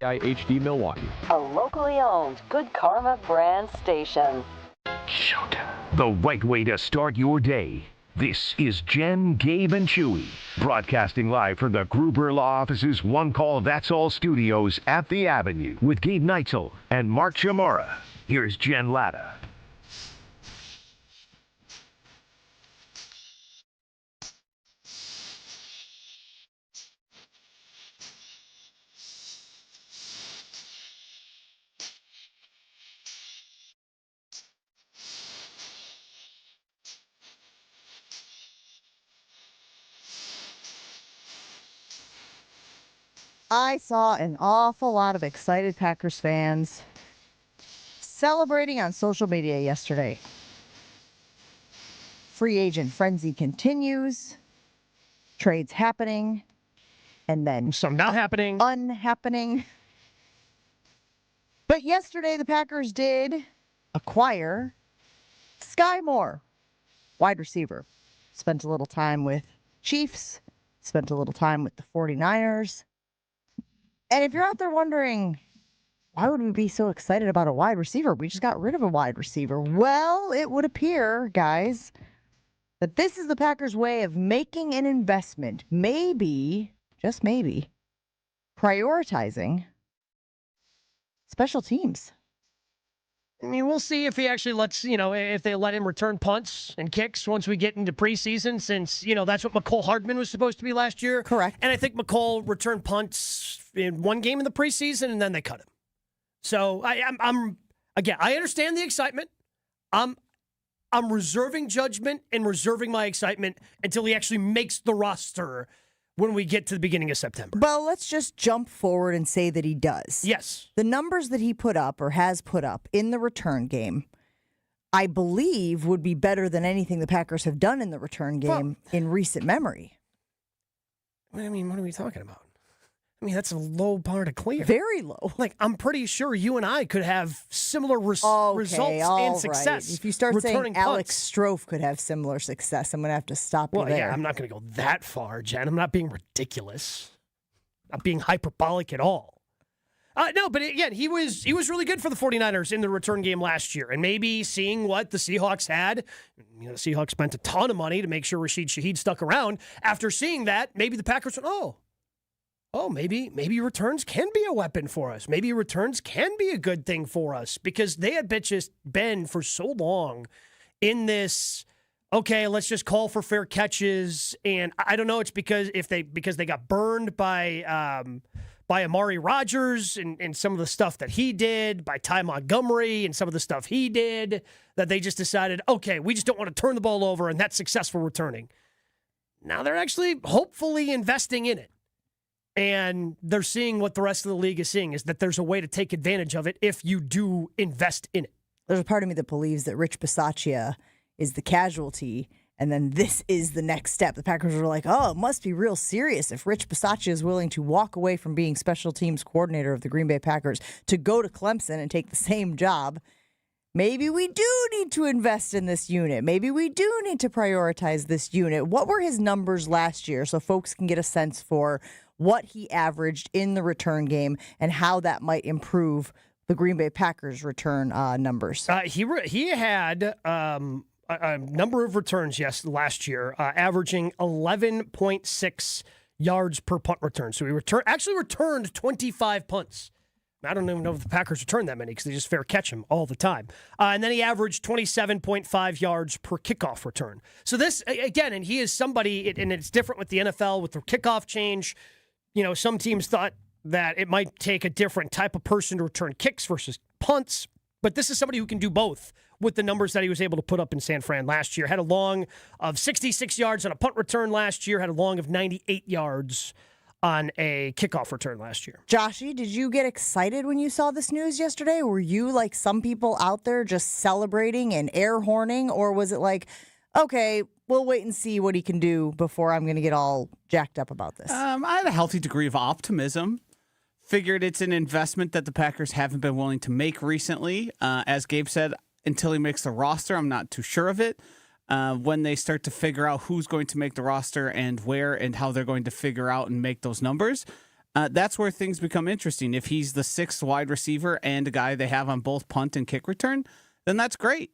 HD Milwaukee. A locally owned Good Karma brand station. Showtime. The right way to start your day. This is Jen, Gabe, and Chewy, broadcasting live from the Gruber Law Office's One Call That's All studios at the Avenue with Gabe Neitzel and Mark Chamora. Here's Jen Latta. I saw an awful lot of excited Packers fans celebrating on social media yesterday. Free agent frenzy continues. Trades happening. And then some not happening. Unhappening. But yesterday the Packers did acquire Sky Moore, wide receiver. Spent a little time with Chiefs. Spent a little time with the 49ers. And if you're out there wondering, why would we be so excited about a wide receiver? We just got rid of a wide receiver. Well, it would appear, guys, that this is the Packers' way of making an investment. Maybe, just maybe, prioritizing special teams. I mean, we'll see if he actually lets, if they let him return punts and kicks once we get into preseason, since, that's what McCole Hardman was supposed to be last year. Correct. And I think McCole returned punts in one game in the preseason, and then they cut him. So I'm again, I understand the excitement. I'm reserving judgment and reserving my excitement until he actually makes the roster when we get to the beginning of September. Well, let's just jump forward and say that he does. Yes. The numbers that he put up or has put up in the return game, I believe, would be better than anything the Packers have done in the return game in recent memory. What are we talking about? I mean, that's a low bar to clear. Very low. Like, I'm pretty sure you and I could have similar results and success. Right. If you start saying punts. Alex Strofe could have similar success, I'm going to have to stop you there. Yeah, I'm not going to go that far, Jen. I'm not being ridiculous. Not being hyperbolic at all. No, but again, he was really good for the 49ers in the return game last year. And maybe seeing what the Seahawks had, the Seahawks spent a ton of money to make sure Rashid Shaheed stuck around. After seeing that, maybe the Packers went, maybe returns can be a weapon for us. Maybe returns can be a good thing for us, because they had just been for so long in this, okay, let's just call for fair catches. And I don't know, it's because they got burned by Amari Rodgers and some of the stuff that he did, by Ty Montgomery and some of the stuff he did, that they just decided, okay, we just don't want to turn the ball over, and that's successful returning. Now they're actually hopefully investing in it. And they're seeing what the rest of the league is seeing, is that there's a way to take advantage of it if you do invest in it. There's a part of me that believes that Rich Bisaccia is the casualty, and then this is the next step. The Packers were like, it must be real serious if Rich Bisaccia is willing to walk away from being special teams coordinator of the Green Bay Packers to go to Clemson and take the same job. Maybe we do need to invest in this unit. Maybe we do need to prioritize this unit. What were his numbers last year, so folks can get a sense for what he averaged in the return game and how that might improve the Green Bay Packers return numbers? He had a number of returns, last year, averaging 11.6 yards per punt return. So he returned 25 punts. I don't even know if the Packers return that many, because they just fair catch him all the time. And then he averaged 27.5 yards per kickoff return. So this, again, and he is somebody, and it's different with the NFL with the kickoff change. Some teams thought that it might take a different type of person to return kicks versus punts, but this is somebody who can do both with the numbers that he was able to put up in San Fran last year. Had a long of 66 yards on a punt return last year, had a long of 98 yards on a kickoff return last year. Joshy, did you get excited when you saw this news yesterday? Were you like some people out there just celebrating and air horning, or was it like, okay, we'll wait and see what he can do before I'm going to get all jacked up about this? I had a healthy degree of optimism. Figured it's an investment that the Packers haven't been willing to make recently. As Gabe said, until he makes the roster, I'm not too sure of it. When they start to figure out who's going to make the roster and where and how they're going to figure out and make those numbers, that's where things become interesting. If he's the sixth wide receiver and a guy they have on both punt and kick return, then that's great.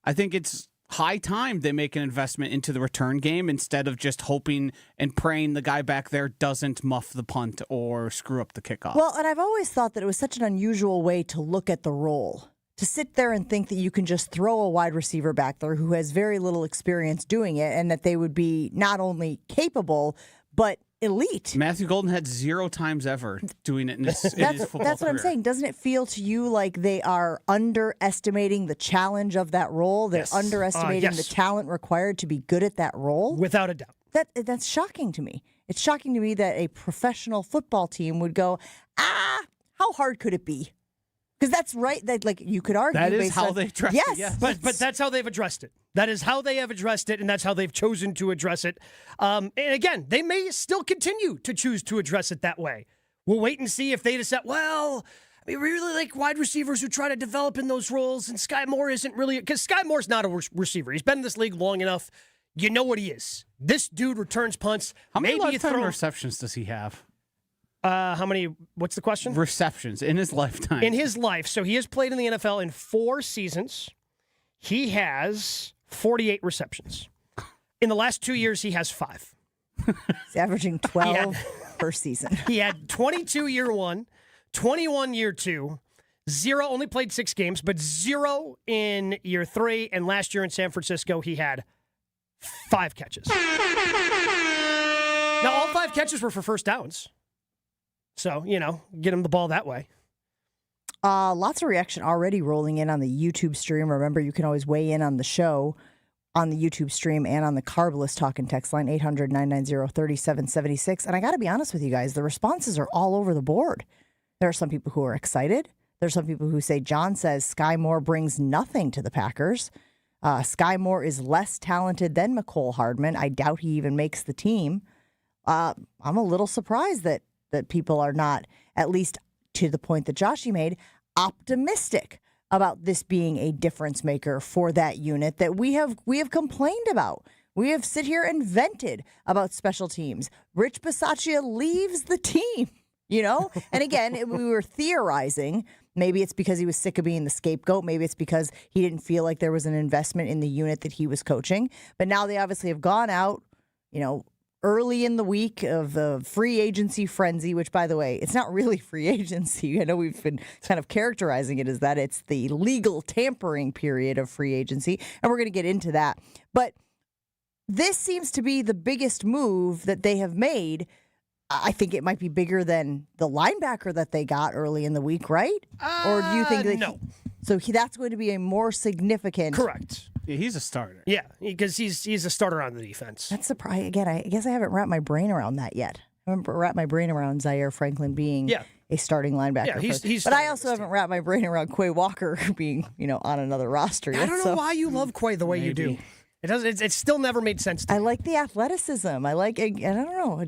I think it's high time they make an investment into the return game instead of just hoping and praying the guy back there doesn't muff the punt or screw up the kickoff. Well, and I've always thought that it was such an unusual way to look at the role. To sit there and think that you can just throw a wide receiver back there who has very little experience doing it and that they would be not only capable, but elite. Matthew Golden had 0 times ever doing it in his football That's what I'm career. saying. Doesn't it feel to you like they are underestimating the challenge of that role? They're underestimating the talent required to be good at that role? Without a doubt. That's shocking to me. It's shocking to me that a professional football team would go, how hard could it be? Because that's right. That like you could argue that is based how on, they address yes, it. Yes. But that's how they've addressed it. That is how they have addressed it, and that's how they've chosen to address it. And again, they may still continue to choose to address it that way. We'll wait and see if they decide, well, I mean, we really like wide receivers who try to develop in those roles, and Sky Moore isn't really, because Sky Moore's not a receiver. He's been in this league long enough. You know what he is. This dude returns punts. How many Maybe lifetime receptions does he have? How many? What's the question? Receptions in his lifetime. In his life. So he has played in the NFL in 4 seasons. He has 48 receptions. In the last 2 years, he has 5. He's averaging 12 per season. He had 22 year 1, 21 year 2, 0, only played 6 games, but 0 in year 3. And last year in San Francisco, he had 5 catches. Now, all 5 catches were for first downs. So, get him the ball that way. Lots of reaction already rolling in on the YouTube stream. Remember, you can always weigh in on the show on the YouTube stream and on the Carbless Talk and Text line, 800-990-3776. And I got to be honest with you guys, the responses are all over the board. There are some people who are excited. There's some people who say, John says Sky Moore brings nothing to the Packers. Sky Moore is less talented than McCole Hardman. I doubt he even makes the team. I'm a little surprised that people are not, at least to the point that Joshy made, optimistic about this being a difference maker for that unit that we have complained about. We have sit here and vented about special teams. Rich Bisaccia leaves the team, And again, we were theorizing. Maybe it's because he was sick of being the scapegoat. Maybe it's because he didn't feel like there was an investment in the unit that he was coaching. But now they obviously have gone out, early in the week of the free agency frenzy, which, by the way, it's not really free agency. I know we've been kind of characterizing it as that. It's the legal tampering period of free agency, and we're going to get into that. But this seems to be the biggest move that they have made. I think it might be bigger than the linebacker that they got early in the week, right? Or do you think that no? That's going to be a more significant. Correct. Yeah, he's a starter. Yeah, because he's a starter on the defense. That's surprising. Again, I guess I haven't wrapped my brain around that yet. I haven't wrapped my brain around Zaire Franklin being a starting linebacker. Yeah, he's but I also haven't wrapped my brain around Quay Walker being, on another roster yet. I don't know why you love Quay the way you do. It doesn't. It's still never made sense to me. I like the athleticism. I don't know.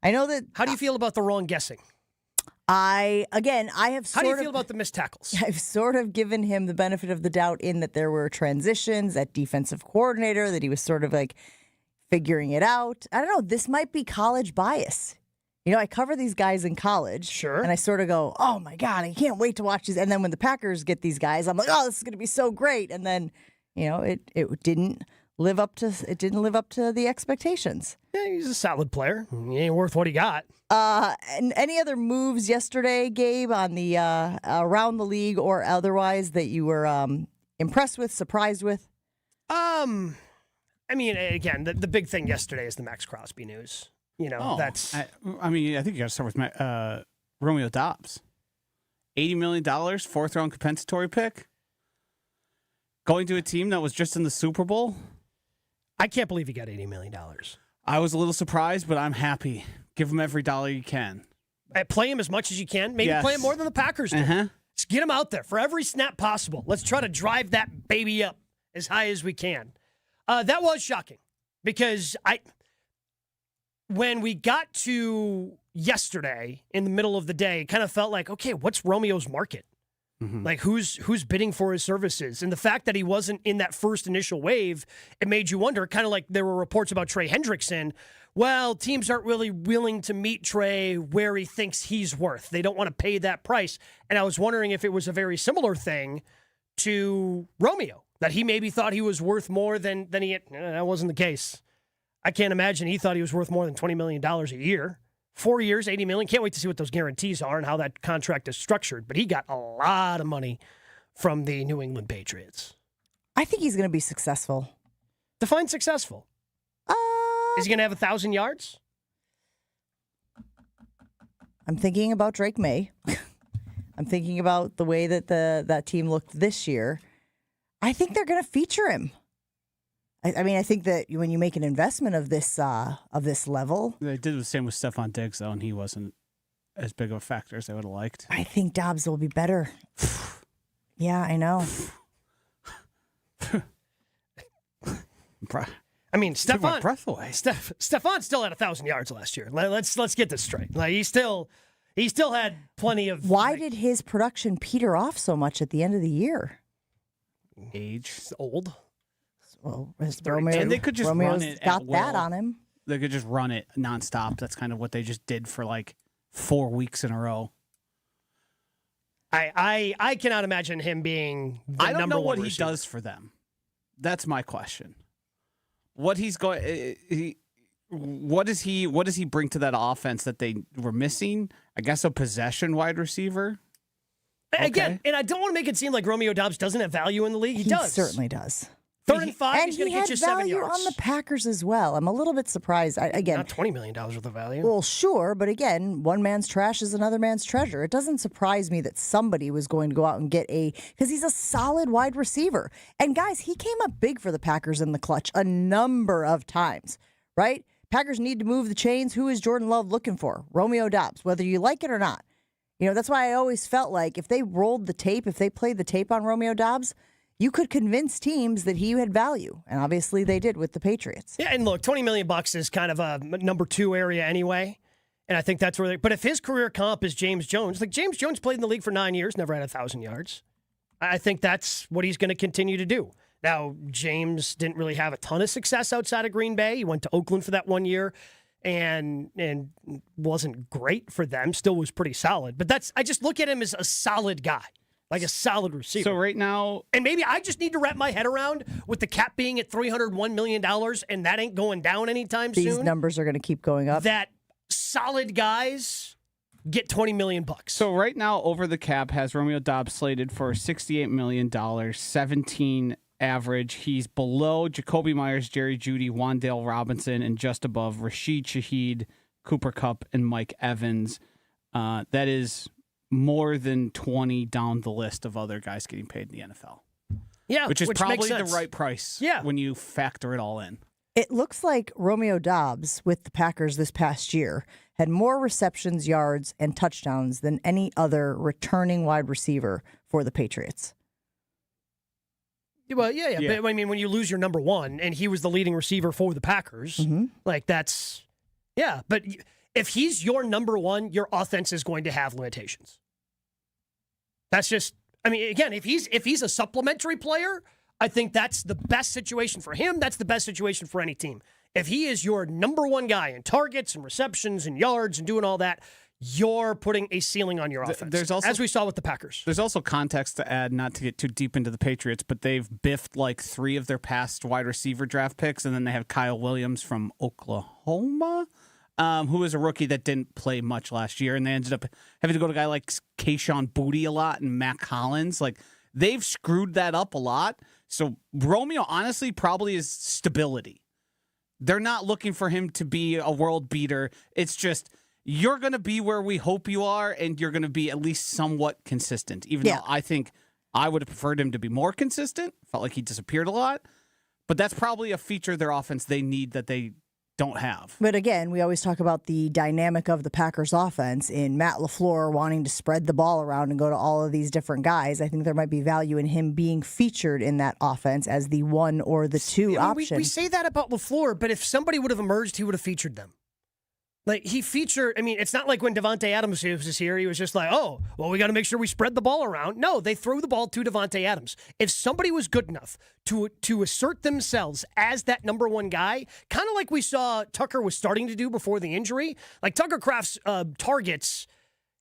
I know that. How do you feel about the wrong guessing? I have How do you feel about the missed tackles? I've sort of given him the benefit of the doubt in that there were transitions at defensive coordinator, that he was sort of like figuring it out. I don't know. This might be college bias. I cover these guys in college. Sure. And I sort of go, oh my God, I can't wait to watch these. And then when the Packers get these guys, I'm like, oh, this is going to be so great. And then, it didn't live up to the expectations. Yeah, he's a solid player. He ain't worth what he got. And any other moves yesterday, Gabe, on the around the league or otherwise that you were impressed with, surprised with? I mean, again, the big thing yesterday is the Max Crosby news. That's. I think you got to start with Romeo Doubs. $80 million, 4th round compensatory pick. Going to a team that was just in the Super Bowl. I can't believe he got $80 million. I was a little surprised, but I'm happy. Give him every dollar you can. Play him as much as you can. Maybe play him more than the Packers do. Just get him out there for every snap possible. Let's try to drive that baby up as high as we can. That was shocking because when we got to yesterday in the middle of the day, it kind of felt like, okay, what's Romeo's market? Like who's bidding for his services? And the fact that he wasn't in that first initial wave, it made you wonder, kind of like there were reports about Trey Hendrickson, well, teams aren't really willing to meet Trey where he thinks he's worth. They don't want to pay that price. And I was wondering if it was a very similar thing to Romeo, that he maybe thought he was worth more than he had. That wasn't the case. I can't imagine he thought he was worth more than $20 million a year. 4 years, $80 million. Can't wait to see what those guarantees are and how that contract is structured. But he got a lot of money from the New England Patriots. I think he's going to be successful. Define successful. Is he going to have 1,000 yards? I'm thinking about Drake May. I'm thinking about the way that that team looked this year. I think they're going to feature him. I mean, I think that when you make an investment of this level, They did the same with Stephon Diggs, though, and he wasn't as big of a factor as they would have liked. I think Doubs will be better. Yeah, I know. I mean, Took my Stephon breath away. Stephon still had 1,000 yards last year. Let's get this straight. Like he still had plenty of. Why did his production peter off so much at the end of the year? Age. He's old? Well, And they could just Romeo's run it got at that will. on him. They could just run it nonstop. That's kind of what they just did for like 4 weeks in a row. I cannot imagine him being the I don't number know one what receiver. he does for them. That's my question. What he's going, what does he bring to that offense that they were missing? I guess a possession wide receiver. Again, and I don't want to make it seem like Romeo Doubs doesn't have value in the league. He does. Certainly does. 3rd and 5, And he's going he to had get you 7 value yards. on the Packers as well. I'm a little bit surprised. Again, Not $20 million worth of value. well, sure, but again, one man's trash is another man's treasure. It doesn't surprise me that somebody was going to go out and get because he's a solid wide receiver. And guys, he came up big for the Packers in the clutch a number of times, right? Packers need to move the chains. Who is Jordan Love looking for? Romeo Doubs, whether you like it or not. You know, that's why I always felt like if they rolled the tape, if they played the tape on Romeo Doubs, you could convince teams that he had value. And obviously they did with the Patriots. Yeah, and look, $20 million is kind of a number 2 area anyway. And I think that's where but if his career comp is James Jones, like James Jones played in the league for 9 years, never had 1,000 yards. I think that's what he's going to continue to do. Now, James didn't really have a ton of success outside of Green Bay. He went to Oakland for that 1 year and wasn't great for them, still was pretty solid. But I just look at him as a solid guy. Like a solid receiver. So right now, and maybe I just need to wrap my head around with the cap being at $301 million, and that ain't going down anytime soon. These numbers are going to keep going up. That solid guys get $20 million. So right now, Over the Cap has Romeo Doubs slated for $68 million, 17 average. He's below Jacoby Myers, Jerry Jeudy, Wan'Dale Robinson, and just above Rashid Shaheed, Cooper Kupp, and Mike Evans. That is more than 20 down the list of other guys getting paid in the NFL. Yeah, which is makes probably the sense. right price when you factor it all in. It looks like Romeo Doubs with the Packers this past year had more receptions, yards, and touchdowns than any other returning wide receiver for the Patriots. Well, yeah. But I mean, when you lose your number 1, and he was the leading receiver for the Packers, like that's, yeah. But if he's your number 1, your offense is going to have limitations. That's just, I mean, again, if he's a supplementary player, I think that's the best situation for him. That's the best situation for any team. If he is your number 1 guy in targets and receptions and yards and doing all that, you're putting a ceiling on your offense. There's also, as we saw with the Packers. There's also context to add, not to get too deep into the Patriots, but they've biffed like 3 of their past wide receiver draft picks, and then they have Kyle Williams from Oklahoma, who was a rookie that didn't play much last year, and they ended up having to go to a guy like Kayshon Boutte a lot and Matt Collins. Like, they've screwed that up a lot. So Romeo, honestly, probably is stability. They're not looking for him to be a world beater. It's just, you're going to be where we hope you are, and you're going to be at least somewhat consistent, even though I think I would have preferred him to be more consistent. Felt like he disappeared a lot. But that's probably a feature of their offense they need that they don't have. But again, we always talk about the dynamic of the Packers offense in Matt LaFleur wanting to spread the ball around and go to all of these different guys. I think there might be value in him being featured in that offense as the 1 or the 2 option. We say that about LaFleur, but if somebody would have emerged, he would have featured them. Like, he featured, I mean, it's not like when Davante Adams was here, he was just like, oh, well, we got to make sure we spread the ball around. No, they throw the ball to Davante Adams. If somebody was good enough to assert themselves as that number one guy, kind of like we saw Tucker was starting to do before the injury, like Tucker Kraft's targets,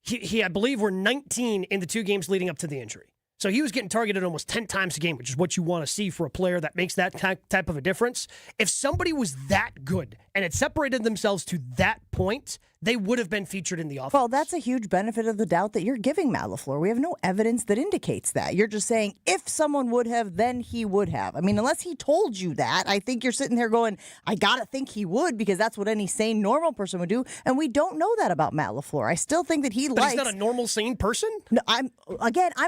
he I believe, were 19 in the 2 games leading up to the injury. So he was getting targeted almost 10 times a game, which is what you want to see for a player that makes that type of a difference. If somebody was that good and had separated themselves to that point, they would have been featured in the offense. Well, that's a huge benefit of the doubt that you're giving Matt LaFleur. We have no evidence that indicates that. You're just saying if someone would have, then he would have. I mean, unless he told you that, I think you're sitting there going, I got to think he would because that's what any sane, normal person would do. And we don't know that about Matt LaFleur. I still think that he's not a normal, sane person? No, I'm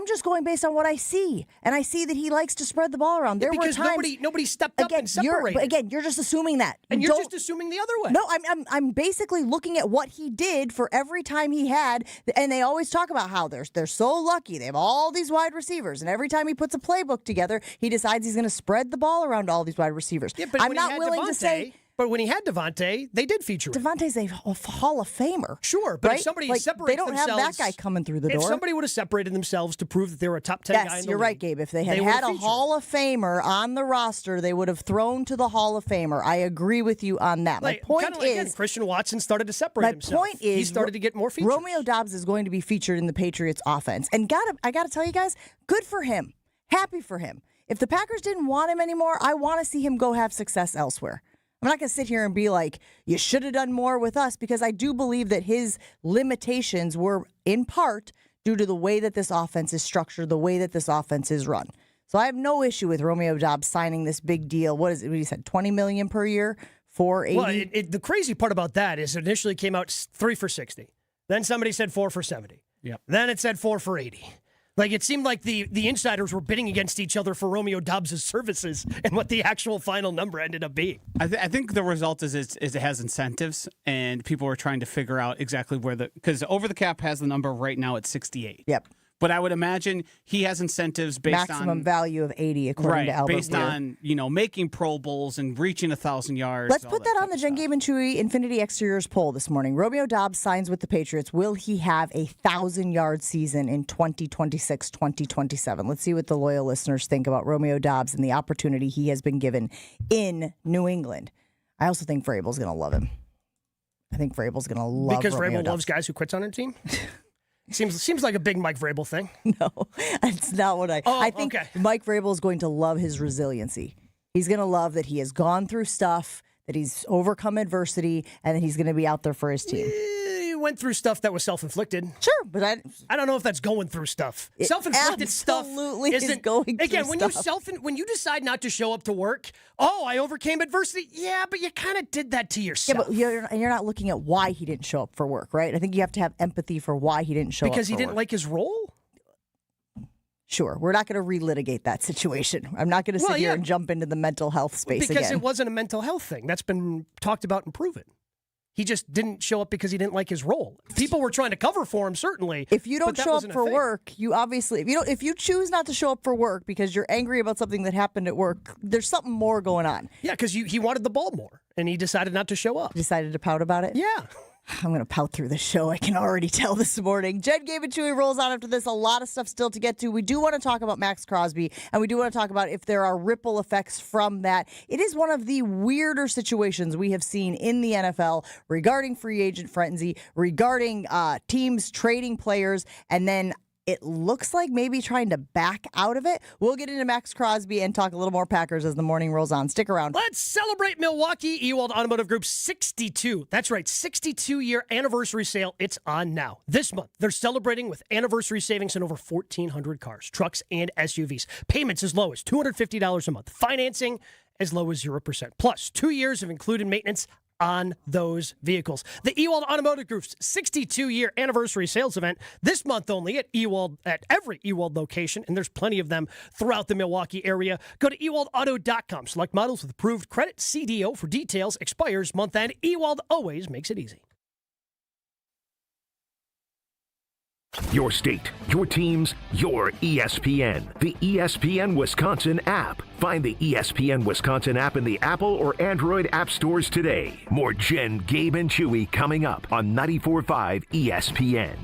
just going based on what I see. And I see that he likes to spread the ball around. There were times nobody stepped up and separated. You're just assuming that. And you're just assuming the other way. No, I'm basically looking at what he did for every time he had, and they always talk about how they're so lucky. They have all these wide receivers, and every time he puts a playbook together, he decides he's going to spread the ball around all these wide receivers. Yeah, but I'm not willing to say. But when he had Devontae, they did feature him. Devontae's a Hall of Famer. Sure, but right? if somebody separates they don't themselves... have that guy coming through the door. If somebody would have separated themselves to prove that they were a top 10 guy in the Yes, you're league, right, Gabe. If they had a Hall of Famer on the roster, they would have thrown to the Hall of Famer. I agree with you on that. My point is... Christian Watson started to separate himself. My point is... He started to get more features. Romeo Doubs is going to be featured in the Patriots offense. And I got to tell you guys, good for him. Happy for him. If the Packers didn't want him anymore, I want to see him go have success elsewhere. I'm not going to sit here and be like, you should have done more with us, because I do believe that his limitations were in part due to the way that this offense is structured, the way that this offense is run. So I have no issue with Romeo Doubs signing this big deal. What is it? What he said, $20 million per year, $480. Well, the crazy part about that is it initially came out 3 for $60. Then somebody said 4 for $70. Yep. Then it said 4 for $80. Like, it seemed like the insiders were bidding against each other for Romeo Doubs' services and what the actual final number ended up being. I think the result is it has incentives, and people are trying to figure out exactly where because over the cap has the number right now at 68. Yep. But I would imagine he has incentives based on maximum value of 80, according to Albert. Based on making Pro Bowls and reaching 1,000 yards. Let's put that on the Jen Gabe and Chewy Infinity Exteriors poll this morning. Romeo Doubs signs with the Patriots. Will he have a 1,000-yard season in 2026, 2027? Let's see what the loyal listeners think about Romeo Doubs and the opportunity he has been given in New England. I also think Vrabel's going to love him. I think Vrabel's going to love because Romeo Vrabel Doubs. loves guys who quits on their team. Seems like a big Mike Vrabel thing. No, that's not what I think. Okay. Mike Vrabel is going to love his resiliency. He's going to love that he has gone through stuff, that he's overcome adversity, and that he's going to be out there for his team. He went through stuff that was self-inflicted. Sure, but I don't know if that's going through stuff. Self-inflicted stuff isn't going through again, stuff. when you decide not to show up to work, I overcame adversity. Yeah, but you kind of did that to yourself. Yeah, but you're not looking at why he didn't show up for work, right? I think you have to have empathy for why he didn't show up because he for didn't work. like his role? Sure, we're not going to relitigate that situation. I'm not going to sit here and jump into the mental health space because again. It wasn't a mental health thing. That's been talked about and proven. He just didn't show up because he didn't like his role. People were trying to cover for him, certainly. If you don't show up for work, you obviously, if you choose not to show up for work because you're angry about something that happened at work, there's something more going on. Yeah, because he wanted the ball more, and he decided not to show up. Decided to pout about it? Yeah. I'm going to pout through the show. I can already tell this morning. Jen, Gabe, and Chewy rolls on after this. A lot of stuff still to get to. We do want to talk about Max Crosby, and we do want to talk about if there are ripple effects from that. It is one of the weirder situations we have seen in the NFL regarding free agent frenzy, regarding teams trading players, and then it looks like maybe trying to back out of it. We'll get into Max Crosby and talk a little more Packers as the morning rolls on. Stick around. Let's celebrate Milwaukee Ewald Automotive Group's 62. That's right, 62-year anniversary sale. It's on now. This month, they're celebrating with anniversary savings on over 1,400 cars, trucks, and SUVs. Payments as low as $250 a month. Financing as low as 0%. Plus, 2 years of included maintenance on those vehicles. The Ewald Automotive Group's 62-year anniversary sales event this month only at every Ewald location, and there's plenty of them throughout the Milwaukee area. Go to ewaldauto.com. Select models with approved credit. CDO for details. Expires month end. Ewald always makes it easy. Your state, your teams, your ESPN. The ESPN Wisconsin app. Find the ESPN Wisconsin app in the Apple or Android app stores today. More Jen, Gabe, and Chewy coming up on 94.5 ESPN.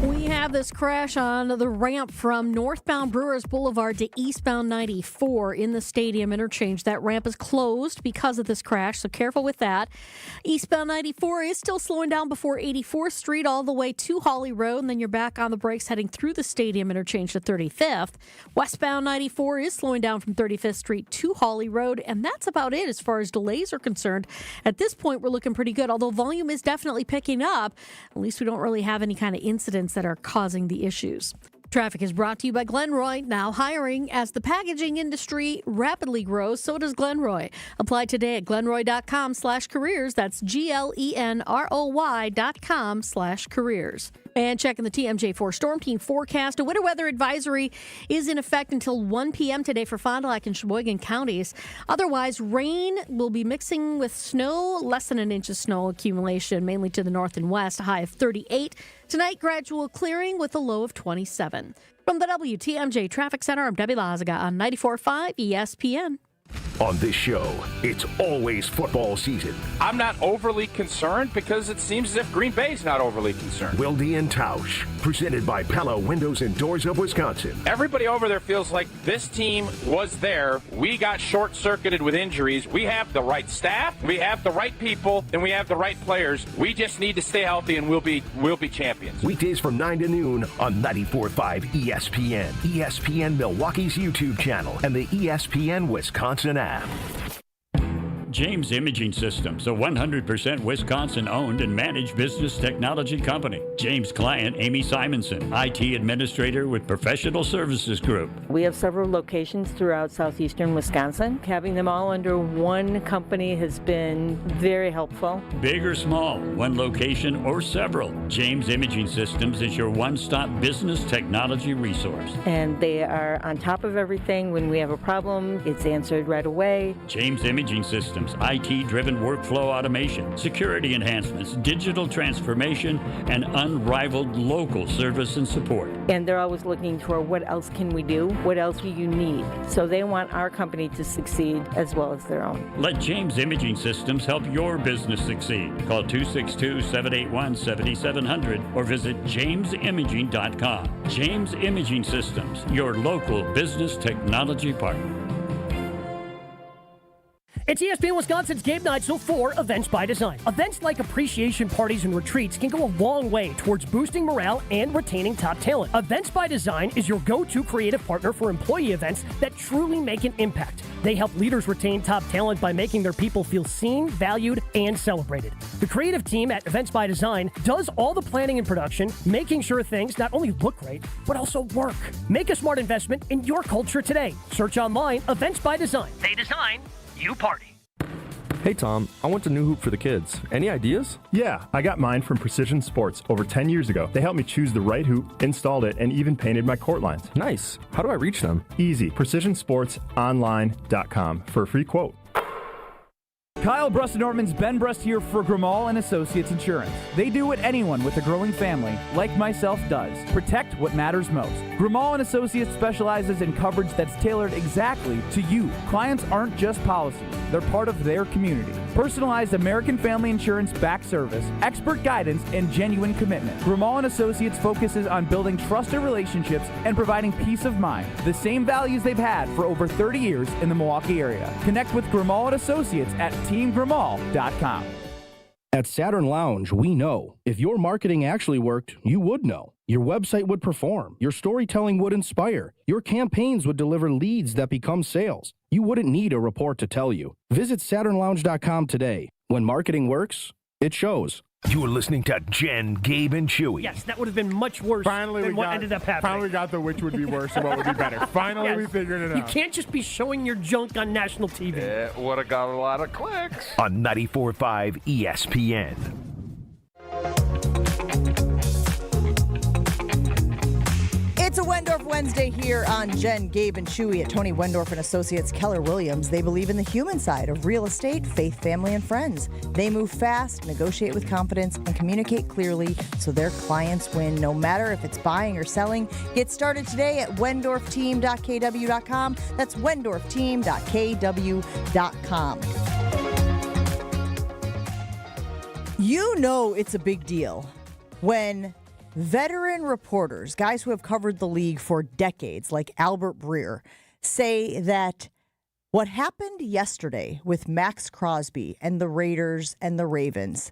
We have this crash on the ramp from northbound Brewers Boulevard to eastbound 94 in the stadium interchange. That ramp is closed because of this crash, so careful with that. Eastbound 94 is still slowing down before 84th Street all the way to Hawley Road, and then you're back on the brakes heading through the stadium interchange to 35th. Westbound 94 is slowing down from 35th Street to Hawley Road, and that's about it as far as delays are concerned. At this point, we're looking pretty good, although volume is definitely picking up. At least we don't really have any kind of incidents that are causing the issues. Traffic is brought to you by Glenroy, now hiring. As the packaging industry rapidly grows, so does Glenroy. Apply today at glenroy.com/careers. That's GLENROY.com/careers. And checking the TMJ4 Storm Team forecast, a winter weather advisory is in effect until 1 p.m. today for Fond du Lac and Sheboygan counties. Otherwise, rain will be mixing with snow, less than an inch of snow accumulation, mainly to the north and west, a high of 38. Tonight, gradual clearing with a low of 27. From the WTMJ Traffic Center, I'm Debbie Lazaga on 94.5 ESPN. On this show, it's always football season. I'm not overly concerned because it seems as if Green Bay's not overly concerned. Wilde and Tausch, presented by Pella Windows and Doors of Wisconsin. Everybody over there feels like this team was there. We got short-circuited with injuries. We have the right staff, we have the right people, and we have the right players. We just need to stay healthy, and we'll be champions. Weekdays from 9 to noon on 94.5 ESPN, ESPN Milwaukee's YouTube channel, and the ESPN Wisconsin app. James Imaging Systems, a 100% Wisconsin-owned and managed business technology company. James' client, Amy Simonson, IT administrator with Professional Services Group. We have several locations throughout southeastern Wisconsin. Having them all under one company has been very helpful. Big or small, one location or several, James Imaging Systems is your one-stop business technology resource. And they are on top of everything. When we have a problem, it's answered right away. James Imaging Systems, IT-driven workflow automation, security enhancements, digital transformation, and unrivaled local service and support. And they're always looking for what else can we do? What else do you need? So they want our company to succeed as well as their own. Let James Imaging Systems help your business succeed. Call 262-781-7700 or visit jamesimaging.com. James Imaging Systems, your local business technology partner. It's ESPN Wisconsin's Game Night, so for Events by Design. Events like appreciation parties and retreats can go a long way towards boosting morale and retaining top talent. Events by Design is your go-to creative partner for employee events that truly make an impact. They help leaders retain top talent by making their people feel seen, valued, and celebrated. The creative team at Events by Design does all the planning and production, making sure things not only look great, but also work. Make a smart investment in your culture today. Search online, Events by Design. They design, you party. Hey Tom, I want a new hoop for the kids. Any ideas? Yeah, I got mine from Precision Sports over 10 years ago. They helped me choose the right hoop, installed it, and even painted my court lines. Nice. How do I reach them? Easy. PrecisionSportsOnline.com for a free quote. Kyle Brust-Nortman's Ben Brust here for Grimal & Associates Insurance. They do what anyone with a growing family, like myself, does. Protect what matters most. Grimal & Associates specializes in coverage that's tailored exactly to you. Clients aren't just policies. They're part of their community. Personalized American Family Insurance back service, expert guidance, and genuine commitment. Grimal & Associates focuses on building trusted relationships and providing peace of mind. The same values they've had for over 30 years in the Milwaukee area. Connect with Grimal & Associates at teamgrimal.com. At Saturn Lounge, we know if your marketing actually worked, you would know. Your website would perform. Your storytelling would inspire. Your campaigns would deliver leads that become sales. You wouldn't need a report to tell you. Visit SaturnLounge.com today. When marketing works, it shows. You're listening to Jen, Gabe, and Chewy. Yes, that would have been much worse than what ended up happening. Finally got the which would be worse and what would be better. Finally, we figured it out. You can't just be showing your junk on national TV. It would have got a lot of clicks. On 94.5 ESPN. It's a Wendorf Wednesday here on Jen, Gabe, and Chewy at Tony Wendorf and Associates Keller Williams. They believe in the human side of real estate, faith, family, and friends. They move fast, negotiate with confidence, and communicate clearly so their clients win, no matter if it's buying or selling. Get started today at wendorfteam.kw.com. That's wendorfteam.kw.com. You know it's a big deal when veteran reporters, guys who have covered the league for decades, like Albert Breer, say that what happened yesterday with Max Crosby and the Raiders and the Ravens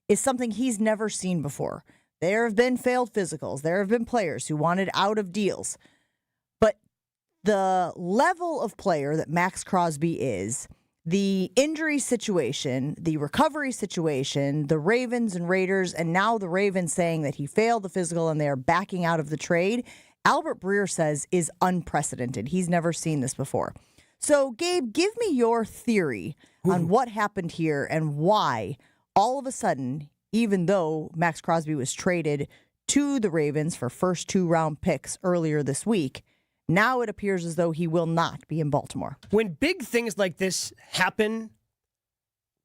is something he's never seen before. There have been failed physicals. There have been players who wanted out of deals. But the level of player that Max Crosby is, the injury situation, the recovery situation, the Ravens and Raiders, and now the Ravens saying that he failed the physical and they're backing out of the trade, Albert Breer says is unprecedented. He's never seen this before. So, Gabe, give me your theory on what happened here and why all of a sudden, even though Max Crosby was traded to the Ravens for first 2-round picks earlier this week, now it appears as though he will not be in Baltimore. When big things like this happen,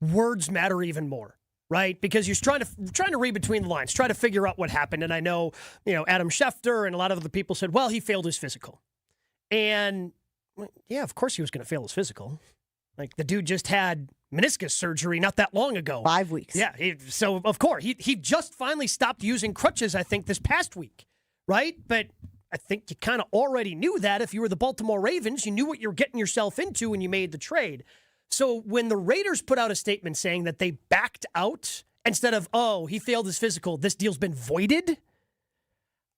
words matter even more, right? Because you're trying to read between the lines, try to figure out what happened. And I know, Adam Schefter and a lot of other people said, well, he failed his physical. And yeah, of course he was going to fail his physical. Like, the dude just had meniscus surgery not that long ago. 5 weeks. Yeah. So of course he just finally stopped using crutches, I think, this past week, right? But I think you kind of already knew that if you were the Baltimore Ravens. You knew what you were getting yourself into when you made the trade. So when the Raiders put out a statement saying that they backed out instead of, oh, he failed his physical, this deal's been voided,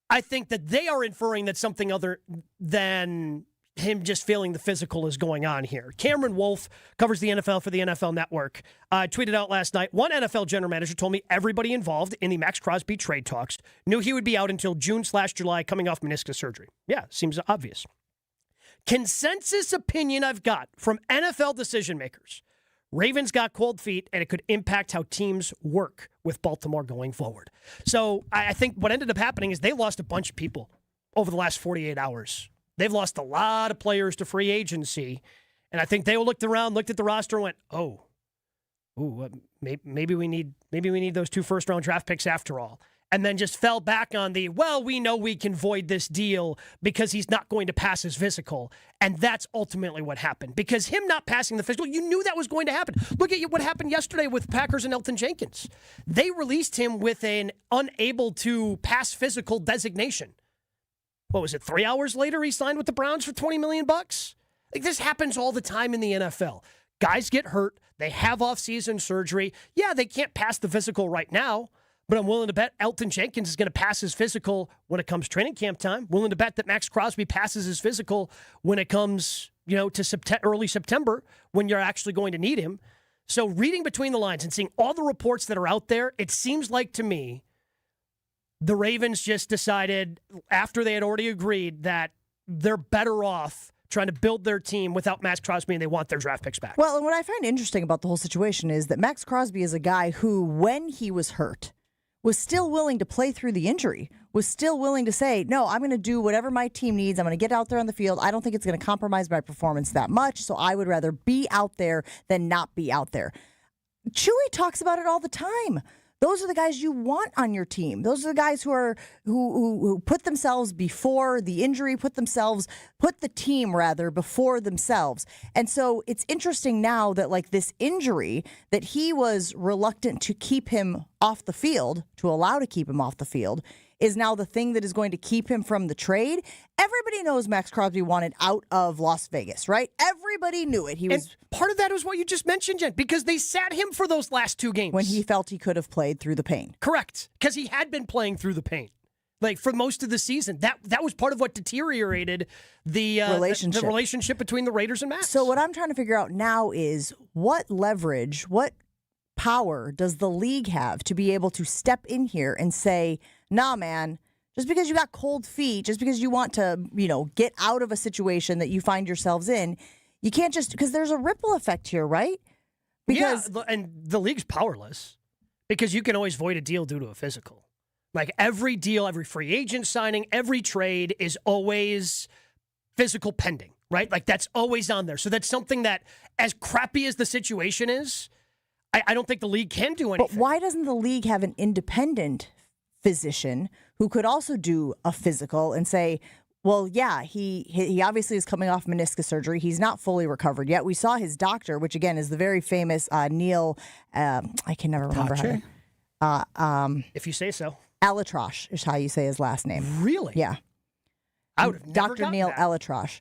I think that they are inferring that something other than him just failing the physical is going on here. Cameron Wolfe covers the NFL for the NFL Network. Tweeted out last night, one NFL general manager told me everybody involved in the Max Crosby trade talks knew he would be out until June/July coming off meniscus surgery. Yeah, seems obvious. Consensus opinion I've got from NFL decision makers. Ravens got cold feet, and it could impact how teams work with Baltimore going forward. So I think what ended up happening is they lost a bunch of people over the last 48 hours. They've lost a lot of players to free agency, and I think they looked around, looked at the roster, and went, maybe we need those 2 first-round draft picks after all, and then just fell back on we know we can void this deal because he's not going to pass his physical, and that's ultimately what happened. Because him not passing the physical, you knew that was going to happen. Look at what happened yesterday with Packers and Elton Jenkins. They released him with an unable to pass physical designation. What was it, 3 hours later he signed with the Browns for $20 million? Like, this happens all the time in the NFL. Guys get hurt. They have offseason surgery. Yeah, they can't pass the physical right now, but I'm willing to bet Elton Jenkins is going to pass his physical when it comes training camp time. Willing to bet that Max Crosby passes his physical when it comes, to early September, when you're actually going to need him. So reading between the lines and seeing all the reports that are out there, it seems like to me the Ravens just decided, after they had already agreed, that they're better off trying to build their team without Max Crosby, and they want their draft picks back. Well, and what I find interesting about the whole situation is that Max Crosby is a guy who, when he was hurt, was still willing to play through the injury, was still willing to say, no, I'm going to do whatever my team needs. I'm going to get out there on the field. I don't think it's going to compromise my performance that much, so I would rather be out there than not be out there. Chewy talks about it all the time. Those are the guys you want on your team. Those are the guys who put themselves before the injury, put the team before themselves. And so it's interesting now that, like, this injury that he was reluctant to keep him off the field, to allow to keep him off the field, is now the thing that is going to keep him from the trade. Everybody knows Max Crosby wanted out of Las Vegas, right? Everybody knew it. And part of that is what you just mentioned, Jen, because they sat him for those last 2 games. When he felt he could have played through the pain. Correct, because he had been playing through the pain. Like, for most of the season. That was part of what deteriorated the relationship between the Raiders and Max. So what I'm trying to figure out now is what leverage, what power does the league have to be able to step in here and say, nah, man, just because you got cold feet, just because you want to, get out of a situation that you find yourselves in, you can't just, because there's a ripple effect here, right? Because and the league's powerless because you can always void a deal due to a physical. Like every deal, every free agent signing, every trade is always physical pending, right? Like that's always on there. So that's something that, as crappy as the situation is, I don't think the league can do anything. But why doesn't the league have an independent physician who could also do a physical and say, well, yeah, he obviously is coming off meniscus surgery. He's not fully recovered yet. We saw his doctor, which again is the very famous Neil, I can never remember how to, if you say so. Alatrosh is how you say his last name. Really? Yeah. I would have never Dr. Neil Alatrosh.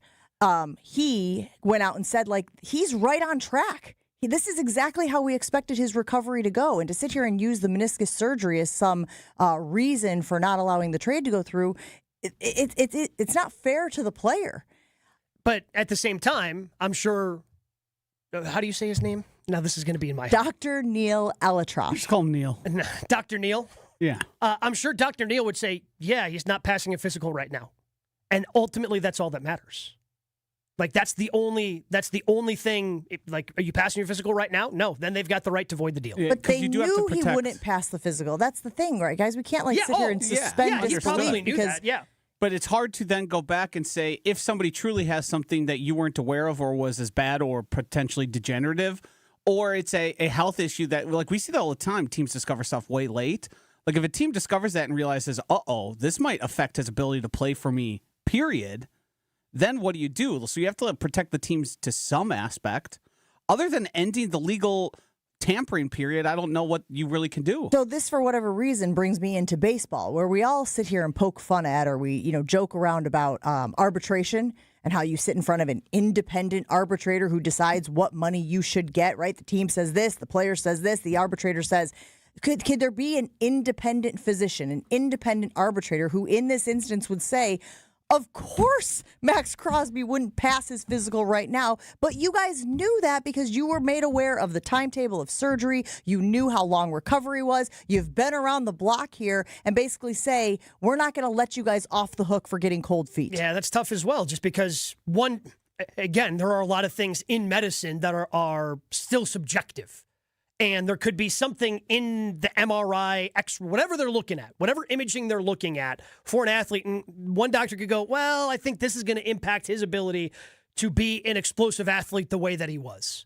He went out and said, like, he's right on track. This is exactly how we expected his recovery to go. And to sit here and use the meniscus surgery as some reason for not allowing the trade to go through, it's not fair to the player. But at the same time, I'm sure, how do you say his name? Now this is going to be in my head. Dr. Neil Alatrosh. Just call him Neil. Dr. Neil? Yeah. I'm sure Dr. Neil would say, yeah, he's not passing a physical right now. And ultimately, that's all that matters. Like, that's the only thing. Like, are you passing your physical right now? No. Then they've got the right to void the deal. Yeah, but they knew he wouldn't pass the physical. That's the thing, right, guys? We can't sit here and suspend disbelief. Probably knew that, yeah. But it's hard to then go back and say, if somebody truly has something that you weren't aware of or was as bad or potentially degenerative, or it's a health issue that, like, we see that all the time. Teams discover stuff way late. Like, if a team discovers that and realizes, this might affect his ability to play for me, period, then what do? So you have to protect the teams to some aspect. Other than ending the legal tampering period, I don't know what you really can do. So this, for whatever reason, brings me into baseball, where we all sit here and poke fun at, or we, joke around about arbitration and how you sit in front of an independent arbitrator who decides what money you should get, right? The team says this, the player says this, the arbitrator says. Could there be an independent physician, an independent arbitrator who in this instance would say, of course Max Crosby wouldn't pass his physical right now, but you guys knew that because you were made aware of the timetable of surgery. You knew how long recovery was. You've been around the block here and basically say, we're not going to let you guys off the hook for getting cold feet. Yeah, that's tough as well, just because, again, there are a lot of things in medicine that are still subjective. And there could be something in the MRI, whatever they're looking at, whatever imaging they're looking at for an athlete. And one doctor could go, well, I think this is going to impact his ability to be an explosive athlete the way that he was.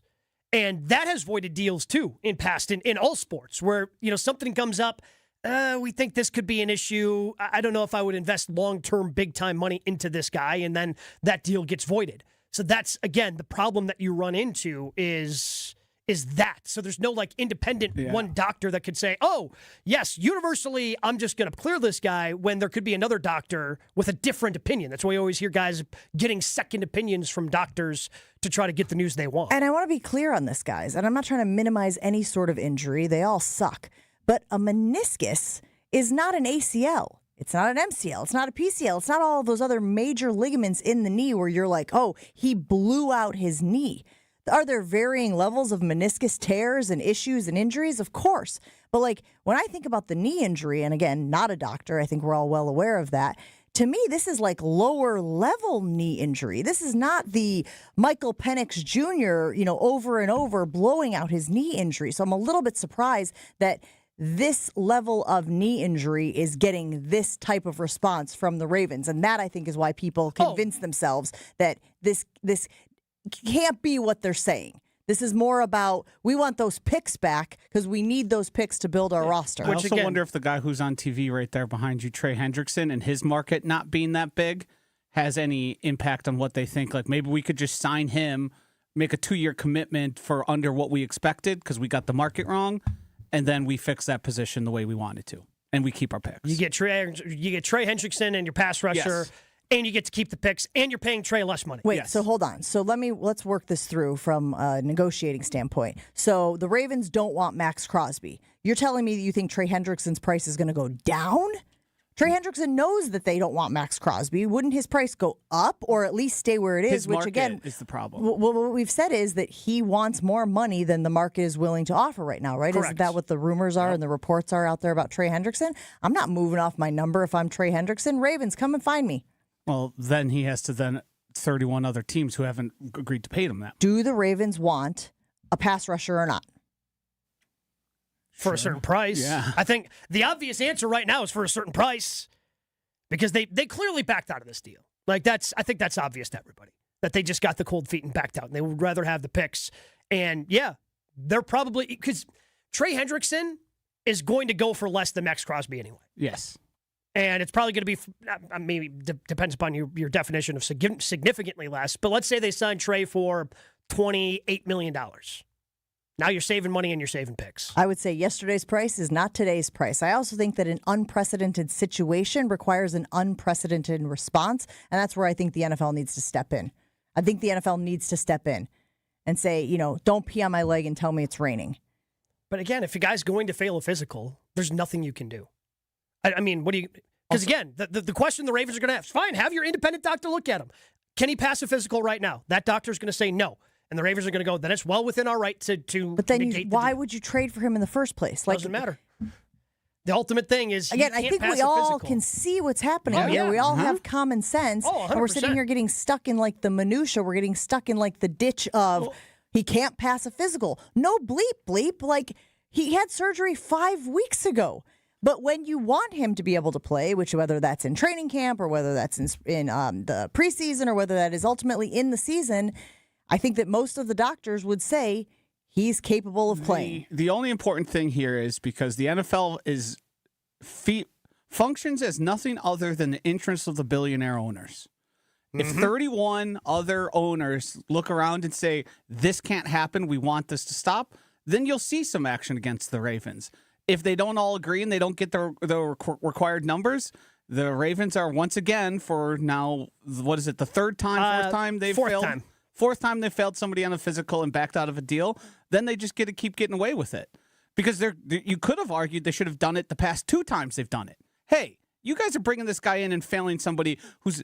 And that has voided deals, too, in all sports, where, something comes up, we think this could be an issue. I don't know if I would invest long-term, big-time money into this guy, and then that deal gets voided. So that's, again, the problem that you run into is that. So there's no independent one doctor that could say, oh, yes, universally, I'm just going to clear this guy, when there could be another doctor with a different opinion. That's why you always hear guys getting second opinions from doctors to try to get the news they want. And I want to be clear on this, guys, and I'm not trying to minimize any sort of injury. They all suck. But a meniscus is not an ACL. It's not an MCL. It's not a PCL. It's not all of those other major ligaments in the knee where you're like, oh, he blew out his knee. Are there varying levels of meniscus tears and issues and injuries? Of course. But when I think about the knee injury, and again, not a doctor, I think we're all well aware of that. To me, this is lower level knee injury. This is not the Michael Penix Jr., over and over blowing out his knee injury. So I'm a little bit surprised that this level of knee injury is getting this type of response from the Ravens. And that, I think, is why people convince themselves that this can't be what they're saying. This is more about, we want those picks back because we need those picks to build our roster. I also wonder if the guy who's on TV right there behind you, Trey Hendrickson, and his market not being that big has any impact on what they think. Maybe we could just sign him, make a 2-year commitment for under what we expected because we got the market wrong, and then we fix that position the way we wanted to, and we keep our picks. You get Trey Hendrickson and your pass rusher. Yes. And you get to keep the picks, and you're paying Trey less money. Wait, so hold on. So let's work this through from a negotiating standpoint. So the Ravens don't want Max Crosby. You're telling me that you think Trey Hendrickson's price is going to go down? Trey Hendrickson knows that they don't want Max Crosby. Wouldn't his price go up or at least stay where it is? His which market again is the problem. Well, what we've said is that he wants more money than the market is willing to offer right now, right? Correct. Isn't that what the rumors are and the reports are out there about Trey Hendrickson? I'm not moving off my number if I'm Trey Hendrickson. Ravens, come and find me. Well, then he has to 31 other teams who haven't agreed to pay him that. Do the Ravens want a pass rusher or not? For a certain price. Yeah. I think the obvious answer right now is for a certain price because they clearly backed out of this deal. I think that's obvious to everybody that they just got the cold feet and backed out and they would rather have the picks. And yeah, they're probably, because Trey Hendrickson is going to go for less than Max Crosby anyway. Yes. And it's probably going to be, maybe depends upon your definition of significantly less, but let's say they signed Trey for $28 million. Now you're saving money and you're saving picks. I would say yesterday's price is not today's price. I also think that an unprecedented situation requires an unprecedented response, and that's where I think the NFL needs to step in. I think the NFL needs to step in and say, don't pee on my leg and tell me it's raining. But again, if a guy's going to fail a physical, there's nothing you can do. I mean, what do you... Because again, the question the Ravens are going to have is, fine, have your independent doctor look at him. Can he pass a physical right now? That doctor's going to say no. And the Ravens are going to go, then it's well within our right to But then negate why would you trade for him in the first place? Doesn't matter. The ultimate thing is, again, I think we all can see what's happening here. Yeah. We all have common sense. And we're sitting here getting stuck in like the minutia. We're getting stuck in like the ditch of he can't pass a physical. No bleep. Like he had surgery 5 weeks ago. But when you want him to be able to play, which whether that's in training camp or whether that's in the preseason or whether that is ultimately in the season, I think that most of the doctors would say he's capable of playing. The only important thing here is because the NFL functions as nothing other than the interests of the billionaire owners. If 31 other owners look around and say, this can't happen, we want this to stop, then you'll see some action against the Ravens. If they don't all agree and they don't get the required numbers, the Ravens are once again for now, what is it, the fourth time they've failed? Fourth time they failed somebody on a physical and backed out of a deal, then they just get to keep getting away with it. Because you could have argued they should have done it the past 2 times they've done it. Hey, you guys are bringing this guy in and failing somebody who's,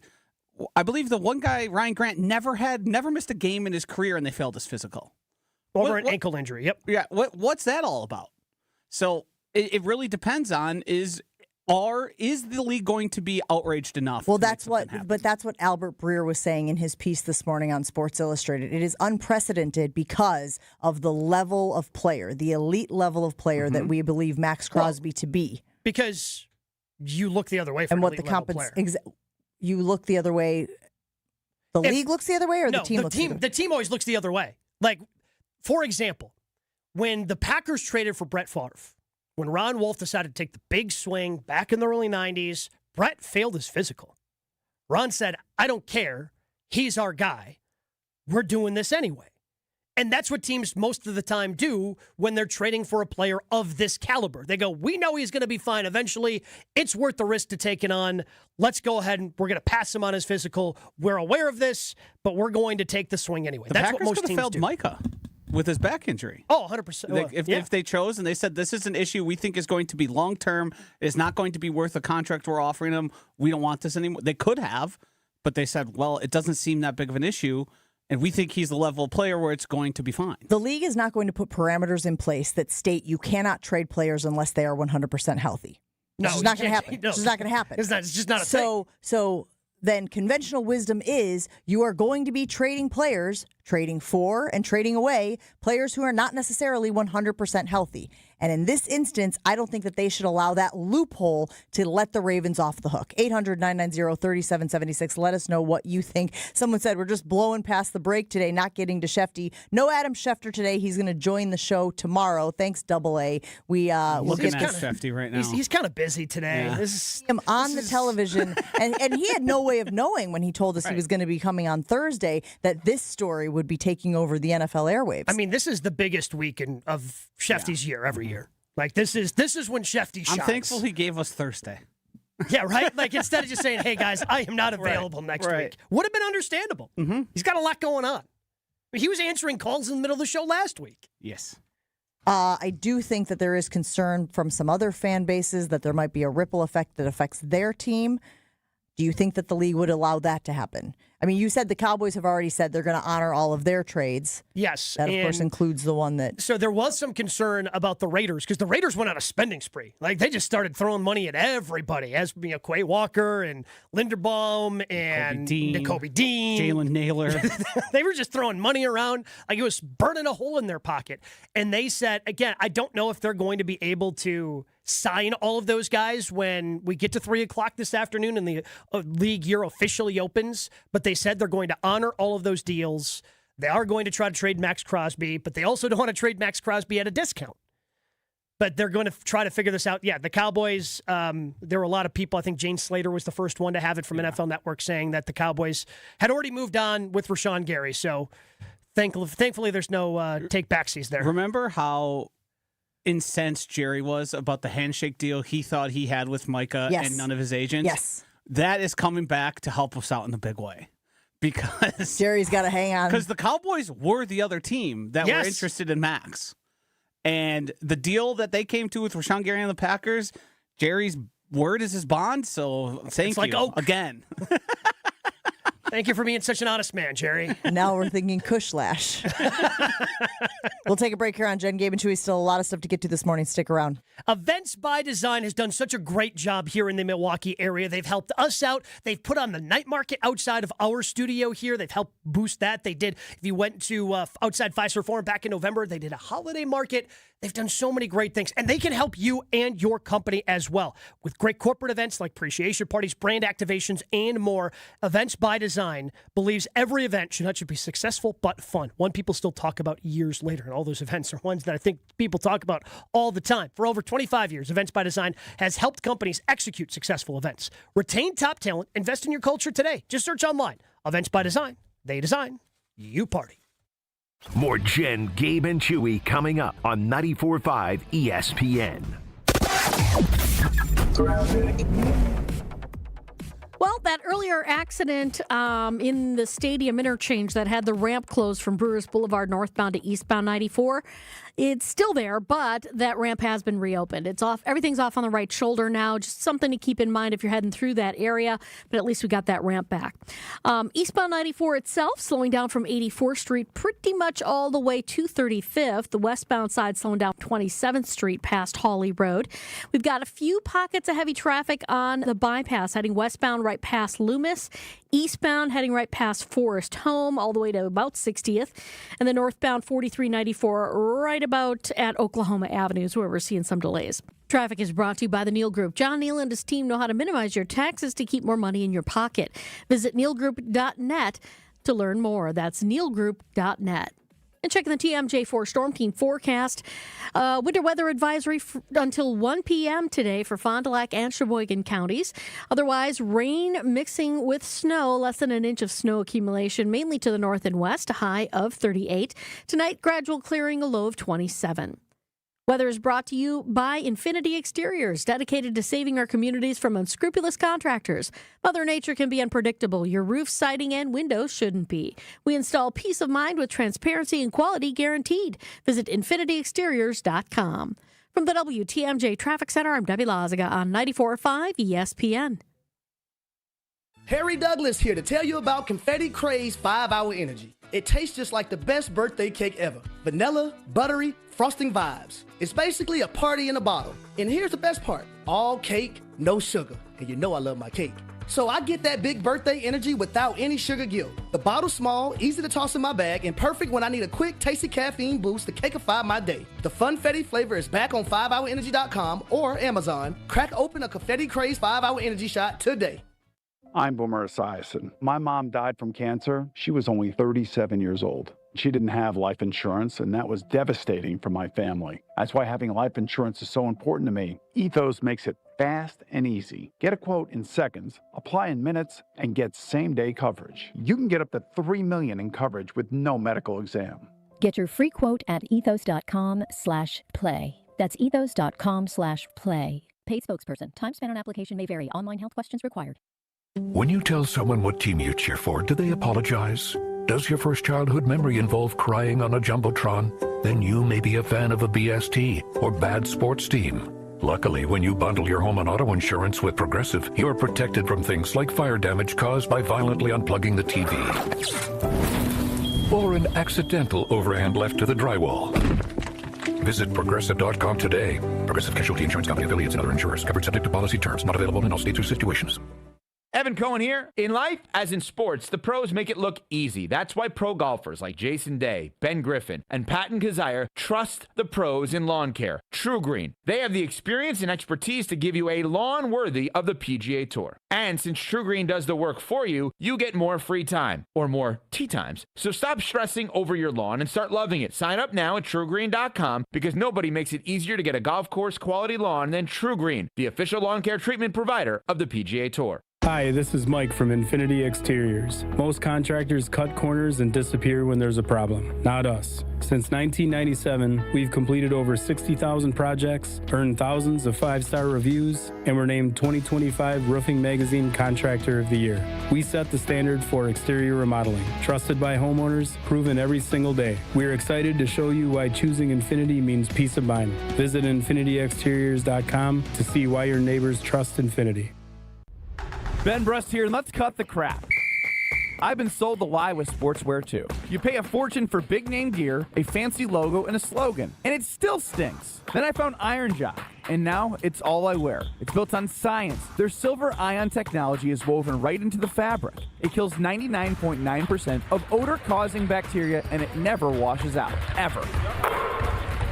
I believe the one guy, Ryan Grant, never missed a game in his career and they failed his physical. Over an ankle injury, yep. Yeah, what's that all about? So it really depends on is the league going to be outraged enough? Well, that's what Albert Breer was saying in his piece this morning on Sports Illustrated. It is unprecedented because of the level of player, the elite level of player that we believe Max Crosby to be. Because you look the other way for and an what elite the level player. You look the other way. The league looks the other way, or the team looks the other way? The team always looks the other way. Like, for example, when the Packers traded for Brett Favre, when Ron Wolf decided to take the big swing back in the early 90s, Brett failed his physical. Ron said, I don't care. He's our guy. We're doing this anyway. And that's what teams most of the time do when they're trading for a player of this caliber. They go, we know he's going to be fine eventually. It's worth the risk to take it on. Let's go ahead and we're going to pass him on his physical. We're aware of this, but we're going to take the swing anyway. The That's Packers what most could have teams failed do. Micah with his back injury. Oh, 100%. If they chose and they said, this is an issue we think is going to be long-term, it's not going to be worth the contract we're offering him, we don't want this anymore. They could have, but they said, well, it doesn't seem that big of an issue, and we think he's the level of player where it's going to be fine. The league is not going to put parameters in place that state you cannot trade players unless they are 100% healthy. No, it's not going to happen. No. It's just not going to happen. It's just not a thing. So then conventional wisdom is you are going to be trading players, trading for and trading away players who are not necessarily 100% healthy. And in this instance, I don't think that they should allow that loophole to let the Ravens off the hook. 800-990-3776. Let us know what you think. Someone said we're just blowing past the break today, not getting to Shefty. No Adam Schefter today. He's going to join the show tomorrow. Thanks, Double A. We'll get at Shefty right now. He's kind of busy today. Yeah. Him on the television, and he had no way of knowing when he told us he was going to be coming on Thursday that this story would be taking over the NFL airwaves. I mean, this is the biggest week of Shefty's year every year. Like this is when Shefty shines. I'm thankful he gave us Thursday. Yeah, right? Like instead of just saying, hey guys, I am not available next week. Would have been understandable. Mm-hmm. He's got a lot going on. He was answering calls in the middle of the show last week. Yes. I do think that there is concern from some other fan bases that there might be a ripple effect that affects their team. Do you think that the league would allow that to happen? I mean, you said the Cowboys have already said they're going to honor all of their trades. Yes. That, of course, includes the one that... So there was some concern about the Raiders because the Raiders went on a spending spree. Like, they just started throwing money at everybody, as Quay Walker and Linderbaum and Nakobe Dean. Jalen Naylor. They were just throwing money around like it was burning a hole in their pocket. And they said, again, I don't know if they're going to be able to sign all of those guys when we get to 3 o'clock this afternoon and the league year officially opens, but they said they're going to honor all of those deals. They are going to try to trade Max Crosby, but they also don't want to trade Max Crosby at a discount. But they're going to try to figure this out. Yeah, the Cowboys, there were a lot of people. I think Jane Slater was the first one to have it from NFL Network saying that the Cowboys had already moved on with Rashan Gary. So thankfully there's no take backsies there. Remember how incensed Jerry was about the handshake deal he thought he had with Micah and none of his agents? Yes. That is coming back to help us out in a big way. Because Jerry's got to hang on. Because the Cowboys were the other team that were interested in Max. And the deal that they came to with Rashan Gary and the Packers, Jerry's word is his bond, so thank you again. Thank you for being such an honest man, Jerry. Now we're thinking Kushlash. We'll take a break here on Jen, Gabe, and Chewy. Still a lot of stuff to get to this morning. Stick around. Events by Design has done such a great job here in the Milwaukee area. They've helped us out. They've put on the night market outside of our studio here. They've helped boost that. They did, if you went to outside Fiserv Forum back in November, they did a holiday market. They've done so many great things, and they can help you and your company as well with great corporate events like appreciation parties, brand activations, and more. Events by Design believes every event should not just be successful but fun. One people still talk about years later, and all those events are ones that I think people talk about all the time. For over 25 years, Events by Design has helped companies execute successful events. Retain top talent, invest in your culture today. Just search online. Events by Design. They design, you party. More Jen, Gabe, and Chewy coming up on 94.5 ESPN. Well, that earlier accident in the stadium interchange that had the ramp closed from Brewers Boulevard northbound to eastbound 94, it's still there, but that ramp has been reopened. It's off. Everything's off on the right shoulder now. Just something to keep in mind if you're heading through that area, but at least we got that ramp back. Eastbound 94 itself slowing down from 84th Street pretty much all the way to 35th. The westbound side slowing down 27th Street past Hawley Road. We've got a few pockets of heavy traffic on the bypass heading westbound right past Loomis. Eastbound heading right past Forest Home all the way to about 60th. And then northbound 4394 right about at Oklahoma Avenue is where we're seeing some delays. Traffic is brought to you by the Neal Group. John Neal and his team know how to minimize your taxes to keep more money in your pocket. Visit nealgroup.net to learn more. That's nealgroup.net. And checking the TMJ4 Storm Team forecast. Winter weather advisory until 1 p.m. today for Fond du Lac and Sheboygan counties. Otherwise, rain mixing with snow, less than an inch of snow accumulation, mainly to the north and west, a high of 38. Tonight, gradual clearing, a low of 27. Weather is brought to you by Infinity Exteriors, dedicated to saving our communities from unscrupulous contractors. Mother Nature can be unpredictable. Your roof, siding, and windows shouldn't be. We install peace of mind with transparency and quality guaranteed. Visit infinityexteriors.com. From the WTMJ Traffic Center, I'm Debbie Lazaga on 94.5 ESPN. Harry Douglas here to tell you about Confetti Craze 5-Hour Energy. It tastes just like the best birthday cake ever. Vanilla, buttery, frosting vibes. It's basically a party in a bottle. And here's the best part. All cake, no sugar. And you know I love my cake. So I get that big birthday energy without any sugar guilt. The bottle's small, easy to toss in my bag, and perfect when I need a quick, tasty caffeine boost to cakeify my day. The Funfetti flavor is back on 5hourenergy.com or Amazon. Crack open a Confetti Craze 5-Hour Energy shot today. I'm Boomer Esiason. My mom died from cancer. She was only 37 years old. She didn't have life insurance, and that was devastating for my family. That's why having life insurance is so important to me. Ethos makes it fast and easy. Get a quote in seconds, apply in minutes, and get same-day coverage. You can get up to $3 million in coverage with no medical exam. Get your free quote at ethos.com/play. That's ethos.com/play. Paid spokesperson. Time spent on application may vary. Online health questions required. When you tell someone what team you cheer for, do they apologize? Does your first childhood memory involve crying on a Jumbotron? Then you may be a fan of a BST or bad sports team. Luckily, when you bundle your home and auto insurance with Progressive, you're protected from things like fire damage caused by violently unplugging the TV or an accidental overhand left to the drywall. Visit Progressive.com today. Progressive Casualty Insurance Company, affiliates, and other insurers. Covered subject to policy terms. Not available in all states or situations. Evan Cohen here. In life, as in sports, the pros make it look easy. That's why pro golfers like Jason Day, Ben Griffin, and Patton Kazire trust the pros in lawn care. True Green. They have the experience and expertise to give you a lawn worthy of the PGA Tour. And since True Green does the work for you, you get more free time, or more tee times. So stop stressing over your lawn and start loving it. Sign up now at TrueGreen.com because nobody makes it easier to get a golf course quality lawn than True Green, the official lawn care treatment provider of the PGA Tour. Hi, this is Mike from Infinity Exteriors. Most contractors cut corners and disappear when there's a problem. Not us. Since 1997, we've completed over 60,000 projects, earned thousands of 5-star reviews, and were named 2025 Roofing Magazine Contractor of the Year. We set the standard for exterior remodeling. Trusted by homeowners, proven every single day. We're excited to show you why choosing Infinity means peace of mind. Visit infinityexteriors.com to see why your neighbors trust Infinity. Ben Brust here, and let's cut the crap. I've been sold the lie with sportswear too. You pay a fortune for big name gear, a fancy logo, and a slogan, and it still stinks. Then I found Iron Jock, and now it's all I wear. It's built on science. Their silver ion technology is woven right into the fabric. It kills 99.9% of odor-causing bacteria, and it never washes out, ever.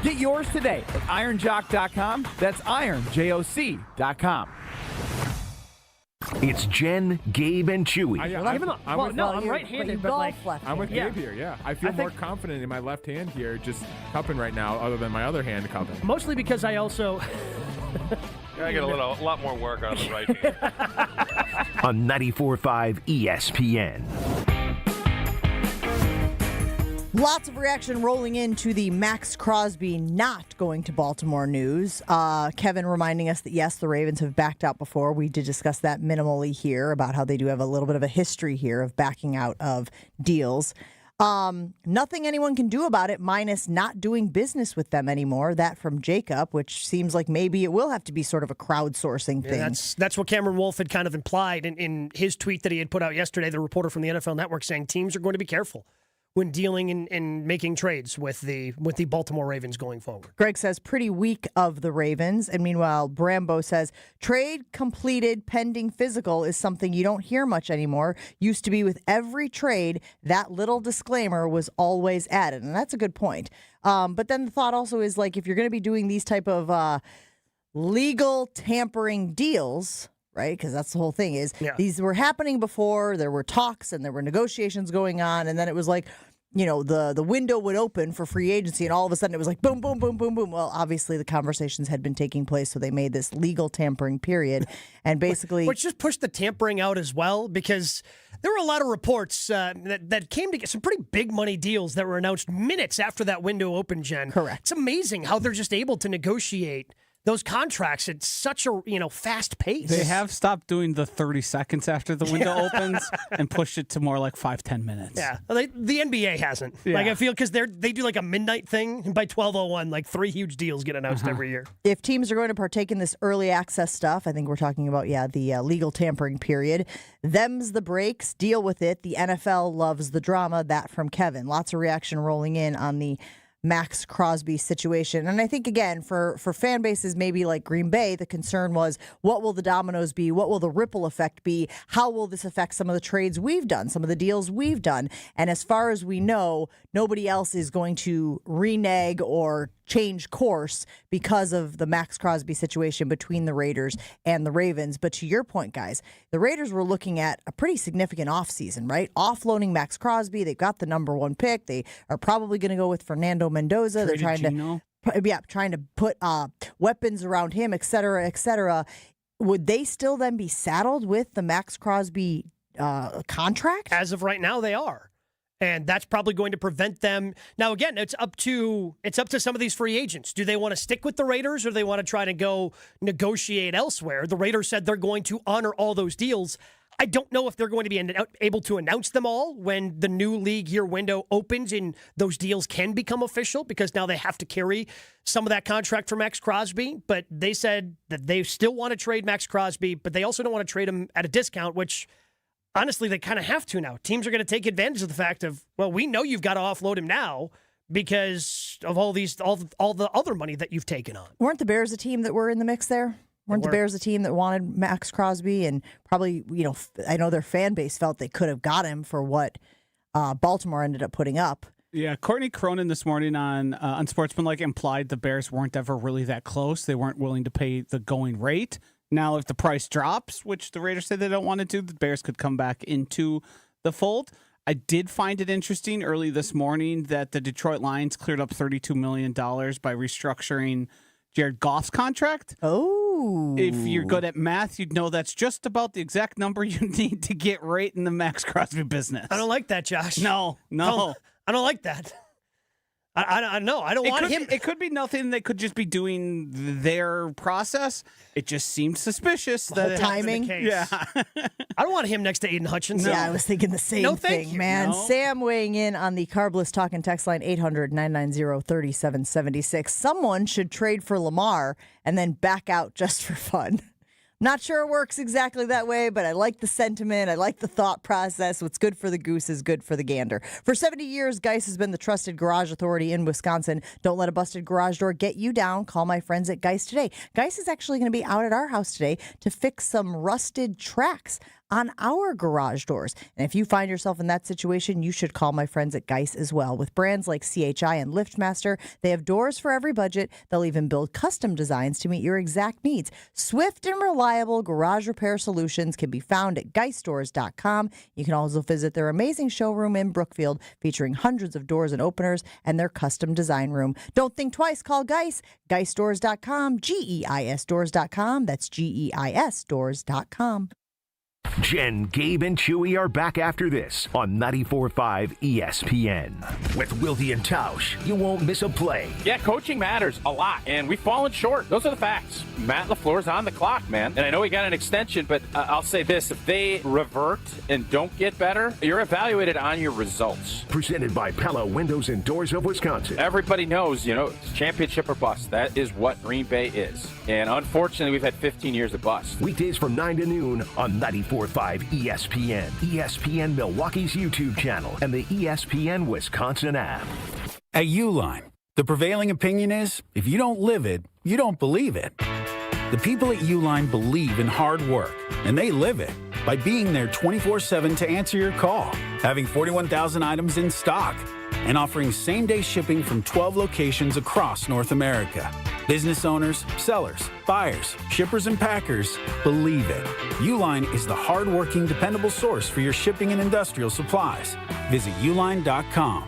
Get yours today at ironjock.com. That's ironjoc.com. It's Jen, Gabe, and Chewy. I'm right-handed, but like I'm with Gabe here. Yeah, I feel more confident in my left hand here, just cupping right now, other than my other hand cupping. Mostly because I also. I get a lot more work out of the right hand. On 94.5 ESPN. Lots of reaction rolling into the Max Crosby not going to Baltimore news. Kevin reminding us that, yes, the Ravens have backed out before. We did discuss that minimally here about how they do have a little bit of a history here of backing out of deals. Nothing anyone can do about it minus not doing business with them anymore. That from Jacob, which seems like maybe it will have to be sort of a crowdsourcing thing. That's what Cameron Wolfe had kind of implied in his tweet that he had put out yesterday, the reporter from the NFL Network saying teams are going to be careful when dealing and making trades with the Baltimore Ravens going forward. Greg says pretty weak of the Ravens. And meanwhile, Brambo says trade completed pending physical is something you don't hear much anymore. Used to be with every trade, that little disclaimer was always added. And that's a good point. But then the thought also is like, if you're going to be doing these type of legal tampering deals, right? Because that's the whole thing is these were happening before. There were talks and there were negotiations going on. And then it was like, you know, the window would open for free agency. And all of a sudden it was like boom, boom, boom, boom, boom. Well, obviously the conversations had been taking place. So they made this legal tampering period. And basically. Which just pushed the tampering out as well, because there were a lot of reports that came to get some pretty big money deals that were announced minutes after that window opened, Jen. Correct. It's amazing how they're just able to negotiate those contracts at such a fast pace. They have stopped doing the 30 seconds after the window opens and pushed it to more like 5-10 minutes. Yeah, the NBA hasn't. Yeah. Like I feel because they do like a midnight thing, and by 12:01, like 3 huge deals get announced every year. If teams are going to partake in this early access stuff, I think we're talking about the legal tampering period. Them's the breaks. Deal with it. The NFL loves the drama. That from Kevin. Lots of reaction rolling in on the Max Crosby situation. And I think, again, for fan bases maybe like Green Bay, the concern was, what will the dominoes be? What will the ripple effect be? How will this affect some of the trades we've done, some of the deals we've done? And as far as we know, nobody else is going to renege or change course because of the Max Crosby situation between the Raiders and the Ravens. But to your point, guys, the Raiders were looking at a pretty significant offseason, right? Offloading Max Crosby. They've got the number 1 pick. They are probably going to go with Fernando Mendoza. They're trying to put weapons around him, et cetera, et cetera. Would they still then be saddled with the Max Crosby contract? As of right now, they are. And that's probably going to prevent them. Now, again, it's up to some of these free agents. Do they want to stick with the Raiders, or do they want to try to go negotiate elsewhere? The Raiders said they're going to honor all those deals. I don't know if they're going to be able to announce them all when the new league year window opens and those deals can become official, because now they have to carry some of that contract for Max Crosby. But they said that they still want to trade Max Crosby, but they also don't want to trade him at a discount, which honestly they kind of have to now. Teams are going to take advantage of the fact of, well, we know you've got to offload him now because of all the other money that you've taken on. Weren't the Bears a team that were in the mix there? Weren't the Bears a team that wanted Max Crosby, and probably, I know their fan base felt they could have got him for what Baltimore ended up putting up. Yeah, Courtney Cronin this morning on Unsportsmanlike implied the Bears weren't ever really that close. They weren't willing to pay the going rate. Now, if the price drops, which the Raiders say they don't want to do, the Bears could come back into the fold. I did find it interesting early this morning that the Detroit Lions cleared up $32 million by restructuring Jared Goff's contract. Oh. If you're good at math, you'd know that's just about the exact number you need to get right in the Max Crosby business. I don't like that, Josh. No. I don't like that. I know. I don't want him. It could be nothing. They could just be doing their process. It just seemed suspicious. The timing. Yeah. I don't want him next to Aiden Hutchinson. Yeah, I was thinking the same thing, man. No. Sam weighing in on the Carbless Talk and Text line 800-990-3776. Someone should trade for Lamar and then back out just for fun. Not sure it works exactly that way, but I like the sentiment. I like the thought process. What's good for the goose is good for the gander. For 70 years, Geis has been the trusted garage authority in Wisconsin. Don't let a busted garage door get you down. Call my friends at Geis today. Geis is actually going to be out at our house today to fix some rusted tracks on our garage doors. And if you find yourself in that situation, you should call my friends at Geis as well. With brands like CHI and LiftMaster, they have doors for every budget. They'll even build custom designs to meet your exact needs. Swift and reliable garage repair solutions can be found at geisdoors.com. You can also visit their amazing showroom in Brookfield, featuring hundreds of doors and openers and their custom design room. Don't think twice, call Geis. geisdoors.com, GEIS doors.com. That's GEIS doors.com. Jen, Gabe, and Chewy are back after this on 94.5 ESPN. With Wildy and Tausch, you won't miss a play. Yeah, coaching matters a lot, and we've fallen short. Those are the facts. Matt LaFleur's on the clock, man. And I know he got an extension, but I'll say this. If they revert and don't get better, you're evaluated on your results. Presented by Pella Windows and Doors of Wisconsin. Everybody knows, it's championship or bust. That is what Green Bay is. And unfortunately, we've had 15 years of bust. Weekdays from 9 to noon on 94.5 ESPN, ESPN Milwaukee's YouTube channel, and the ESPN Wisconsin app. At Uline, the prevailing opinion is, if you don't live it, you don't believe it. The people at Uline believe in hard work, and they live it by being there 24/7 to answer your call, having 41,000 items in stock, and offering same-day shipping from 12 locations across North America. Business owners, sellers, buyers, shippers, and packers believe it. Uline is the hard-working, dependable source for your shipping and industrial supplies. Visit uline.com.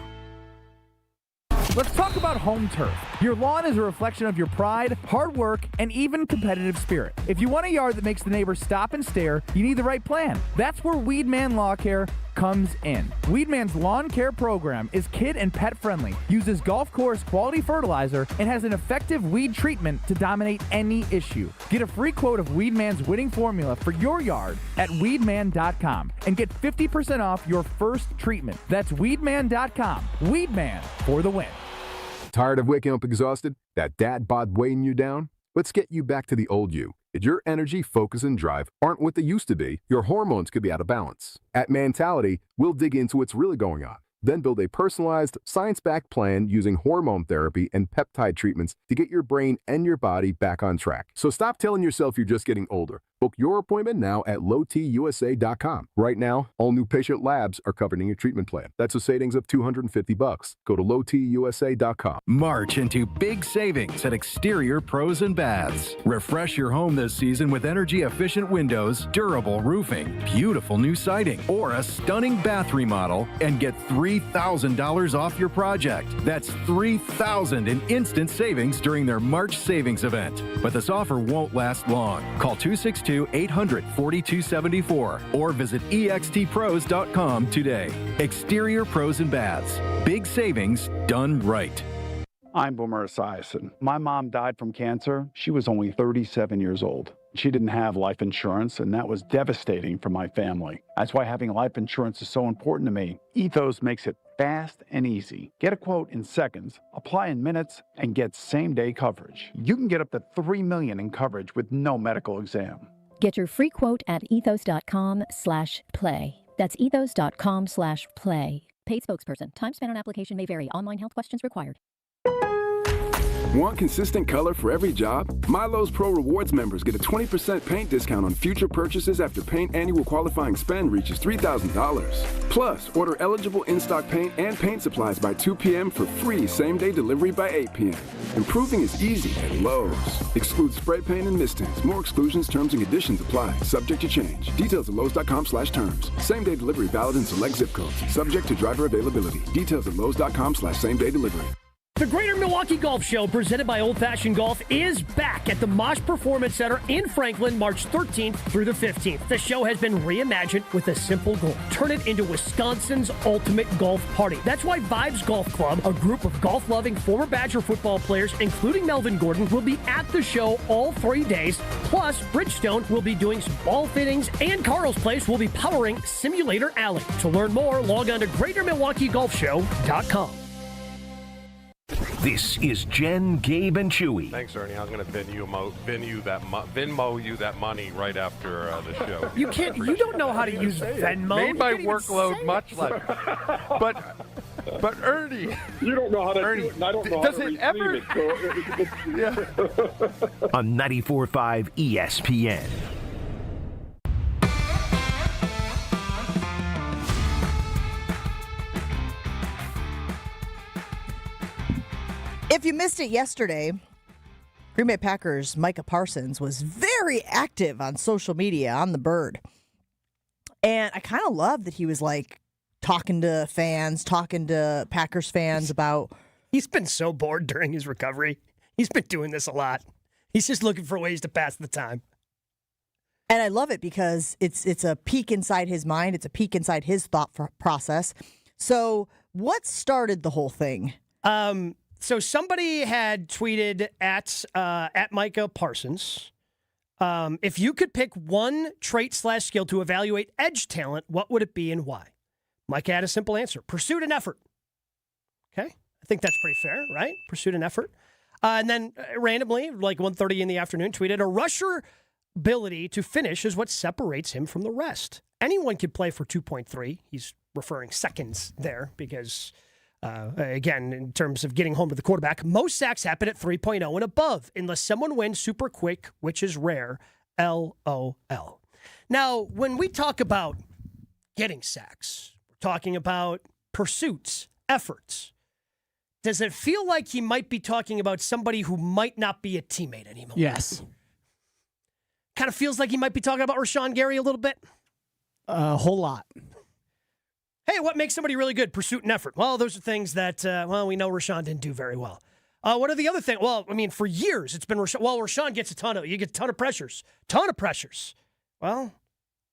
Let's talk about home turf. Your lawn is a reflection of your pride, hard work, and even competitive spirit. If you want a yard that makes the neighbors stop and stare, you need the right plan. That's where Weedman Lawn Care comes in. Weedman's lawn care program is kid and pet friendly, uses golf course quality fertilizer, and has an effective weed treatment to dominate any issue. Get a free quote of Weedman's winning formula for your yard at weedman.com and get 50% off your first treatment. That's weedman.com. Weedman for the win. Tired of waking up exhausted? That dad bod weighing you down? Let's get you back to the old you. If your energy, focus, and drive aren't what they used to be, your hormones could be out of balance. At Mentality, we'll dig into what's really going on, then build a personalized, science-backed plan using hormone therapy and peptide treatments to get your brain and your body back on track. So stop telling yourself you're just getting older. Book your appointment now at lowtusa.com. Right now, all new patient labs are covered in your treatment plan. That's a savings of $250. Go to lowtusa.com. March into big savings at Exterior Pros and Baths. Refresh your home this season with energy-efficient windows, durable roofing, beautiful new siding, or a stunning bath remodel, and get $3,000 off your project. That's $3,000 in instant savings during their March savings event. But this offer won't last long. Call 262-800-4274 or visit extpros.com today. Exterior Pros and Baths. Big savings done right. I'm Boomer Esiason. My mom died from cancer. She was only 37 years old. She didn't have life insurance, and that was devastating for my family. That's why having life insurance is so important to me. Ethos makes it fast and easy. Get a quote in seconds, apply in minutes, and get same-day coverage. You can get up to $3 million in coverage with no medical exam. Get your free quote at ethos.com/play. That's ethos.com/play. Paid spokesperson. Time spent on application may vary. Online health questions required. Want consistent color for every job? Milo's Pro Rewards members get a 20% paint discount on future purchases after paint annual qualifying spend reaches $3,000. Plus, order eligible in-stock paint and paint supplies by 2 p.m. for free same-day delivery by 8 p.m. Improving is easy at Lowe's. Excludes spray paint and mist tints. More exclusions, terms, and conditions apply. Subject to change. Details at Lowe's.com/terms. Same-day delivery valid in select zip codes. Subject to driver availability. Details at Lowe's.com/same-day delivery. The Greater Milwaukee Golf Show, presented by Old Fashioned Golf, is back at the Mosh Performance Center in Franklin, March 13th through the 15th. The show has been reimagined with a simple goal: turn it into Wisconsin's ultimate golf party. That's why Vibes Golf Club, a group of golf-loving former Badger football players, including Melvin Gordon, will be at the show all 3 days. Plus, Bridgestone will be doing some ball fittings, and Carl's Place will be powering Simulator Alley. To learn more, log on to GreaterMilwaukeeGolfShow.com. This is Jen, Gabe, and Chewy. Thanks, Ernie. I'm going to Venmo you that money right after the show. You can't. You don't know how to use Venmo. Made my workload much less. But Ernie, you don't know how to Ernie, do it, and I don't know does how to it ever? it. So yeah. On 94.5 ESPN. If you missed it yesterday, Green Bay Packers' Micah Parsons was very active on social media on the bird. And I kind of love that he was like talking to fans, talking to Packers fans about. He's been so bored during his recovery. He's been doing this a lot. He's just looking for ways to pass the time. And I love it because it's a peek inside his mind. It's a peek inside his thought process. So what started the whole thing? So somebody had tweeted at Micah Parsons, if you could pick one trait/skill to evaluate edge talent, what would it be and why? Micah had a simple answer: pursuit and effort. Okay, I think that's pretty fair, right? Pursuit and effort. And then randomly, like 1:30 in the afternoon, tweeted a rusher ability to finish is what separates him from the rest. Anyone could play for 2.3. He's referring seconds there because. Again, in terms of getting home to the quarterback, most sacks happen at 3.0 and above, unless someone wins super quick, which is rare. LOL. Now, when we talk about getting sacks, we're talking about pursuits, efforts. Does it feel like he might be talking about somebody who might not be a teammate anymore? Yes. Kind of feels like he might be talking about Rashan Gary a little bit. A whole lot. Hey, what makes somebody really good? Pursuit and effort. Well, those are things that, we know Rashan didn't do very well. What are the other things? Well, I mean, for years, it's been Rashan. Well, Rashan gets you get a ton of pressures. Well,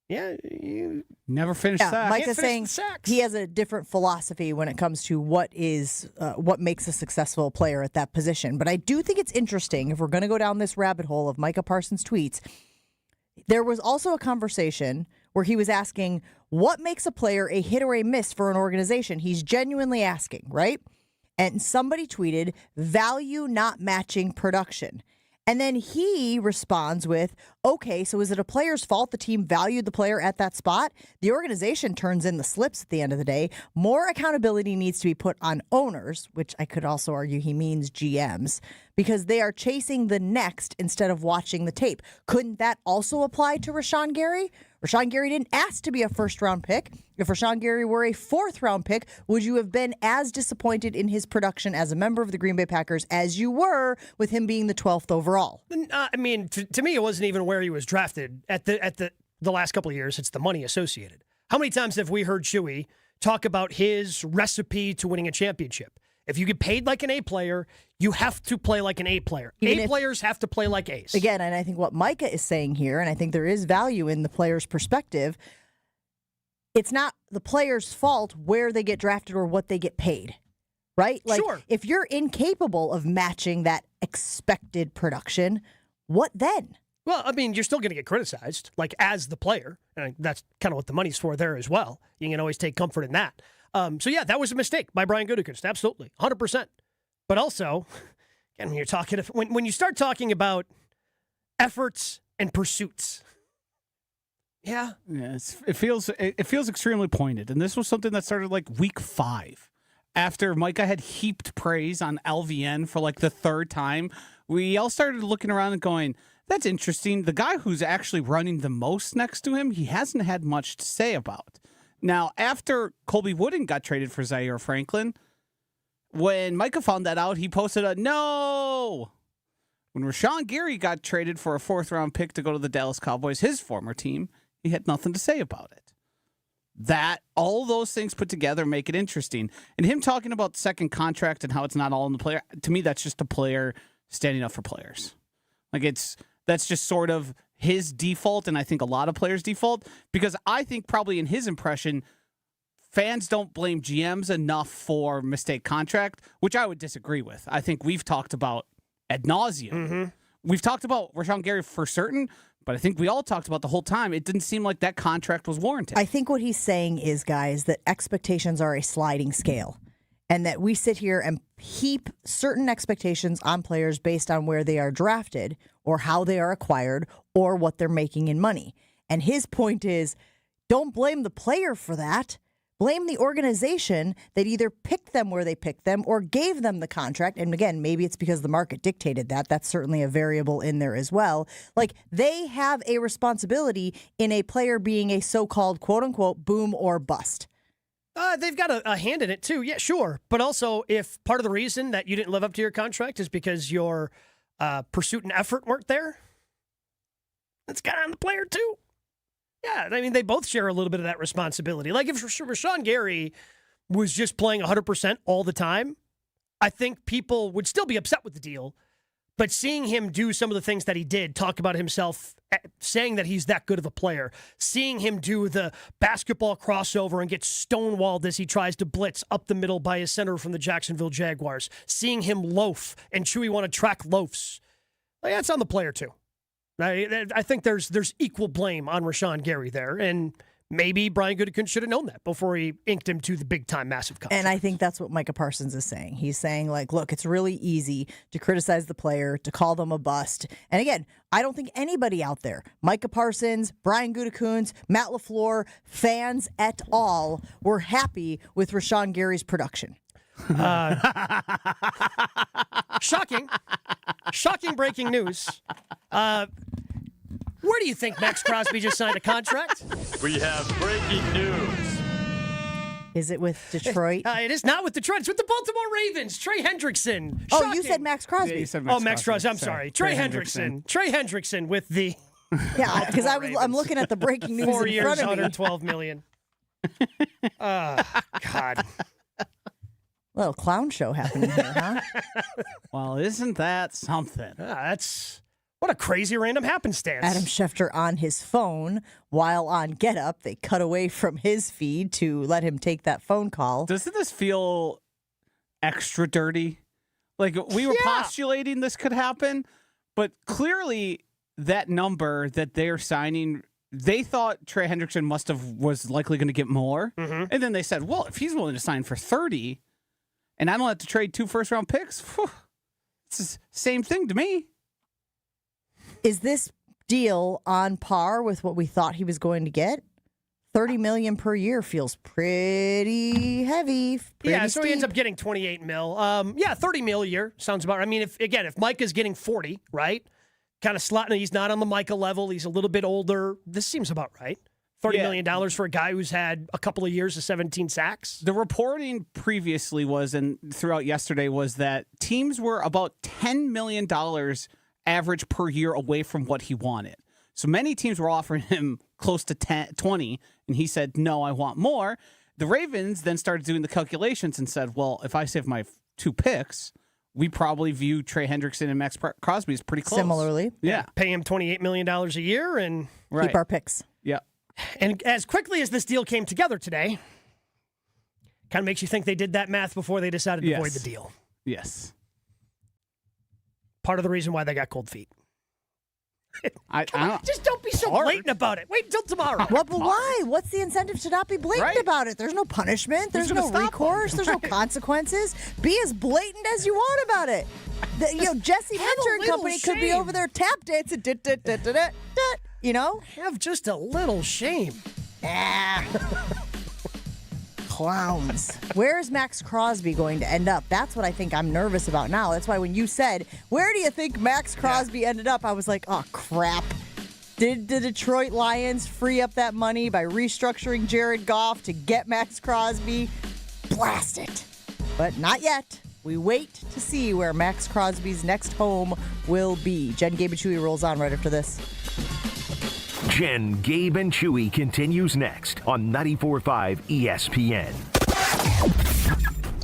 yeah. You never finish sacks. Micah's saying he has a different philosophy when it comes to what makes a successful player at that position. But I do think it's interesting, if we're going to go down this rabbit hole of Micah Parsons' tweets, there was also a conversation where he was asking, what makes a player a hit or a miss for an organization? He's genuinely asking, right? And somebody tweeted, value not matching production. And then he responds with, okay, so is it a player's fault the team valued the player at that spot? The organization turns in the slips at the end of the day. More accountability needs to be put on owners, which I could also argue he means GMs, because they are chasing the next instead of watching the tape. Couldn't that also apply to Rashan Gary? Rashan Gary didn't ask to be a first-round pick. If Rashan Gary were a fourth-round pick, would you have been as disappointed in his production as a member of the Green Bay Packers as you were with him being the 12th overall? I mean, to me, it wasn't even where he was drafted at the last couple of years. It's the money associated. How many times have we heard Chewy talk about his recipe to winning a championship? If you get paid like an A player, you have to play like an A player. Players have to play like A's. Again, and I think what Micah is saying here, and I think there is value in the player's perspective, it's not the player's fault where they get drafted or what they get paid, right? Like, sure. If you're incapable of matching that expected production, what then? Well, I mean, you're still going to get criticized, like as the player. And that's kind of what the money's for there as well. You can always take comfort in that. So, yeah, that was a mistake by Brian Gutekunst. Absolutely. 100%. But also, again, when you start talking about efforts and pursuits, yeah, it feels extremely pointed. And this was something that started like week 5. After Micah had heaped praise on LVN for like the 3rd time, we all started looking around and going, that's interesting. The guy who's actually running the most next to him, he hasn't had much to say about. Now, after Colby Wooden got traded for Zaire Franklin, when Micah found that out, he posted a no. When Rashan Gary got traded for a 4th-round pick to go to the Dallas Cowboys, his former team, he had nothing to say about it. All those things put together make it interesting. And him talking about second contract and how it's not all in the player, to me, that's just a player standing up for players. Like that's just sort of his default, and I think a lot of players' default, because I think probably in his impression, fans don't blame GMs enough for mistake contract, which I would disagree with. I think we've talked about ad nauseum. Mm-hmm. We've talked about Rashan Gary for certain, but I think we all talked about the whole time. It didn't seem like that contract was warranted. I think what he's saying is, guys, that expectations are a sliding scale, and that we sit here and heap certain expectations on players based on where they are drafted or how they are acquired or what they're making in money. And his point is, don't blame the player for that. Blame the organization that either picked them where they picked them or gave them the contract. And again, maybe it's because the market dictated that. That's certainly a variable in there as well. Like, they have a responsibility in a player being a so-called quote-unquote boom or bust. They've got a hand in it, too. Yeah, sure. But also, if part of the reason that you didn't live up to your contract is because your pursuit and effort weren't there, that's kind of on the player, too. Yeah, I mean, they both share a little bit of that responsibility. Like, if Rashan Gary was just playing 100% all the time, I think people would still be upset with the deal. But seeing him do some of the things that he did, talk about himself, saying that he's that good of a player, seeing him do the basketball crossover and get stonewalled as he tries to blitz up the middle by his center from the Jacksonville Jaguars, seeing him loaf and Chewy want to track loafs, like, that's on the player, too. I think there's equal blame on Rashan Gary there, and maybe Brian Gutekunst should have known that before he inked him to the big-time massive contract. And I think that's what Micah Parsons is saying. He's saying, like, look, it's really easy to criticize the player, to call them a bust. And again, I don't think anybody out there, Micah Parsons, Brian Gutekunst, Matt LaFleur, fans et al., were happy with Rashan Gary's production. Shocking breaking news. Where do you think Max Crosby just signed a contract? We have breaking news. Is it with Detroit? It is not with Detroit. It's with the Baltimore Ravens. Trey Hendrickson. Oh, Shocking. you said Max Crosby. Yeah, you said Max Crosby. I'm sorry. Trey Hendrickson. Trey Hendrickson with the Yeah, because I'm looking at the breaking news 4 in years, front of me. $112 million. God. Little clown show happening here, huh? Well, isn't that something? That's what a crazy random happenstance. Adam Schefter on his phone while on Get Up. They cut away from his feed to let him take that phone call. Doesn't this feel extra dirty? Like, we were postulating this could happen, but clearly that number that they're signing, they thought Trey Hendrickson was likely going to get more. Mm-hmm. And then they said, well, if he's willing to sign for 30 and I don't have to trade 2 first-round picks, it's the same thing to me. Is this deal on par with what we thought he was going to get? $30 million per year feels pretty heavy. So steep. He ends up getting $28 million. $30 million a year sounds about right. I mean, if Micah's getting 40, right? Kind of slotting. He's not on the Micah level. He's a little bit older. This seems about right. $30 million for a guy who's had a couple of years of 17 sacks. The reporting previously was, and throughout yesterday, was that teams were about $10 million average per year away from what he wanted. So many teams were offering him close to 20, and he said, no, I want more. The Ravens then started doing the calculations and said, well, if I save my 2 picks, we probably view Trey Hendrickson and Max Crosby as pretty close. Similarly. Yeah. Pay him $28 million a year and keep our picks. Yeah. And as quickly as this deal came together today, kind of makes you think they did that math before they decided to avoid the deal. Yes. Part of the reason why they got cold feet. Just don't be so blatant about it. Wait until tomorrow. But why? What's the incentive to not be blatant about it? There's no punishment. There's no recourse. There's no consequences. Be as blatant as you want about it. Jesse Minter and company could be over there tap dancing. Have just a little shame. Clowns. Where's Max Crosby going to end up? That's what I think I'm nervous about now. That's why when you said, where do you think Max Crosby ended up? I was like, oh, crap. Did the Detroit Lions free up that money by restructuring Jared Goff to get Max Crosby? Blast it. But not yet. We wait to see where Max Crosby's next home will be. Jen, Gabe, and Chewy rolls on right after this. Jen, Gabe, and Chewy continues next on 94.5 ESPN.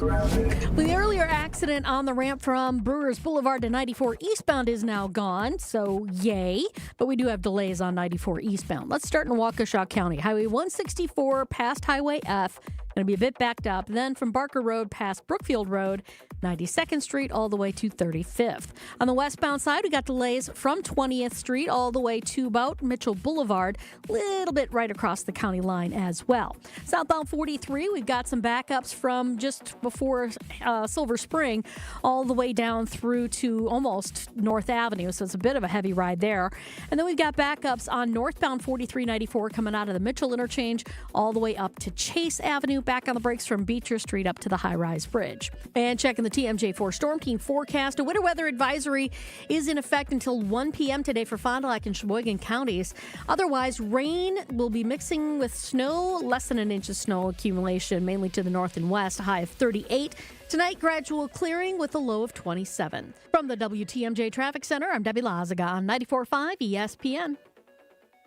Well, the earlier accident on the ramp from Brewers Boulevard to 94 eastbound is now gone, so yay. But we do have delays on 94 eastbound. Let's start in Waukesha County. Highway 164 past Highway F. Going to be a bit backed up. Then from Barker Road past Brookfield Road, 92nd Street all the way to 35th. On the westbound side, we got delays from 20th Street all the way to about Mitchell Boulevard, a little bit right across the county line as well. Southbound 43, we've got some backups from just before Silver Spring all the way down through to almost North Avenue, so it's a bit of a heavy ride there. And then we've got backups on northbound 4394 coming out of the Mitchell interchange all the way up to Chase Avenue, back on the brakes from Beecher Street up to the high-rise bridge. And checking the TMJ4 Storm Team forecast, a winter weather advisory is in effect until 1 p.m. today for Fond du Lac and Sheboygan counties. Otherwise, rain will be mixing with snow, less than an inch of snow accumulation, mainly to the north and west, a high of 38. Tonight, gradual clearing with a low of 27. From the WTMJ Traffic Center, I'm Debbie Lazaga on 94.5 ESPN.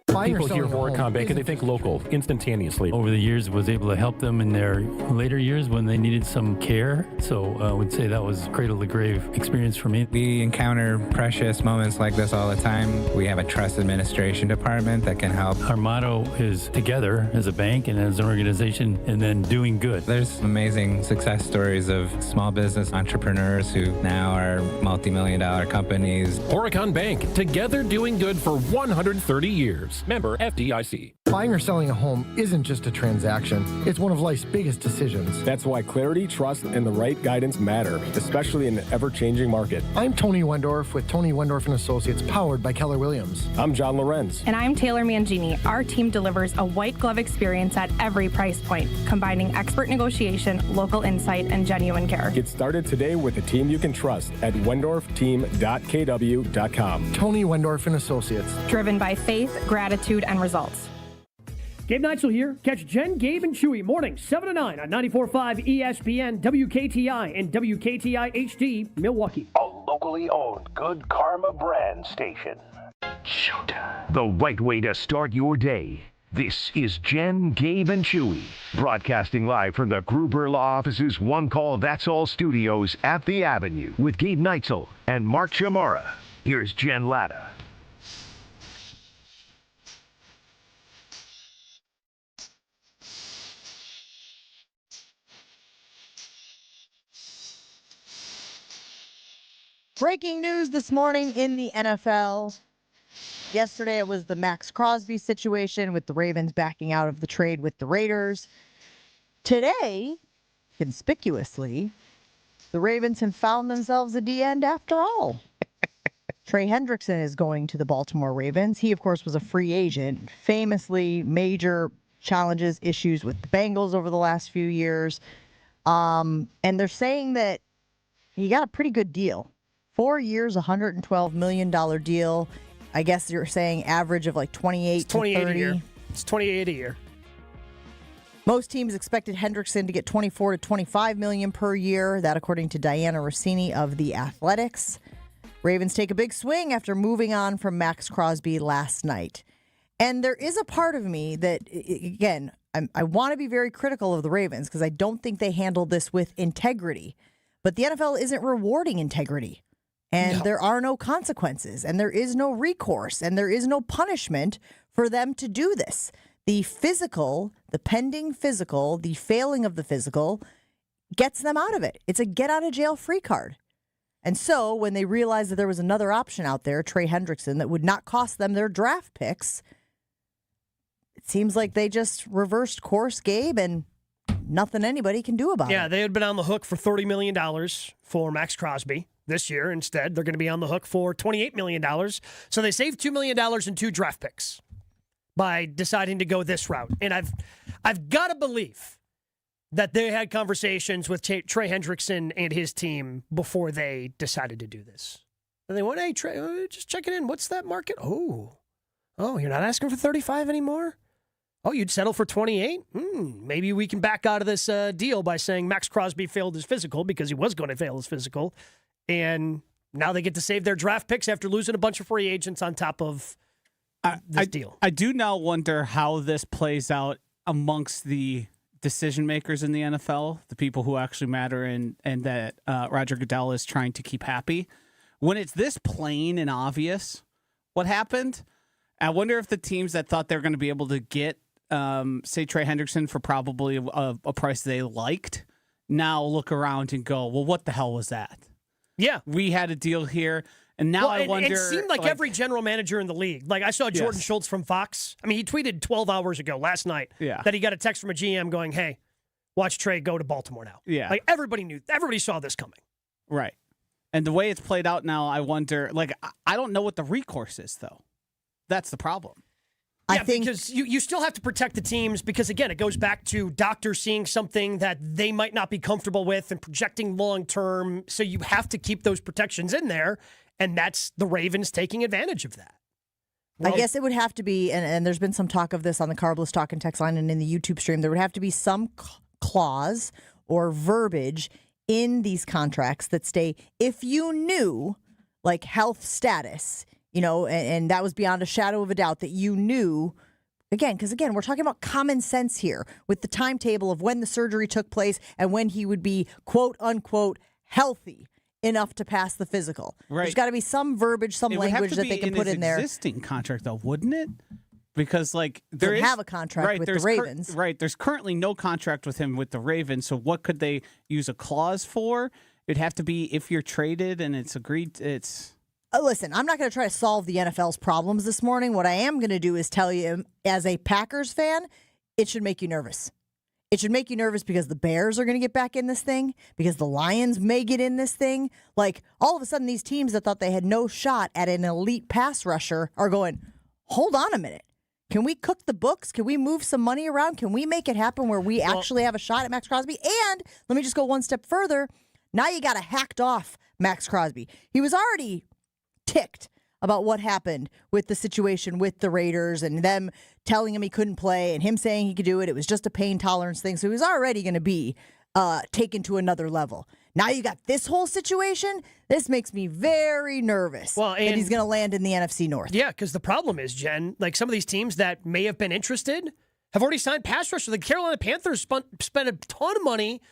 People hear Horicon Bank and they think local instantaneously. Over the years, was able to help them in their later years when they needed some care. So I would say that was cradle to grave experience for me. We encounter precious moments like this all the time. We have a trust administration department that can help. Our motto is together as a bank and as an organization, and then doing good. There's amazing success stories of small business entrepreneurs who now are multi-million-dollar companies. Horicon Bank, together doing good for 130 years. Member FDIC. Buying or selling a home isn't just a transaction. It's one of life's biggest decisions. That's why clarity, trust, and the right guidance matter, especially in an ever-changing market. I'm Tony Wendorf with Tony Wendorf & Associates, powered by Keller Williams. I'm John Lorenz. And I'm Taylor Mangini. Our team delivers a white glove experience at every price point, combining expert negotiation, local insight, and genuine care. Get started today with a team you can trust at wendorfteam.kw.com. Tony Wendorf & Associates. Driven by faith, gratitude, and results. Gabe Neitzel here. Catch Jen, Gabe, and Chewy mornings 7 to 9 on 94.5 ESPN, WKTI, and WKTI HD, Milwaukee. A locally owned Good Karma brand station. Showtime. The right way to start your day. This is Jen, Gabe, and Chewy, broadcasting live from the Gruber Law Office's One Call That's All studios at the Avenue with Gabe Neitzel and Mark Chamara. Here's Jen Latta. Breaking news this morning in the NFL. Yesterday, it was the Max Crosby situation with the Ravens backing out of the trade with the Raiders. Today, conspicuously, the Ravens have found themselves a D-end after all. Trey Hendrickson is going to the Baltimore Ravens. He, of course, was a free agent. Famously, major challenges, issues with the Bengals over the last few years. And they're saying that he got a pretty good deal. 4 years, $112 million deal. I guess you're saying average of like 28 to 30. A year. It's 28 a year. Most teams expected Hendrickson to get 24 to 25 million per year. That according to Diana Rossini of The Athletics. Ravens take a big swing after moving on from Max Crosby last night. And there is a part of me that, again, I want to be very critical of the Ravens because I don't think they handled this with integrity. But the NFL isn't rewarding integrity. And there are no consequences, and there is no recourse, and there is no punishment for them to do this. The physical, the pending physical, the failing of the physical gets them out of it. It's a get-out-of-jail-free card. And so when they realized that there was another option out there, Trey Hendrickson, that would not cost them their draft picks, it seems like they just reversed course, Gabe, and nothing anybody can do about it. Yeah, they had been on the hook for $30 million for Max Crosby this year. Instead, they're going to be on the hook for $28 million. So they saved $2 million in 2 draft picks by deciding to go this route. And I've got to believe that they had conversations with Trey Hendrickson and his team before they decided to do this. And they went, hey, Trey, just checking in. What's that market? Oh, you're not asking for 35 anymore? Oh, you'd settle for 28? Maybe we can back out of this deal by saying Max Crosby failed his physical because he was going to fail his physical. And now they get to save their draft picks after losing a bunch of free agents on top of this deal. I do now wonder how this plays out amongst the decision makers in the NFL, the people who actually matter and that Roger Goodell is trying to keep happy. When it's this plain and obvious what happened, I wonder if the teams that thought they were going to be able to get, say, Trey Hendrickson for probably a price they liked, now look around and go, well, what the hell was that? Yeah. We had a deal here. And now I wonder. It seemed like every general manager in the league. Like I saw Jordan Schultz from Fox. I mean, he tweeted 12 hours ago last night that he got a text from a GM going, hey, watch Trey go to Baltimore now. Yeah. Like everybody saw this coming. Right. And the way it's played out now, I wonder, like, I don't know what the recourse is, though. That's the problem. Yeah, because you still have to protect the teams because, again, it goes back to doctors seeing something that they might not be comfortable with and projecting long-term. So you have to keep those protections in there, and that's the Ravens taking advantage of that. I guess it would have to be, and there's been some talk of this on the Carbless Talk and Text line and in the YouTube stream, there would have to be some clause or verbiage in these contracts that stay, if you knew, like health status, and that was beyond a shadow of a doubt that you knew, because we're talking about common sense here with the timetable of when the surgery took place and when he would be, quote unquote, healthy enough to pass the physical. Right. There's got to be some verbiage, some language that they can put in there. Existing contract, though, wouldn't it? Because they have a contract with the Ravens. There's currently no contract with him with the Ravens. So what could they use a clause for? It'd have to be if you're traded and it's agreed. Listen, I'm not going to try to solve the NFL's problems this morning. What I am going to do is tell you, as a Packers fan, it should make you nervous. It should make you nervous because the Bears are going to get back in this thing, because the Lions may get in this thing. Like, all of a sudden, these teams that thought they had no shot at an elite pass rusher are going, hold on a minute. Can we cook the books? Can we move some money around? Can we make it happen where we actually have a shot at Max Crosby? And let me just go one step further. Now you got a hacked off Max Crosby. He was already ticked about what happened with the situation with the Raiders and them telling him he couldn't play and him saying he could do it. It was just a pain tolerance thing. So he was already going to be taken to another level. Now you got this whole situation. This makes me very nervous that he's going to land in the NFC North. Yeah, because the problem is, Jen, like some of these teams that may have been interested have already signed pass rushers. The Carolina Panthers spent a ton of money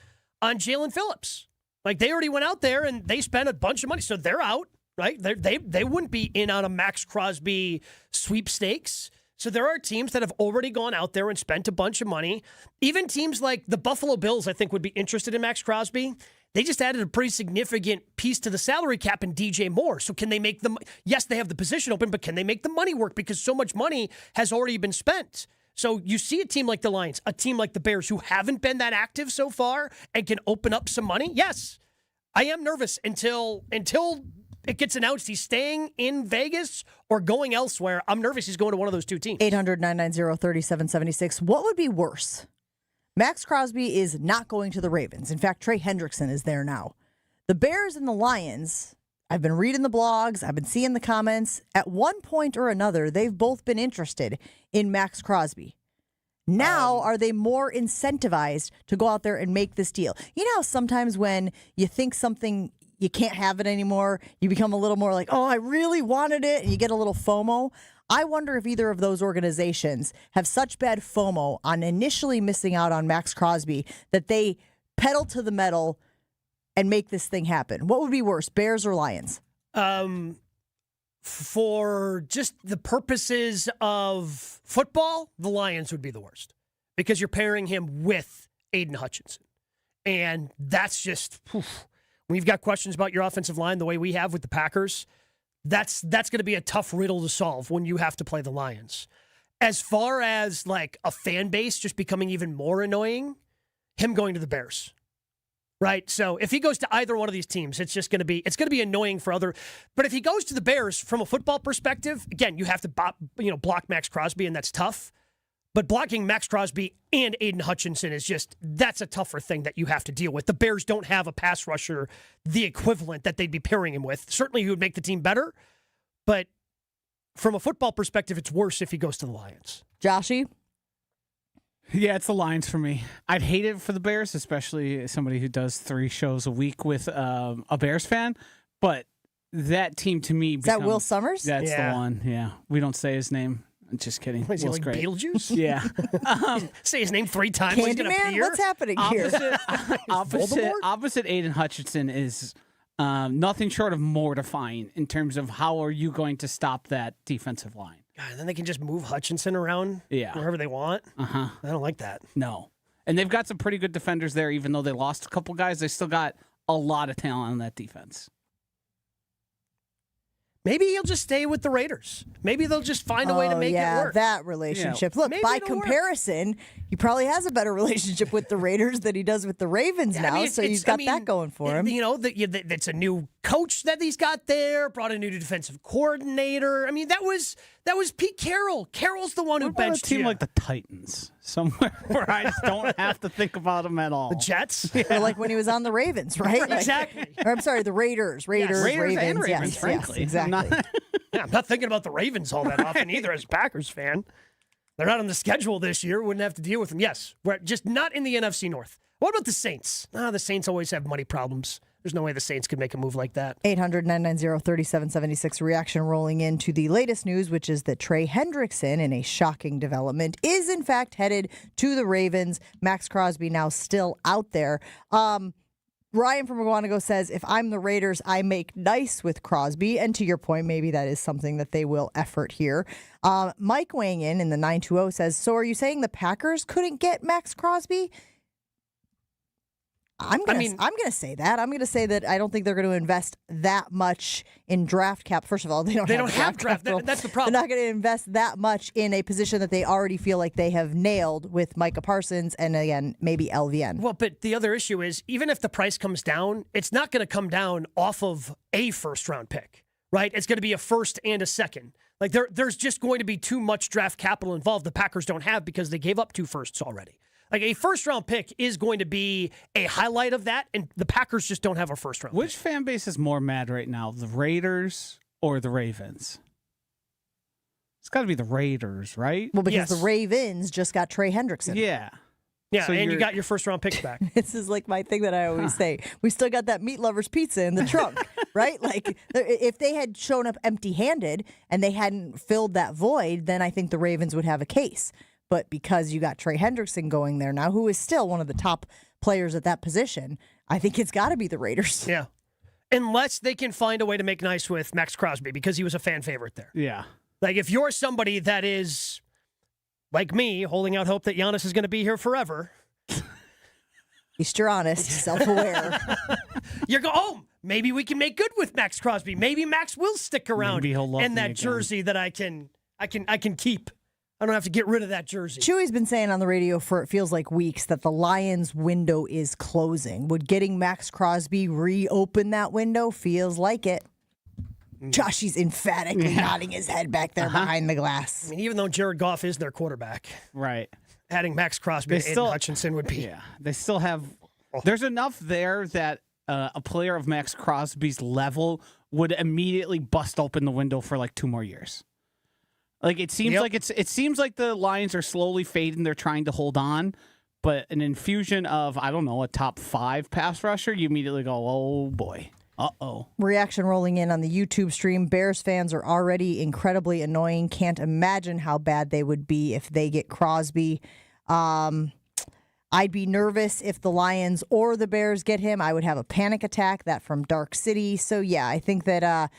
on Jalen Phillips. Like they already went out there and they spent a bunch of money. So they're out. Right? They wouldn't be in on a Max Crosby sweepstakes. So there are teams that have already gone out there and spent a bunch of money. Even teams like the Buffalo Bills, I think, would be interested in Max Crosby. They just added a pretty significant piece to the salary cap in DJ Moore. So can they make them? Yes, they have the position open, but can they make the money work? Because so much money has already been spent. So you see a team like the Lions, a team like the Bears, who haven't been that active so far and can open up some money. Yes, I am nervous until it gets announced he's staying in Vegas or going elsewhere. I'm nervous he's going to one of those two teams. 800-990-3776. What would be worse? Max Crosby is not going to the Ravens. In fact, Trey Hendrickson is there now. The Bears and the Lions, I've been reading the blogs, I've been seeing the comments. At one point or another, they've both been interested in Max Crosby. Now, are they more incentivized to go out there and make this deal? You know how sometimes when you think something, you can't have it anymore, you become a little more like, oh, I really wanted it, and you get a little FOMO. I wonder if either of those organizations have such bad FOMO on initially missing out on Max Crosby that they pedal to the metal and make this thing happen. What would be worse, Bears or Lions? For just the purposes of football, the Lions would be the worst because you're pairing him with Aiden Hutchinson. And that's just... We've got questions about your offensive line the way we have with the Packers. That's going to be a tough riddle to solve when you have to play the Lions. As far as like a fan base just becoming even more annoying, him going to the Bears. Right? So if he goes to either one of these teams, it's going to be annoying for other. But if he goes to the Bears from a football perspective, again, you have to block Max Crosby, and that's tough. But blocking Max Crosby and Aiden Hutchinson that's a tougher thing that you have to deal with. The Bears don't have a pass rusher, the equivalent that they'd be pairing him with. Certainly he would make the team better, but from a football perspective, it's worse if he goes to the Lions. Joshy? Yeah, it's the Lions for me. I'd hate it for the Bears, especially as somebody who does 3 shows a week with a Bears fan. But that team to me... Is that Will Summers? That's the one, yeah. We don't say his name. I'm just kidding. Is he Will's like great. Beetlejuice? Yeah. Say his name 3 times. He's going to Candyman? appear? What's happening here? Opposite Aiden Hutchinson is nothing short of mortifying in terms of how are you going to stop that defensive line. God, and then they can just move Hutchinson around wherever they want. Uh-huh. I don't like that. No. And they've got some pretty good defenders there, even though they lost a couple guys. They still got a lot of talent on that defense. Maybe he'll just stay with the Raiders. Maybe they'll just find a way to make it work. That relationship. Yeah. Look, Maybe by it'll comparison, he probably has a better relationship with the Raiders than he does with the Ravens now, so he's got that going for him. You know, that's a new coach that he's got there, brought a new defensive coordinator. I mean, that was Pete Carroll. Carroll's the one who benched a team like the Titans, somewhere where I just don't have to think about them at all. The Jets? Or like when he was on the Ravens, right? Exactly. Or, I'm sorry, the Raiders. Ravens, and Ravens, yes, frankly. Yes, exactly. I'm not thinking about the Ravens all that often either as a Packers fan. They're not on the schedule this year. Wouldn't have to deal with them. Yes, we're just not in the NFC North. What about the Saints? The Saints always have money problems. There's no way the Saints could make a move like that. 800-990-3776 reaction rolling into the latest news, which is that Trey Hendrickson, in a shocking development, is in fact headed to the Ravens. Max Crosby now still out there. Ryan from Aguanago says, if I'm the Raiders, I make nice with Crosby. And to your point, maybe that is something that they will effort here. Mike weighing in the 920 says, so are you saying the Packers couldn't get Max Crosby? I'm gonna say that. I'm gonna say that I don't think they're going to invest that much in draft cap. First of all, they don't have draft. That's the problem. They're not going to invest that much in a position that they already feel like they have nailed with Micah Parsons and again maybe LVN. Well, but the other issue is even if the price comes down, it's not going to come down off of a first-round pick, right? It's going to be a first and a second. Like there's just going to be too much draft capital involved. The Packers don't have because they gave up 2 firsts already. Like a first-round pick is going to be a highlight of that, and the Packers just don't have a first-round pick. Which fan base is more mad right now, the Raiders or the Ravens? It's got to be the Raiders, right? Well, because the Ravens just got Trey Hendrickson. Yeah. Yeah, So and you got your first-round picks back. This is like my thing that I always say. We still got that Meat Lovers pizza in the trunk, right? Like, if they had shown up empty-handed and they hadn't filled that void, then I think the Ravens would have a case. But because you got Trey Hendrickson going there now, who is still one of the top players at that position, I think it's got to be the Raiders. Yeah. Unless they can find a way to make nice with Max Crosby because he was a fan favorite there. Yeah. Like, if you're somebody that is, like me, holding out hope that Giannis is going to be here forever. At least you're honest, self-aware. You go, maybe we can make good with Max Crosby. Maybe Max will stick around Maybe he'll love in me that again. jersey that I can keep. I don't have to get rid of that jersey. Chewy's been saying on the radio for it feels like weeks that the Lions' window is closing. Would getting Max Crosby reopen that window? Feels like it. Joshy's emphatically nodding his head back there behind the glass. I mean, even though Jared Goff is their quarterback, right? Adding Max Crosby to Aiden Hutchinson would be. Yeah, they still have. There's enough there that a player of Max Crosby's level would immediately bust open the window for like 2 more years. Like it seems it seems like the Lions are slowly fading. They're trying to hold on, but an infusion of a top 5 pass rusher, you immediately go, oh boy, Reaction rolling in on the YouTube stream. Bears fans are already incredibly annoying. Can't imagine how bad they would be if they get Crosby. I'd be nervous if the Lions or the Bears get him. I would have a panic attack. That from Dark City. So yeah, I think that.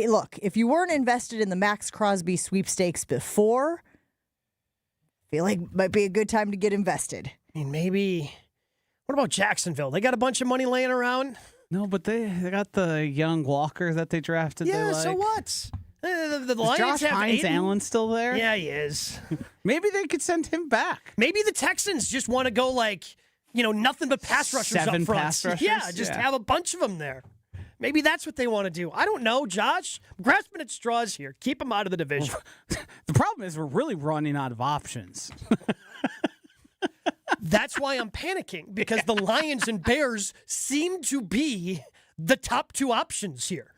Look, if you weren't invested in the Max Crosby sweepstakes before, I feel like it might be a good time to get invested. I mean, maybe. What about Jacksonville? They got a bunch of money laying around. No, but they got the young Walker that they drafted. Yeah, they like. so what? The Is Lions Josh have Hines Aiden. Allen still there? Yeah, he is. Maybe they could send him back. Maybe the Texans just want to go nothing but pass rushers up 7 front. pass rushers? Yeah, just have a bunch of them there. Maybe that's what they want to do. I don't know, Josh. I'm grasping at straws here. Keep them out of the division. The problem is we're really running out of options. That's why I'm panicking, because the Lions and Bears seem to be the top 2 options here.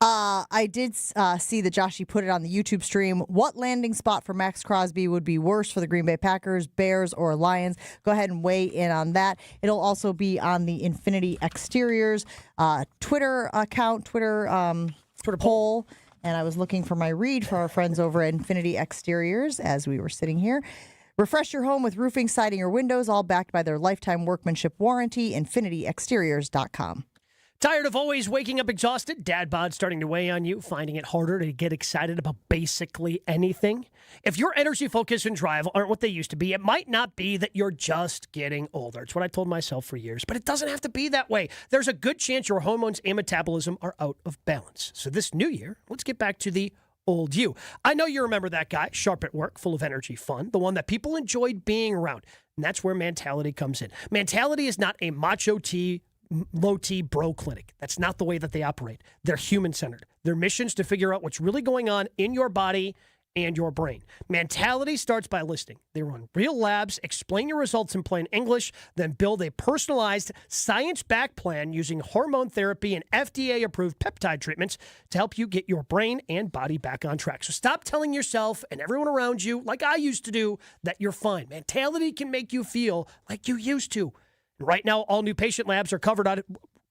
I did see that Joshy put it on the YouTube stream. What landing spot for Max Crosby would be worse for the Green Bay Packers, Bears, or Lions? Go ahead and weigh in on that. It'll also be on the Infinity Exteriors Twitter account, Twitter poll. And I was looking for my read for our friends over at Infinity Exteriors as we were sitting here. Refresh your home with roofing, siding, or windows, all backed by their lifetime workmanship warranty. InfinityExteriors.com. Tired of always waking up exhausted? Dad bod starting to weigh on you, finding it harder to get excited about basically anything? If your energy, focus, and drive aren't what they used to be, it might not be that you're just getting older. It's what I told myself for years, but it doesn't have to be that way. There's a good chance your hormones and metabolism are out of balance. So this new year, let's get back to the old you. I know you remember that guy, sharp at work, full of energy, fun, the one that people enjoyed being around. And that's where Mentality comes in. Mentality is not a macho T, low T bro clinic. That's not the way that they operate. They're human-centered. Their mission's to figure out what's really going on in your body and your brain. Mentality starts by listening. They run real labs, explain your results in plain English, then build a personalized, science-backed plan using hormone therapy and FDA-approved peptide treatments to help you get your brain and body back on track. So stop telling yourself and everyone around you, like I used to do, that you're fine. Mentality can make you feel like you used to. And right now, all new patient labs are